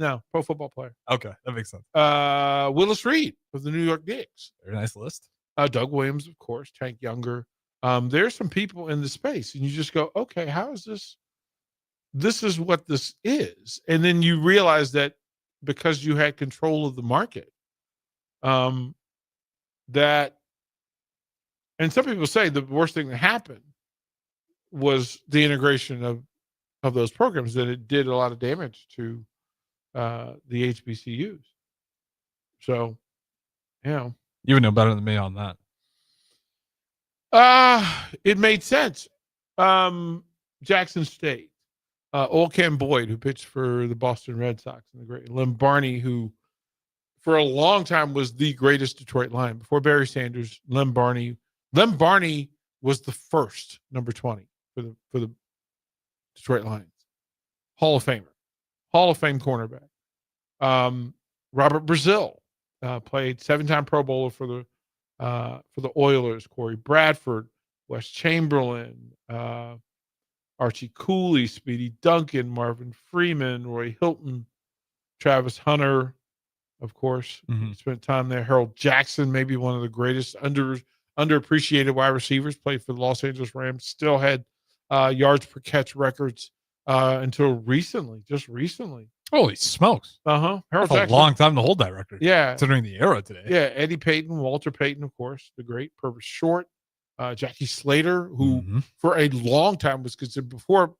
No, pro football player. Okay, that makes sense. Willis Reed of the New York Knicks. Very nice list. Doug Williams, of course. Tank Younger. There's some people in the space, and you just go, okay, how is this? This is what this is, and then you realize that because you had control of the market, that, and some people say the worst thing that happened was the integration of those programs, that it did a lot of damage to the HBCUs. So, you would know better than me on that. It made sense. Jackson State, Old Ken Boyd, who pitched for the Boston Red Sox, and the great Lem Barney, who for a long time was the greatest Detroit Lion before Barry Sanders. Lem Barney was the first number 20 for the Detroit Lions. Hall of Famer, Hall of Fame cornerback. Robert Brazil played 7-time Pro Bowler for the Oilers. Corey Bradford, Wes Chamberlain, Archie Cooley, Speedy Duncan, Marvin Freeman, Roy Hilton, Travis Hunter, of course. Spent time there. Harold Jackson, maybe one of the greatest underappreciated wide receivers, played for the Los Angeles Rams. Still had yards per catch records until just recently. Holy smokes! Harold That's Jackson, a long time to hold that record. Yeah, considering the era today. Yeah, Eddie Payton, Walter Payton, of course, the great Purvis Short, Jackie Slater, who for a long time was considered before.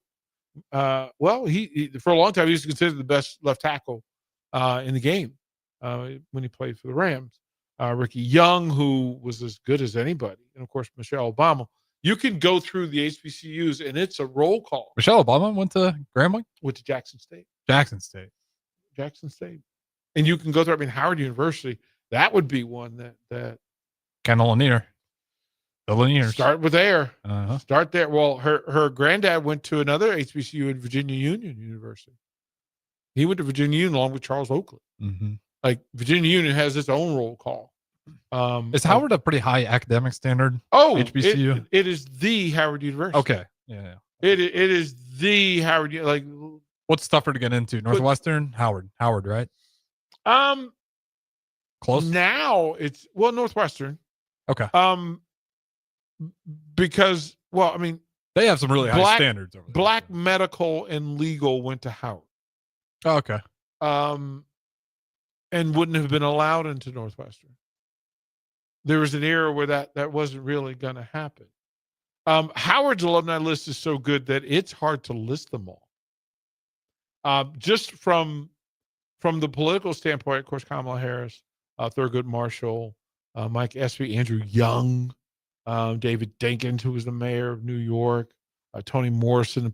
He for a long time he was considered the best left tackle in the game when he played for the Rams. Ricky Young, who was as good as anybody, and of course Michelle Obama. You can go through the HBCUs, and it's a roll call. Michelle Obama went to Grambling? Went to Jackson State. Jackson State. And you can go through, Howard University, that would be one that Ken Lanier. The Laniers. Start with there. Uh-huh. Start there. Well, her granddad went to another HBCU at Virginia Union University. He went to Virginia Union along with Charles Oakley. Mm-hmm. Like Virginia Union has its own roll call. Is Howard a pretty high academic standard? Oh, HBCU. It is the Howard University. Okay. Yeah. It is the Howard. Like, what's tougher to get into? Northwestern, Howard, right? Close. Now it's Northwestern. Okay. Because I mean, they have some really high standards over there. Black medical and legal went to Howard. Oh, okay. And wouldn't have been allowed into Northwestern. There was an era where that wasn't really going to happen. Howard's alumni list is so good that it's hard to list them all. Just from the political standpoint, of course, Kamala Harris, Thurgood Marshall, Mike Espy, Andrew Young, David Dinkins, who was the mayor of New York, Toni Morrison,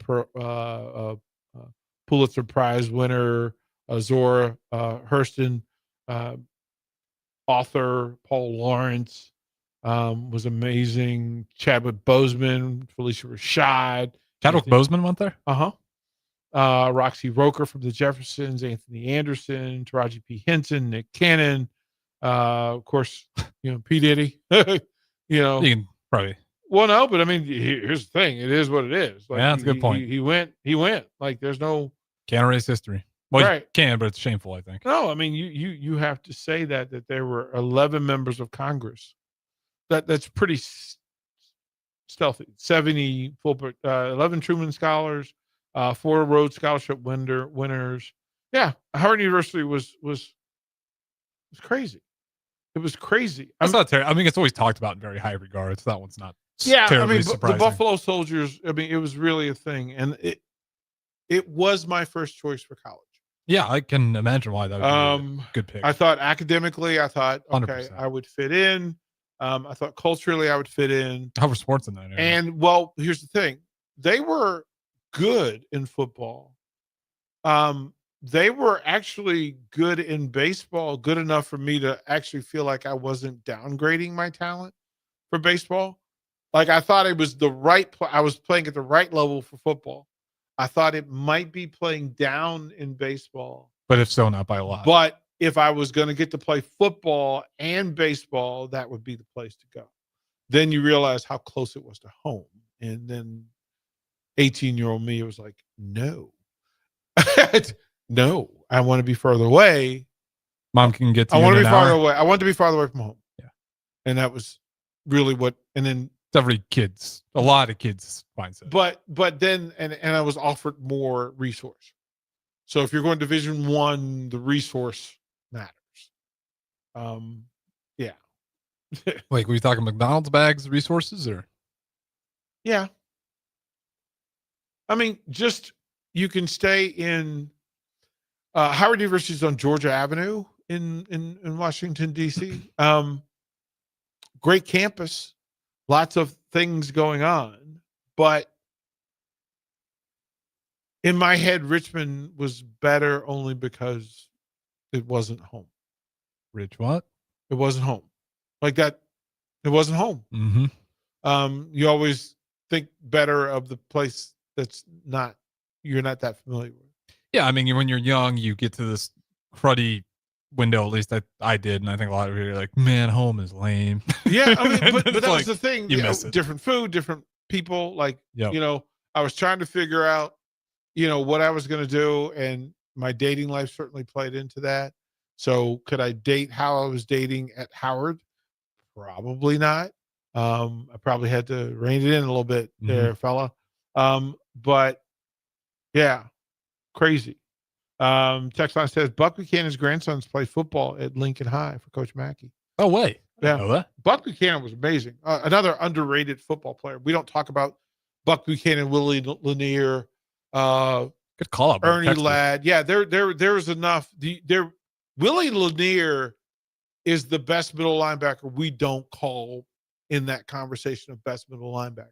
Pulitzer Prize winner, Zora Hurston, author Paul Lawrence was amazing. Chadwick Boseman, Felicia Rashad. Chadwick Boseman went there? Roxy Roker from the Jeffersons, Anthony Anderson, Taraji P. Henson, Nick Cannon, of course, P. Diddy. You can probably. Well, no, but I mean, here's the thing. It is what it is. Like, yeah, that's a good point. He went. Like, there's no. Can't erase history. Well, right. You can, but it's shameful, I think. No, I mean, you have to say that there were 11 members of Congress. That's pretty stealthy. 70 Fulbright, 11 Truman Scholars, 4 Rhodes Scholarship winners. Yeah, Howard University was crazy. It was crazy. That's not terrible. I mean, it's always talked about in very high regards. That one's not. Yeah, terribly I mean, surprising. the Buffalo Soldiers. I mean, it was really a thing, and it was my first choice for college. Yeah, I can imagine why that would be a good pick. I thought academically, okay, 100%. I would fit in. I thought culturally, I would fit in. How were sports in that area? And here's the thing: they were good in football. They were actually good in baseball, good enough for me to actually feel like I wasn't downgrading my talent for baseball. Like, I thought it was I was playing at the right level for football. I thought it might be playing down in baseball. But if so, not by a lot. But if I was going to get to play football and baseball, that would be the place to go. Then you realize how close it was to home. And then 18-year-old me was like, no. No, I want to be further away. Mom can get to I you want to in be an farther hour. away. I want to be farther away from home. Yeah. And that was really and then every a lot of kids mindset. But then and I was offered more resource. So if you're going Division I, the resource matters. Yeah. Wait, were you talking McDonald's bags resources or? Yeah. I mean, just you can stay in Howard University is on Georgia Avenue in Washington, D.C. Great campus, lots of things going on. But in my head, Richmond was better only because it wasn't home. Rich what? It wasn't home. Like that, it wasn't home. Mm-hmm. You always think better of the place you're not that familiar with. Yeah, I mean, when you're young, you get to this cruddy window. At least I did, and I think a lot of people are like, "Man, home is lame." Yeah, I mean, but that like, was the thing. You miss it. Different food, different people. Like, Yep. I was trying to figure out, what I was going to do, and my dating life certainly played into that. So, could I date how I was dating at Howard? Probably not. I probably had to rein it in a little bit there, fella. But yeah. Crazy. Text line says Buck Buchanan's grandsons play football at Lincoln High for Coach Mackey. Oh, wait. Yeah. Know that? Buck Buchanan was amazing. Another underrated football player. We don't talk about Buck Buchanan, Willie Lanier, good call out, Ernie Ladd. Yeah, there was enough. Willie Lanier is the best middle linebacker we don't call in that conversation of best middle linebacker.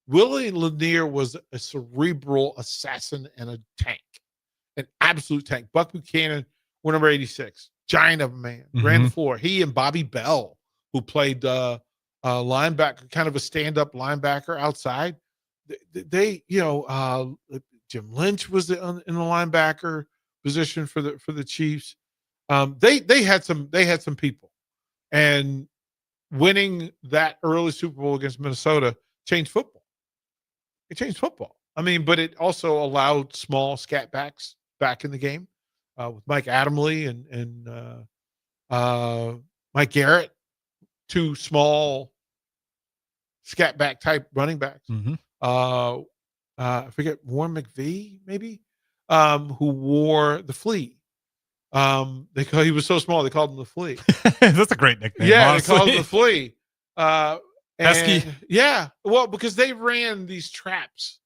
Willie Lanier was a cerebral assassin and a tank. An absolute tank. Buck Buchanan, we're number 86. Giant of a man. Ran the floor. He and Bobby Bell, who played linebacker, kind of a stand-up linebacker outside. They Jim Lynch was in the linebacker position for the Chiefs. They had some people, and winning that early Super Bowl against Minnesota changed football. It changed football. I mean, but it also allowed small scat backs back in the game with Mike Adamle and Mike Garrett, two small scat back type running backs. Mm-hmm. I forget, Warren McVee, maybe, who wore the flea. He was so small, they called him the flea. That's a great nickname. Yeah, honestly. they called him the flea. Pesky. Yeah, well, because they ran these traps,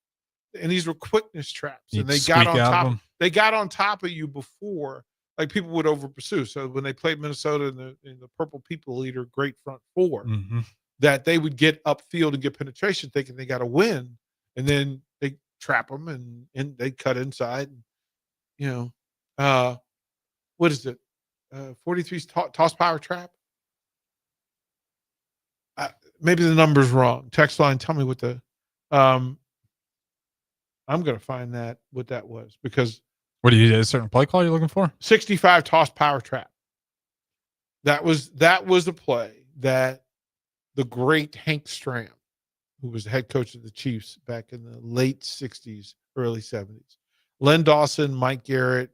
and these were quickness traps, and they got on top. They got on top of you before, like people would over pursue. So when they played Minnesota in the Purple People Eater Great Front Four, Mm-hmm. that they would get upfield and get penetration, thinking they got to win, and then they trap them and they cut inside. What is it? 43's toss power trap. Maybe the number's wrong. Text line, tell me what the. I'm gonna find what that was, because. What do you, a certain play call you're looking for? 65 toss power trap. That was a play that the great Hank Stram, who was the head coach of the Chiefs back in the late 60s, early 70s. Len Dawson, Mike Garrett,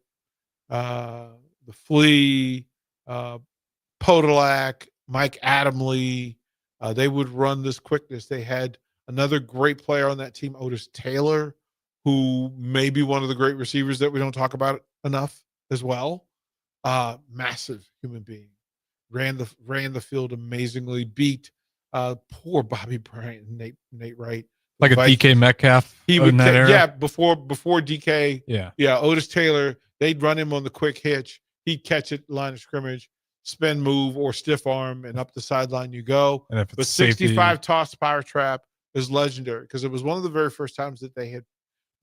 the Flea, Podolak, Mike Adamle, they would run this quickness. They had another great player on that team, Otis Taylor, who may be one of the great receivers that we don't talk about enough as well. Massive human being. Ran the field amazingly, beat poor Bobby Bryant and Nate Wright. Like a DK Metcalf in that era? Yeah, before DK. Yeah. Otis Taylor, they'd run him on the quick hitch. He'd catch it, line of scrimmage, spin move or stiff arm, and up the sideline you go. And if it's but safety, 65 toss power trap is legendary, because it was one of the very first times that they had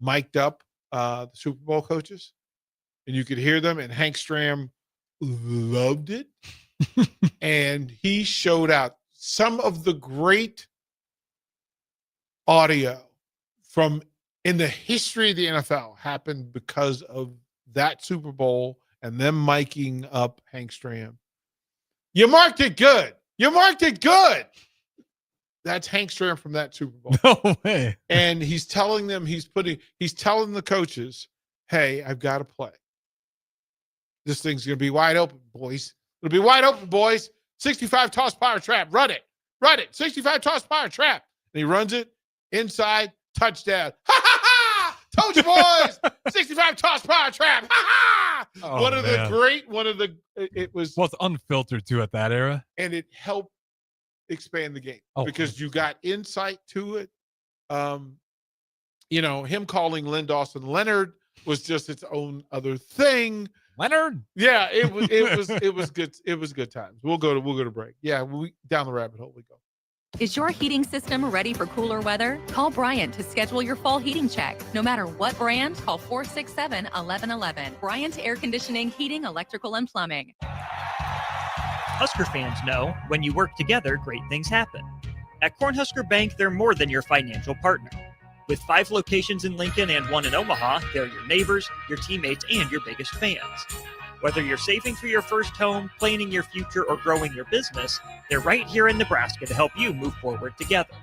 mic'd up the Super Bowl coaches, and you could hear them, and Hank Stram loved it. And he showed out some of the great audio from in the history of the NFL happened because of that Super Bowl and them miking up Hank Stram. You marked it good. That's Hank Stram from that Super Bowl. No way. And he's telling them, he's telling the coaches, hey, I've got to play. This thing's going to be wide open, boys. It'll be wide open, boys. 65 toss power trap. Run it. 65 toss power trap. And he runs it inside, touchdown. Ha ha ha! Told you, boys. 65 toss power trap. Ha ha! Oh, It was. Well, it's unfiltered too at that era. And it helped expand the game because 100%. you got insight to it. Him calling Len Dawson Leonard was just its own other thing. Leonard? Yeah, it was good. It was good times. We'll go to break. Yeah, down the rabbit hole we go. Is your heating system ready for cooler weather? Call Bryant to schedule your fall heating check. No matter what brand, call 467-1111. Bryant Air Conditioning, Heating, Electrical, and Plumbing. Husker fans know when you work together, great things happen. At Cornhusker Bank, they're more than your financial partner. With 5 locations in Lincoln and 1 in Omaha, they're your neighbors, your teammates, and your biggest fans. Whether you're saving for your first home, planning your future, or growing your business, they're right here in Nebraska to help you move forward together.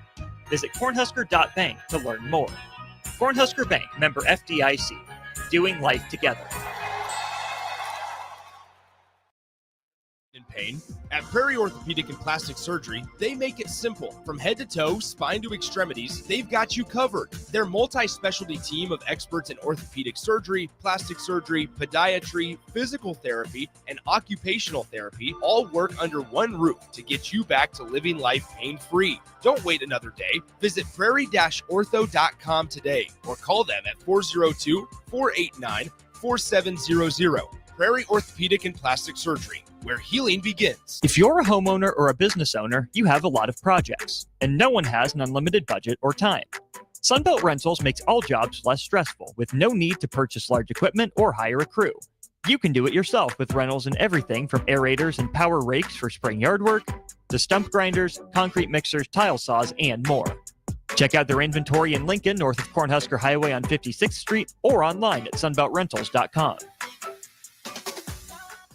Visit cornhusker.bank to learn more. Cornhusker Bank, member FDIC, doing life together. In pain? At Prairie Orthopedic and Plastic Surgery, they make it simple. From head to toe, spine to extremities, they've got you covered. Their multi-specialty team of experts in orthopedic surgery, plastic surgery, podiatry, physical therapy, and occupational therapy all work under one roof to get you back to living life pain-free. Don't wait another day. Visit prairie-ortho.com today or call them at 402-489-4700. Prairie Orthopedic and Plastic Surgery, where healing begins. If you're a homeowner or a business owner, you have a lot of projects, and no one has an unlimited budget or time. Sunbelt Rentals makes all jobs less stressful with no need to purchase large equipment or hire a crew. You can do it yourself with rentals and everything from aerators and power rakes for spring yard work to stump grinders, concrete mixers, tile saws, and more. Check out their inventory in Lincoln, north of Cornhusker Highway on 56th Street, or online at sunbeltrentals.com.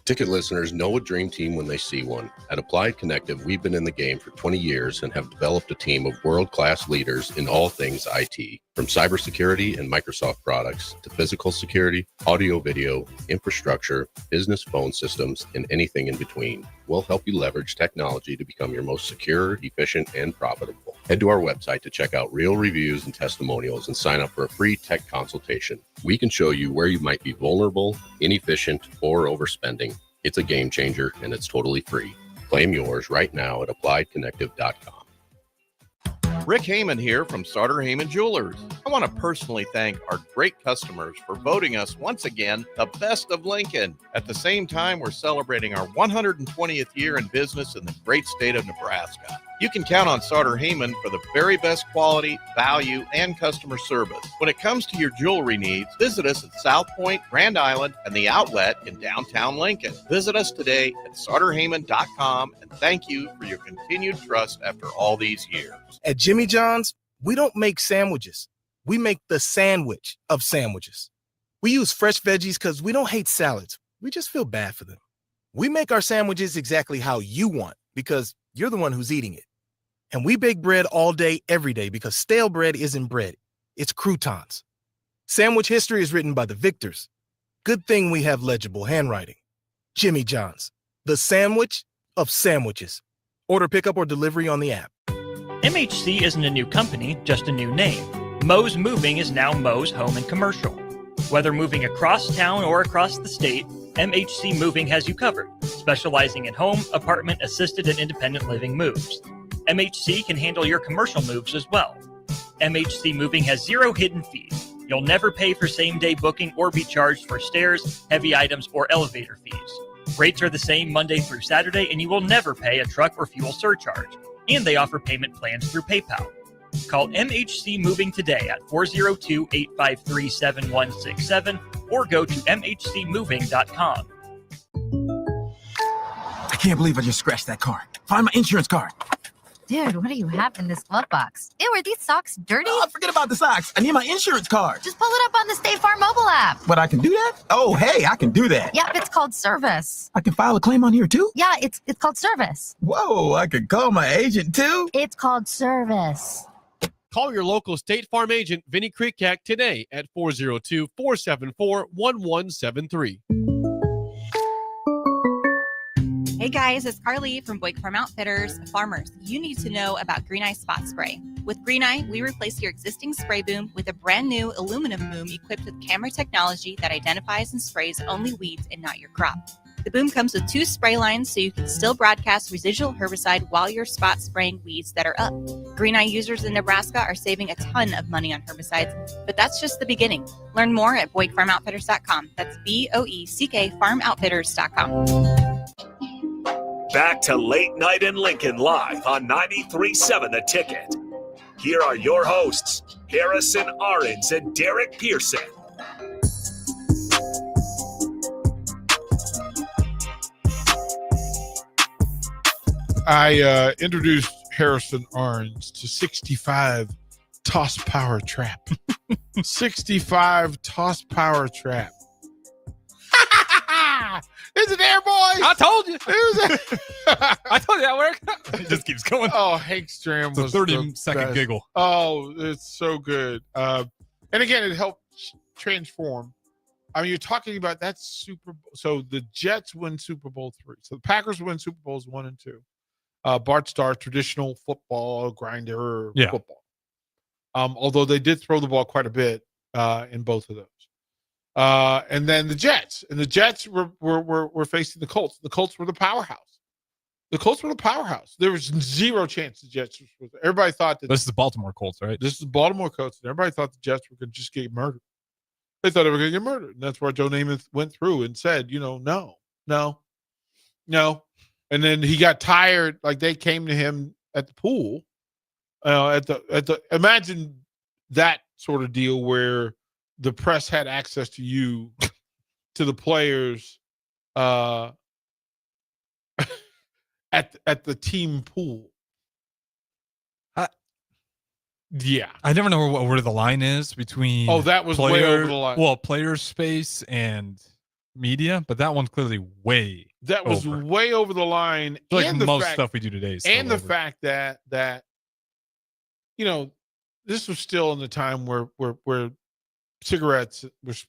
Ticket listeners know a dream team when they see one. At Applied Connective, we've been in the game for 20 years and have developed a team of world-class leaders in all things IT, from cybersecurity and Microsoft products to physical security, audio-video, infrastructure, business phone systems, and anything in between. We'll help you leverage technology to become your most secure, efficient, and profitable. Head to our website to check out real reviews and testimonials and sign up for a free tech consultation. We can show you where you might be vulnerable, inefficient, or overspending. It's a game changer, and it's totally free. Claim yours right now at appliedconnective.com. Rick Heyman here from Starter Heyman Jewelers. I want to personally thank our great customers for voting us once again the best of Lincoln. At the same time, we're celebrating our 120th year in business in the great state of Nebraska. You can count on Starter Heyman for the very best quality, value, and customer service. When it comes to your jewelry needs, visit us at South Point, Grand Island, and the Outlet in downtown Lincoln. Visit us today at starterheyman.com, and thank you for your continued trust after all these years. At Jimmy John's, we don't make sandwiches. We make the sandwich of sandwiches. We use fresh veggies because we don't hate salads. We just feel bad for them. We make our sandwiches exactly how you want because you're the one who's eating it. And we bake bread all day, every day because stale bread isn't bread. It's croutons. Sandwich history is written by the victors. Good thing we have legible handwriting. Jimmy John's, the sandwich of sandwiches. Order pickup or delivery on the app. MHC isn't a new company, just a new name. Moe's Moving is now Moe's Home and Commercial. Whether moving across town or across the state, MHC Moving has you covered, specializing in home, apartment, assisted, and independent living moves. MHC can handle your commercial moves as well. MHC Moving has zero hidden fees. You'll never pay for same-day booking or be charged for stairs, heavy items, or elevator fees. Rates are the same Monday through Saturday, and you will never pay a truck or fuel surcharge. And they offer payment plans through PayPal. Call MHC Moving today at 402-853-7167 or go to mhcmoving.com. I can't believe I just scratched that car. Find my insurance card. Dude, what do you have in this glove box? Ew, are these socks dirty? Oh, forget about the socks. I need my insurance card. Just pull it up on the State Farm mobile app. But I can do that? Oh, hey, I can do that. Yep, it's called service. I can file a claim on here too? Yeah, it's called service. Whoa, I can call my agent too? It's called service. Call your local State Farm agent, Vinny Krikak, today at 402-474-1173. Hey guys, it's Carly from Boyd Farm Outfitters. Farmers, you need to know about Green Eye Spot Spray. With Green Eye, we replace your existing spray boom with a brand new aluminum boom equipped with camera technology that identifies and sprays only weeds and not your crop. The boom comes with 2 spray lines so you can still broadcast residual herbicide while you're spot spraying weeds that are up. Green Eye users in Nebraska are saving a ton of money on herbicides, but that's just the beginning. Learn more at BoydFarmOutfitters.com. That's BOECK FarmOutfitters.com. Back to Late Night in Lincoln live on 93.7 The Ticket. Here are your hosts, Harrison Arens and Derek Pearson. I introduced Harrison Arens to 65 toss power trap. 65 toss power trap. Is it there, boys? I told you. I told you that worked. It just keeps going. Oh, Hank Stram was 30-second giggle. Oh, it's so good. And again, it helped transform. I mean, you're talking about that Super Bowl. So the Jets win Super Bowl 3. So the Packers win Super Bowls 1 and 2. Bart Starr, traditional football grinder football. Although they did throw the ball quite a bit in both of those. And then the Jets. And the Jets were facing the Colts. The Colts were the powerhouse. There was zero chance the Jets were. Everybody thought that this is the Baltimore Colts, right? This is the Baltimore Colts. And everybody thought the Jets were going to just get murdered. They thought they were going to get murdered. And that's where Joe Namath went through and said, no. And then he got tired. Like they came to him at the pool. Imagine that sort of deal where the press had access to you to the players at the team pool. Yeah. I never know where the line is between. Oh, that was way over the line. Well, player space and media, but that one's clearly way. That was over. way over the line. Like and the most fact, stuff we do today. Is and the over. fact that this was still in the time where cigarettes,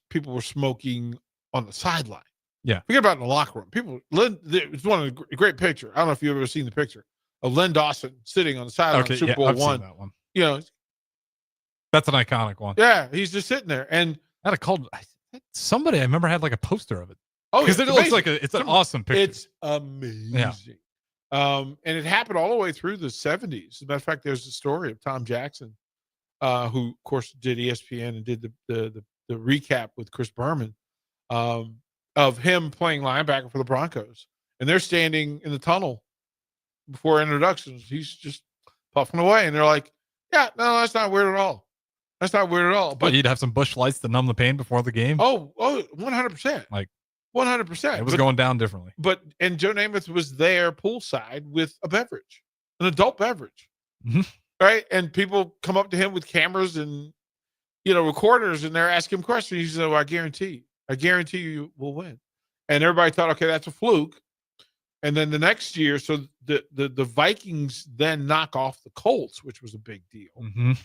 people were smoking on the sideline. Yeah. Forget about in the locker room. It's one of the great picture. I don't know if you've ever seen the picture of Len Dawson sitting on the sideline of Super Bowl I've one. seen that one. That's an iconic one. Yeah, he's just sitting there, and I called somebody. I remember had like a poster of it. Oh, because yeah, it looks amazing. like it's an awesome picture. It's amazing. And it happened all the way through the 70s. As a matter of fact, there's a story of Tom Jackson, who of course did ESPN and did the recap with Chris Berman, of him playing linebacker for the Broncos, and they're standing in the tunnel before introductions. He's just puffing away, and they're like, "Yeah, no, that's not weird at all. That's not weird at all." But you'd have some bush lights to numb the pain before the game. Oh, 100%. Like 100%. it was going down differently. And Joe Namath was there poolside with a beverage, an adult beverage, right? And people come up to him with cameras and recorders, and they're asking him questions. He said, well, I guarantee you will win. And everybody thought, okay, that's a fluke. And then the next year, so the Vikings then knock off the Colts, which was a big deal.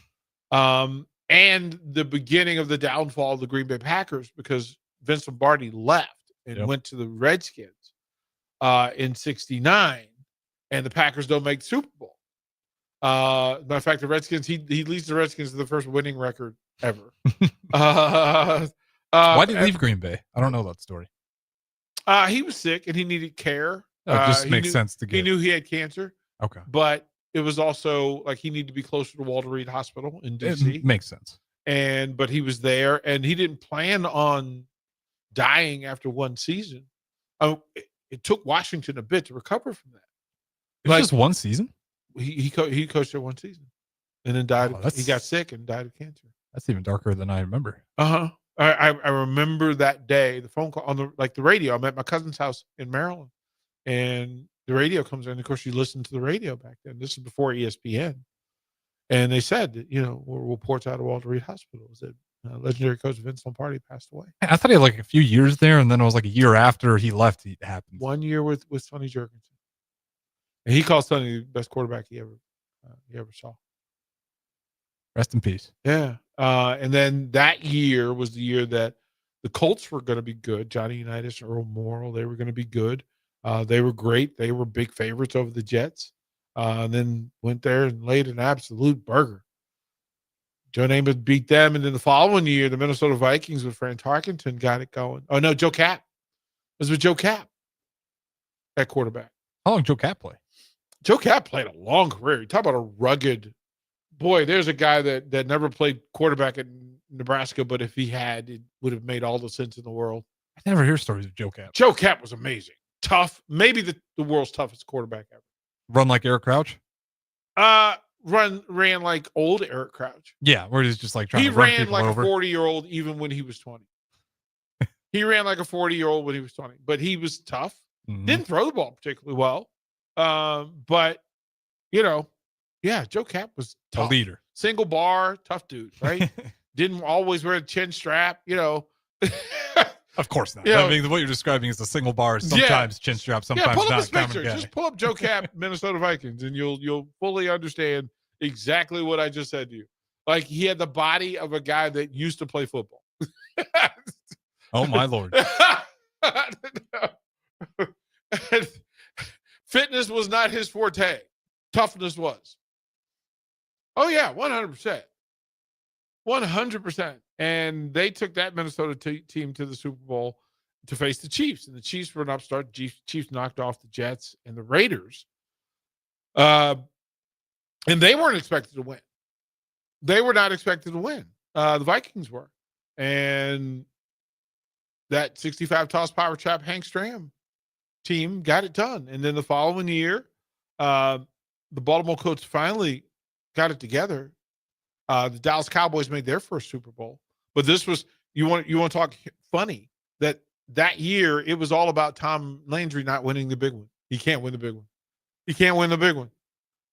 And the beginning of the downfall of the Green Bay Packers, because Vince Lombardi left and went to the Redskins in '69, and the Packers don't make the Super Bowl. Matter of fact, the Redskins, he leads the Redskins to the first winning record ever. Why did he leave Green Bay? I don't know that story. He was sick and he needed care. It just makes sense to get. He knew he had cancer. Okay. But it was also like he needed to be closer to Walter Reed Hospital in D.C. It makes sense. But he was there, and he didn't plan on dying after one season. It took Washington a bit to recover from that. It was just one season? He coached there one season, and then died. He got sick and died of cancer. That's even darker than I remember. I remember that day, the phone call on the radio. I'm at my cousin's house in Maryland, and the radio comes in. Of course, you listened to the radio back then. This is before ESPN. And they said that, reports out of Walter Reed Hospital that legendary coach Vince Lombardi passed away. I thought he had like a few years there, and then it was like a year after he left, it happened. 1 year with Sonny Jurgensen. And he called Sonny the best quarterback he ever saw. Rest in peace. Yeah. And then that year was the year that the Colts were going to be good. Johnny Unitas, Earl Morrall, they were going to be good. They were great. They were big favorites over the Jets. And then went there and laid an absolute burger. Joe Namath beat them. And then the following year, the Minnesota Vikings with Fran Tarkenton got it going. Oh, no, Joe Kapp. It was with Joe Kapp at quarterback. How long did Joe Kapp play? Joe Kapp played a long career. You talk about a rugged boy. There's a guy that never played quarterback in Nebraska, but if he had, it would have made all the sense in the world. I never hear stories of Joe Kapp. Joe Kapp was amazing. Tough. Maybe the world's toughest quarterback ever. Run like Eric Crouch? Ran like old Eric Crouch. Yeah, where he's just like trying he to run ran people like over. a 40-year-old even when he was 20. He ran like a 40-year-old when he was 20, but he was tough. Didn't throw the ball particularly well. But Joe Kapp was tough. A leader. Single bar, tough dude, right? Didn't always wear a chin strap, Of course not. Yeah. I mean, what you're describing is the single bars, sometimes chin strap, sometimes pull up not. his picture. Just pull up Joe Kapp, Minnesota Vikings, and you'll fully understand exactly what I just said to you. Like he had the body of a guy that used to play football. Oh my Lord. Fitness was not his forte. Toughness was. Oh yeah, 100%. 100%. And they took that Minnesota team to the Super Bowl to face the Chiefs. And the Chiefs were an upstart. Chiefs knocked off the Jets and the Raiders. And they weren't expected to win. They were not expected to win. The Vikings were. And that 65 toss power trap Hank Stram team got it done. And then the following year, the Baltimore Colts finally got it together. The Dallas Cowboys made their first Super Bowl. But this was, you want to talk funny, that that year, it was all about Tom Landry not winning the big one. He can't win the big one. He can't win the big one.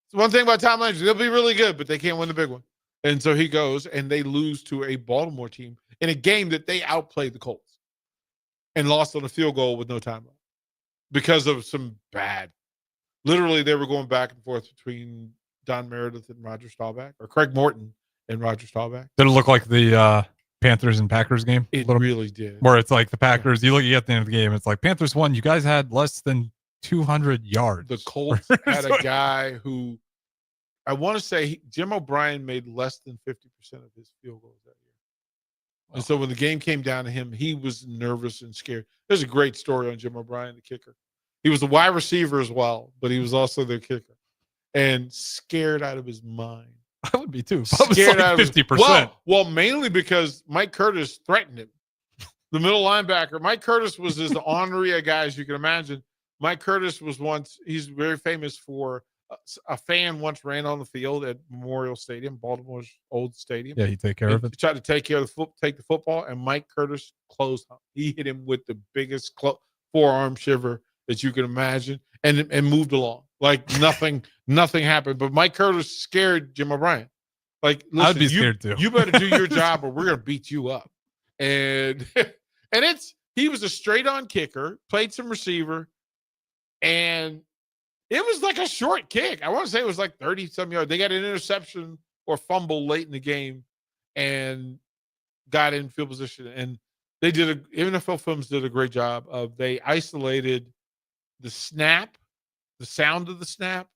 It's one thing about Tom Landry. They'll be really good, but they can't win the big one. And so he goes, and they lose to a Baltimore team in a game that they outplayed the Colts and lost on a field goal with no time left because of some bad. Literally, they were going back and forth between Don Meredith and Roger Staubach, or Craig Morton and Roger Staubach. Did it look like the Panthers and Packers game? It really did. Where it's like the Packers, you look at the end of the game, it's like Panthers won. You guys had less than 200 yards. The Colts had a guy who, I want to say, Jim O'Brien made less than 50% of his field goals that year. Wow. And so when the game came down to him, he was nervous and scared. There's a great story on Jim O'Brien, the kicker. He was a wide receiver as well, but he was also their kicker. And scared out of his mind. I would be too. Scared like out of 50%. Well, mainly because Mike Curtis threatened him. The middle linebacker. Mike Curtis was as ornery a guy as you can imagine. Mike Curtis was once, he's very famous for a fan once ran on the field at Memorial Stadium, Baltimore's old stadium. Yeah, he'd take care of it. He tried to take care of take the football, and Mike Curtis closed him. He hit him with the biggest forearm shiver that you can imagine, and moved along like nothing happened. But Mike Curtis scared Jim O'Brien. Like, listen, I'd be scared too. You better do your job, or we're gonna beat you up. And he was a straight on kicker, played some receiver, and it was like a short kick. I want to say it was like 30-some yards. They got an interception or fumble late in the game and got in field position. And they did NFL Films did a great job of, they isolated the snap, the sound of the snap,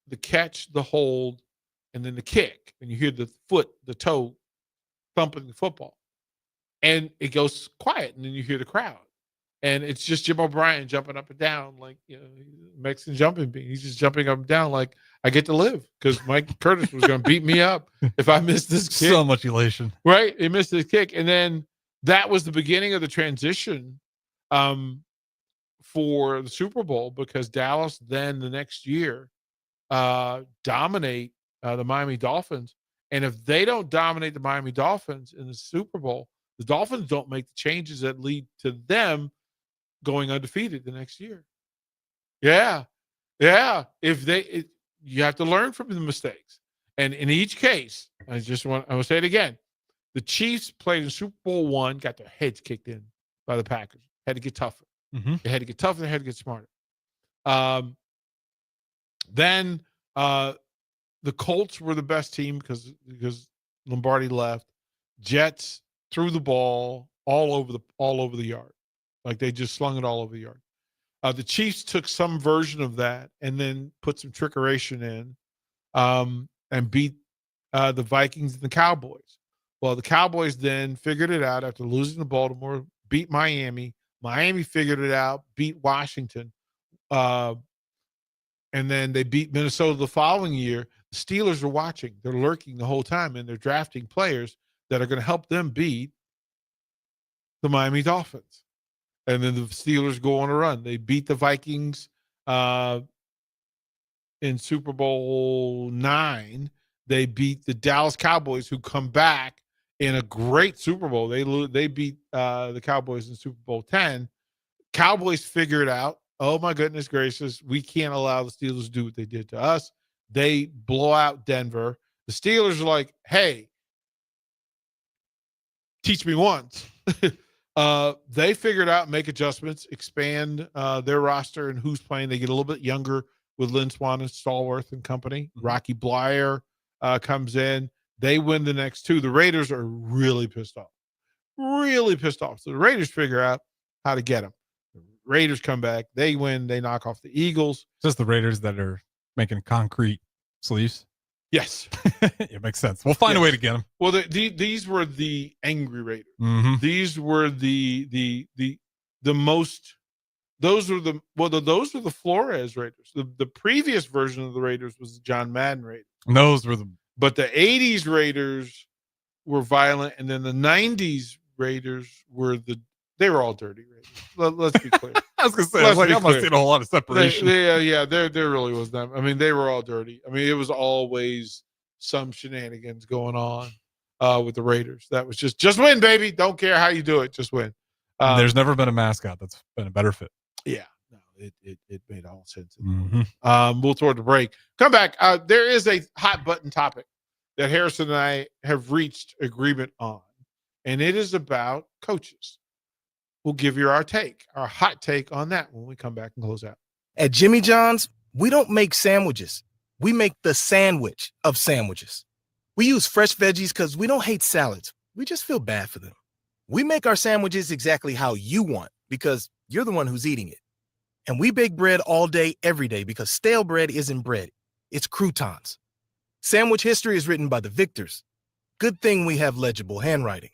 the catch, the hold, and then the kick. And you hear the foot, the toe thumping the football. And it goes quiet, and then you hear the crowd. And it's just Jim O'Brien jumping up and down like, Mexican jumping bean. He's just jumping up and down like, I get to live, because Mike Curtis was going to beat me up if I missed this kick. So much elation. Right? He missed his kick. And then that was the beginning of the transition for the Super Bowl, because Dallas then the next year dominate the Miami Dolphins. And if they don't dominate the Miami Dolphins in the Super Bowl, the Dolphins don't make the changes that lead to them going undefeated the next year. Yeah. You have to learn from the mistakes. And in each case, I will say it again. The Chiefs played in Super Bowl I, got their heads kicked in by the Packers. Had to get tougher. Mm-hmm. They had to get tougher. They had to get smarter. Then the Colts were the best team because Lombardi left. Jets threw the ball all over the yard. Like, they just slung it all over the yard. The Chiefs took some version of that and then put some trickeration in and beat the Vikings and the Cowboys. Well, the Cowboys then figured it out after losing to Baltimore, beat Miami. Miami figured it out, beat Washington. And then they beat Minnesota the following year. The Steelers are watching. They're lurking the whole time, and they're drafting players that are going to help them beat the Miami Dolphins. And then the Steelers go on a run. They beat the Vikings in Super Bowl IX. They beat the Dallas Cowboys, who come back in a great Super Bowl. They beat the Cowboys in Super Bowl X. Cowboys figure it out. Oh, my goodness gracious. We can't allow the Steelers to do what they did to us. They blow out Denver. The Steelers are like, hey, teach me once. They figured out, make adjustments, expand their roster and who's playing. They get a little bit younger with Lynn Swann and Stallworth and company. Mm-hmm. Rocky Blyer comes in. They win the next two. The Raiders are really pissed off. Really pissed off. So the Raiders figure out how to get them. The Raiders come back. They win. They knock off the Eagles. Just the Raiders that are making concrete sleeves. Yes. It makes sense. We'll find a way to get them. Well, these were the angry Raiders. Mm-hmm. These were the most. Those were the Flores Raiders. The previous version of the Raiders was the John Madden Raiders. And those were But the 80s Raiders were violent, and then the 90s Raiders they were all dirty Raiders. Let's be clear. I was going to say, I'm not seeing a whole lot of separation. There really was not. I mean, they were all dirty. I mean, it was always some shenanigans going on with the Raiders. That was just win, baby. Don't care how you do it, just win. There's never been a mascot that's been a better fit. Yeah, no, it made all sense. Move toward the break. Come back. There is a hot button topic that Harrison and I have reached agreement on, and it is about coaches. We'll give you our hot take on that when we come back and close out. At Jimmy John's, we don't make sandwiches. We make the sandwich of sandwiches. We use fresh veggies because we don't hate salads. We just feel bad for them. We make our sandwiches exactly how you want because you're the one who's eating it. And we bake bread all day, every day because stale bread isn't bread. It's croutons. Sandwich history is written by the victors. Good thing we have legible handwriting.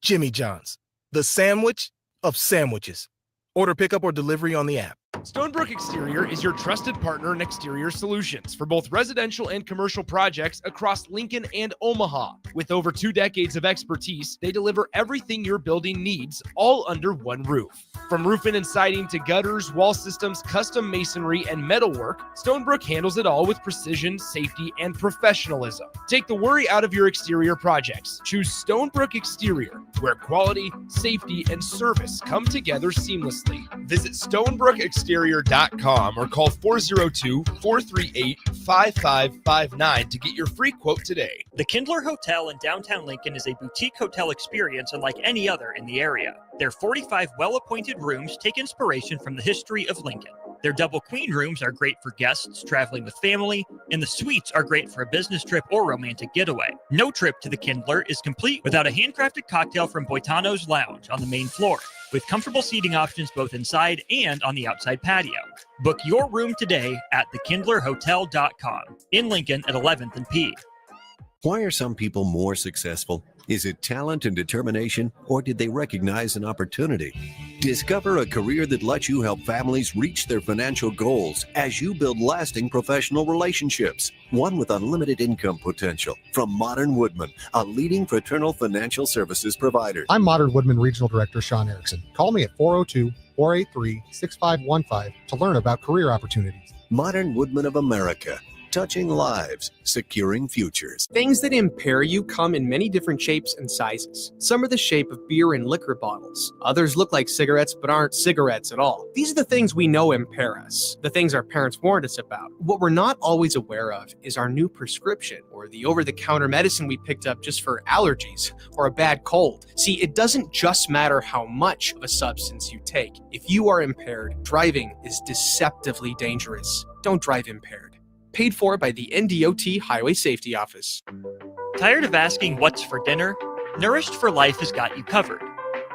Jimmy John's, the sandwich of sandwiches. Order pickup or delivery on the app. Stonebrook Exterior is your trusted partner in exterior solutions for both residential and commercial projects across Lincoln and Omaha. With over 2 decades of expertise, they deliver everything your building needs, all under one roof. From roofing and siding to gutters, wall systems, custom masonry, and metalwork, Stonebrook handles it all with precision, safety, and professionalism. Take the worry out of your exterior projects. Choose Stonebrook Exterior, where quality, safety, and service come together seamlessly. Visit StonebrookExterior.com or call 402-438-5559 to get your free quote today. The Kindler Hotel in downtown Lincoln is a boutique hotel experience unlike any other in the area. Their 45 well-appointed rooms take inspiration from the history of Lincoln. Their double queen rooms are great for guests traveling with family, and the suites are great for a business trip or romantic getaway. No trip to the Kindler is complete without a handcrafted cocktail from Boitano's Lounge on the main floor, with comfortable seating options both inside and on the outside patio. Book your room today at thekindlerhotel.com in Lincoln at 11th and P. Why are some people more successful? Is it talent and determination, or did they recognize an opportunity? Discover a career that lets you help families reach their financial goals as you build lasting professional relationships. One with unlimited income potential. From Modern Woodman, a leading fraternal financial services provider. I'm Modern Woodman Regional Director Sean Erickson. Call me at 402-483-6515 to learn about career opportunities. Modern Woodman of America. Touching lives, securing futures. Things that impair you come in many different shapes and sizes. Some are the shape of beer and liquor bottles. Others look like cigarettes but aren't cigarettes at all. These are the things we know impair us, the things our parents warned us about. What we're not always aware of is our new prescription or the over-the-counter medicine we picked up just for allergies or a bad cold. See, it doesn't just matter how much of a substance you take. If you are impaired, driving is deceptively dangerous. Don't drive impaired. Paid for by the NDOT Highway Safety Office. Tired of asking what's for dinner? Nourished for Life has got you covered.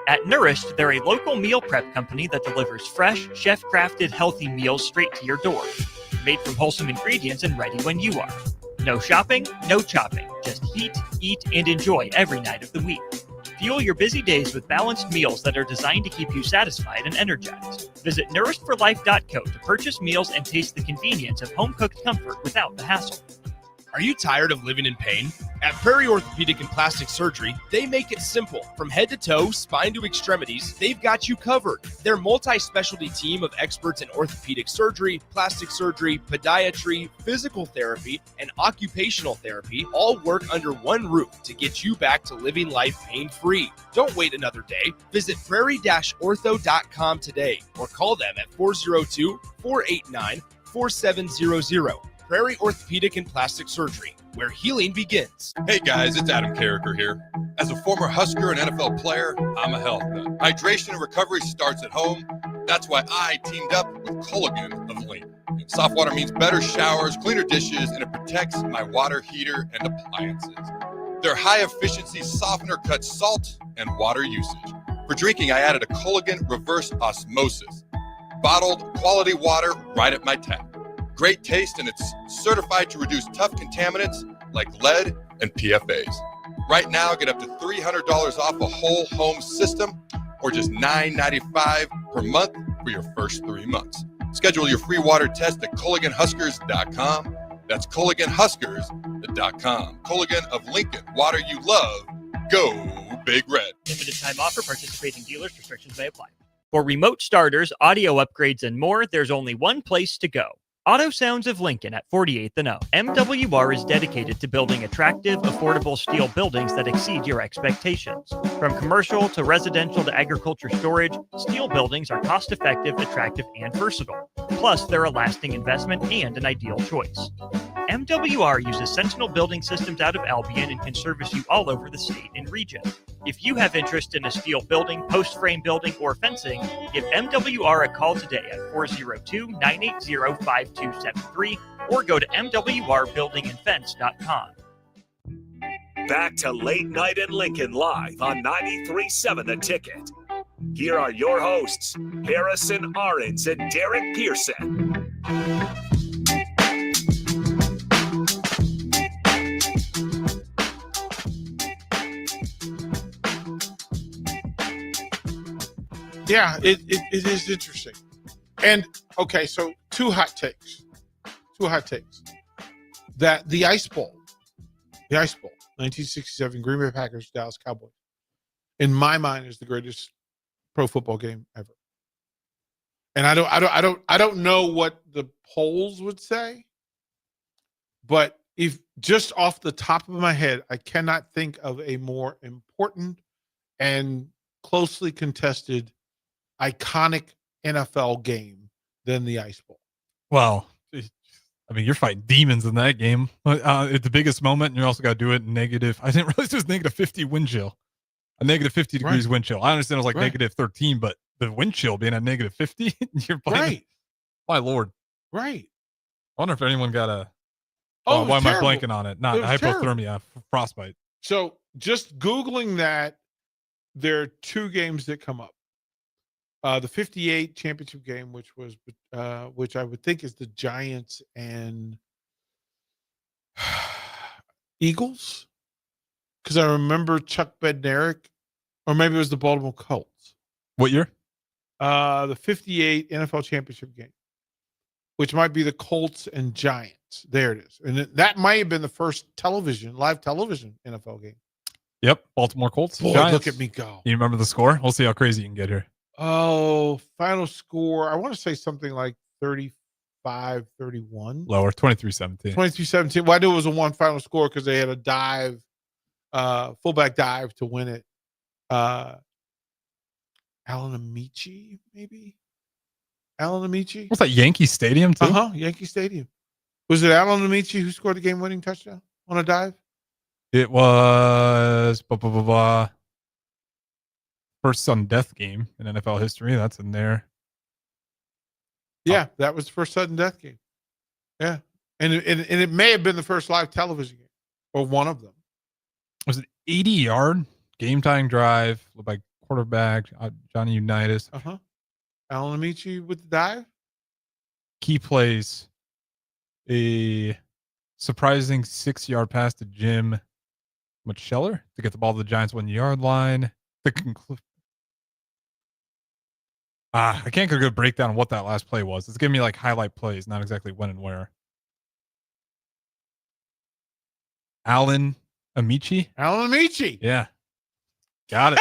At Nourished, they're a local meal prep company that delivers fresh, chef-crafted, healthy meals straight to your door. Made from wholesome ingredients and ready when you are. No shopping, no chopping. Just heat, eat, and enjoy every night of the week. Fuel your busy days with balanced meals that are designed to keep you satisfied and energized. Visit nourishedforlife.co to purchase meals and taste the convenience of home-cooked comfort without the hassle. Are you tired of living in pain? At Prairie Orthopedic and Plastic Surgery, they make it simple. From head to toe, spine to extremities, they've got you covered. Their multi-specialty team of experts in orthopedic surgery, plastic surgery, podiatry, physical therapy, and occupational therapy all work under one roof to get you back to living life pain-free. Don't wait another day. Visit prairie-ortho.com today or call them at 402-489-4700. Prairie Orthopedic and Plastic Surgery, where healing begins. Hey guys, it's Adam Carricker here. As a former Husker and NFL player, I'm a health nut. Hydration and recovery starts at home. That's why I teamed up with Culligan of Lincoln. Soft water means better showers, cleaner dishes, and it protects my water heater and appliances. Their high-efficiency softener cuts salt and water usage. For drinking, I added a Culligan reverse osmosis. Bottled quality water right at my tap. Great taste, and it's certified to reduce tough contaminants like lead and PFAs. Right now, get up to $300 off a whole home system or just $9.95 per month for your first 3 months. Schedule your free water test at CulliganHuskers.com. That's CulliganHuskers.com. Culligan of Lincoln. Water you love. Go Big Red. Limited time offer. Participating dealers. Restrictions may apply. For remote starters, audio upgrades, and more, there's only one place to go. Auto Sounds of Lincoln at 48th and O. MWR is dedicated to building attractive, affordable steel buildings that exceed your expectations. From commercial to residential to agriculture storage, steel buildings are cost-effective, attractive, and versatile. Plus, they're a lasting investment and an ideal choice. MWR uses Sentinel Building Systems out of Albion and can service you all over the state and region. If you have interest in a steel building, post-frame building, or fencing, give MWR a call today at 402-980-5273 or go to mwrbuildingandfence.com. Back to Late Night in Lincoln live on 93.7 The Ticket. Here are your hosts, Harrison Arens and Derek Pearson. Yeah, it is interesting. And okay, so two hot takes. That the Ice Bowl, 1967, Green Bay Packers, Dallas Cowboys, in my mind is the greatest pro football game ever. And I don't know what the polls would say, but if just off the top of my head, I cannot think of a more important and closely contested, iconic NFL game than the Ice Bowl. Well, I mean, you're fighting demons in that game. It's the biggest moment, and you also got to do it in negative. I didn't realize there's negative 50 wind chill. A negative 50 degrees wind chill. I understand it was like negative 13, but the wind chill being at negative 50, you're playing. Right. My Lord. Right. I wonder if anyone got a. Oh, why am terrible. I blanking on it? Not hypothermia, frostbite. So just Googling that, there are two games that come up. The 58 championship game, which I would think is the Giants and Eagles, because I remember Chuck Bednarik, or maybe it was the Baltimore Colts. What year? The 58 NFL championship game, which might be the Colts and Giants. There it is. And that might have been the first live television NFL game. Yep, Baltimore Colts. Boy, Giants. look at me go. You remember the score? We'll see how crazy you can get here. Oh, final score. I want to say something like 35-31. Lower, 23-17. 23-17. Well, I knew it was a one final score because they had a dive, fullback dive to win it. Alan Amici, maybe? Alan Amici? What's that, Yankee Stadium, too? Yankee Stadium. Was it Alan Amici who scored the game-winning touchdown on a dive? It was first sudden death game in NFL history. That's in there. Yeah, that was the first sudden death game. Yeah. And it may have been the first live television game, or one of them. Was it 80-yard game-tying drive by quarterback Johnny Unitas? Alan Amici with the dive? Key plays. A surprising 6-yard pass to Jim Mutscheller to get the ball to the Giants 1-yard line. To conclude. I can't get a good breakdown of what that last play was. It's giving me like highlight plays, not exactly when and where. Alan Amici. Yeah. Got it.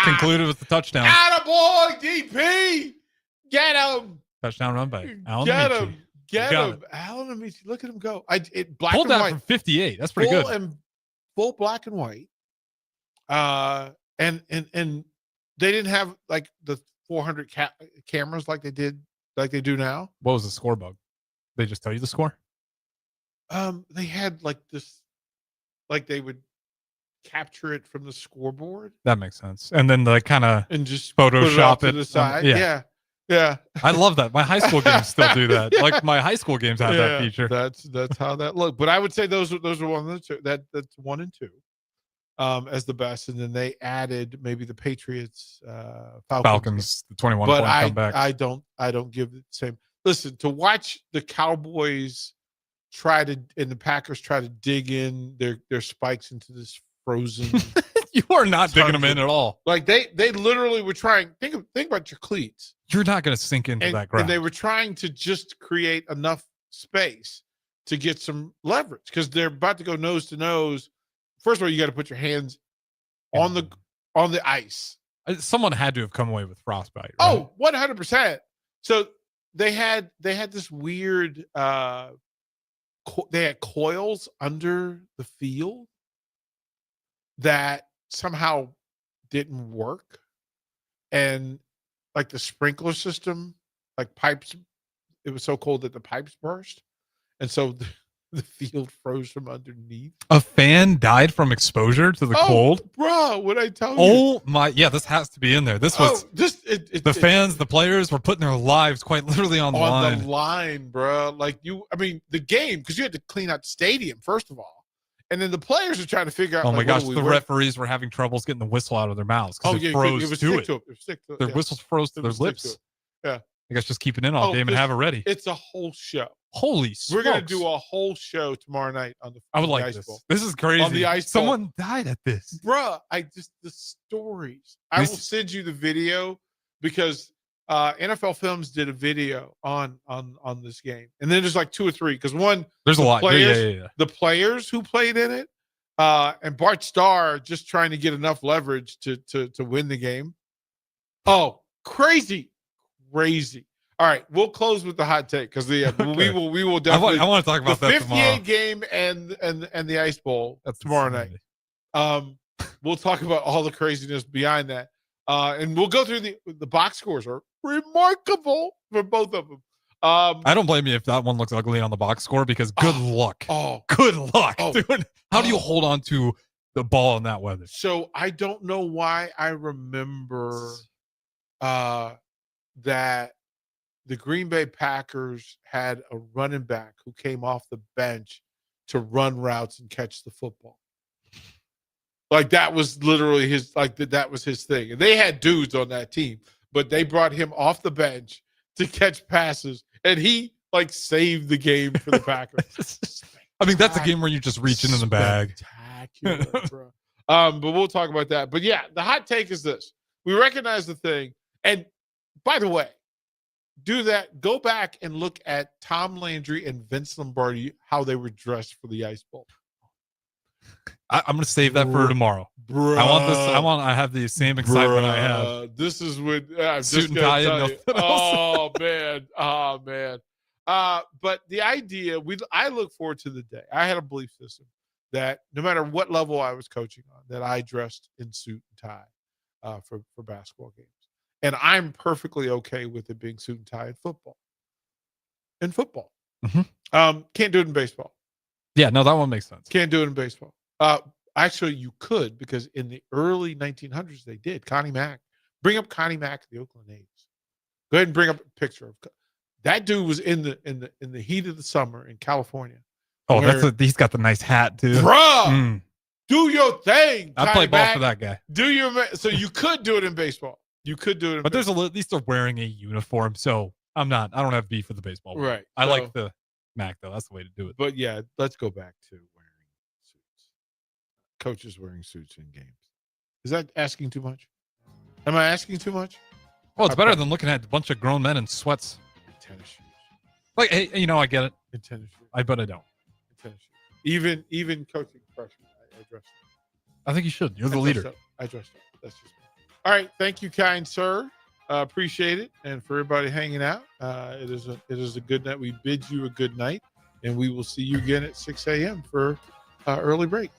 Concluded with the touchdown. Attaboy, DP! Get him! Touchdown run by Alan Get Amici. him! Get Got him! Alan Amici, look at him go. Black Pulled and that white. from 58. That's pretty good. Full black and white. And they didn't have like the 400 cameras like they do now. What was the score bug? They just tell you the score? They had like this, like they would capture it from the scoreboard. That makes sense. And then like kind of and just Photoshop put it to the side. Yeah. I love that. My high school games still do that. Like my high school games have that feature. That's how that looked. But I would say those are one and two. That's 1 and 2. As the best, and then they added maybe the Patriots, Falcons, the 21 but point comeback. I don't give the same. Listen, to watch the Cowboys and the Packers try to dig in their spikes into this frozen. You are not digging them in at all. Like they literally were trying. Think about your cleats. You're not going to sink into that ground. And they were trying to just create enough space to get some leverage because they're about to go nose to nose. First of all, you got to put your hands on the ice. Someone had to have come away with frostbite. Right? Oh, 100%. So they had this weird. They had coils under the field that somehow didn't work, and like the sprinkler system, like pipes, it was so cold that the pipes burst, and so the field froze from underneath. A fan died from exposure to the cold. Bro, what I tell you? Oh my! Yeah, this has to be in there. This was the fans, the players were putting their lives quite literally on the line. The line, bro. Like the game, because you had to clean out the stadium first of all, and then the players are trying to figure out. Oh my gosh, the referees were having troubles getting the whistle out of their mouths because it froze it was to stick it. to it. It was stick to it. Their Yeah. whistles froze to It their was stick lips. to it. Yeah, I guess just keep it in all game and have it ready. It's a whole show. Holy smokes. We're gonna do a whole show tomorrow night on the. I would on the like ice this. bowl. This is crazy. On the ice bowl. Someone died at this. Bruh, the stories. I will send you the video because NFL Films did a video on this game, and then there's like 2 or 3 because one there's a lot. Players, Yeah. The players who played in it, and Bart Starr just trying to get enough leverage to win the game. Oh, crazy. All right, we'll close with the hot take because we will definitely. I want to talk about the that 58 tomorrow. game and the Ice Bowl tomorrow night. We'll talk about all the craziness behind that, and we'll go through the box scores are remarkable for both of them. I don't blame you if that one looks ugly on the box score because good luck. Good luck, dude. How do you hold on to the ball in that weather? So I don't know why I remember that the Green Bay Packers had a running back who came off the bench to run routes and catch the football. Like that was literally his, that was his thing. And they had dudes on that team, but they brought him off the bench to catch passes, and he saved the game for the Packers. I mean, that's a game where you just reach into the bag. Spectacular, bro. But we'll talk about that. But yeah, the hot take is this: we recognize the thing, and by the way, do that. Go back and look at Tom Landry and Vince Lombardi, how they were dressed for the Ice Bowl. I'm going to save that for tomorrow. Bruh. I have the same excitement I have. This is when I'm Suit just and gonna tie and tell you. nothing else. Oh man. But the idea, I look forward to the day. I had a belief system that no matter what level I was coaching on, that I dressed in suit and tie for basketball games. And I'm perfectly okay with it being suit and tie in football. Mm-hmm. Can't do it in baseball. Yeah, no, that one makes sense. Can't do it in baseball. Actually, you could, because in the early 1900s they did. Connie Mack. Bring up Connie Mack of the Oakland A's. Go ahead and bring up a picture of that dude. Was in the heat of the summer in California. Oh, he's got the nice hat too, bruh. Do your thing. I play ball for that guy. So you could do it in baseball. You could do it, but there's at least they're wearing a uniform, so I don't have beef with the baseball. Right. I like the Mac though. That's the way to do it. But yeah, let's go back to wearing suits. Coaches wearing suits in games. Is that asking too much? Am I asking too much? Well, it's better than looking at a bunch of grown men in sweats. Tennis shoes. Like, hey, I get it. In tennis shoes. But I don't. In tennis shoes. Even coaching freshmen, I dressed up. I think you should. You're the leader. I dressed up. That's just me. All right. Thank you, kind sir. Appreciate it. And for everybody hanging out, it is a good night. We bid you a good night, and we will see you again at 6 a.m. for early break.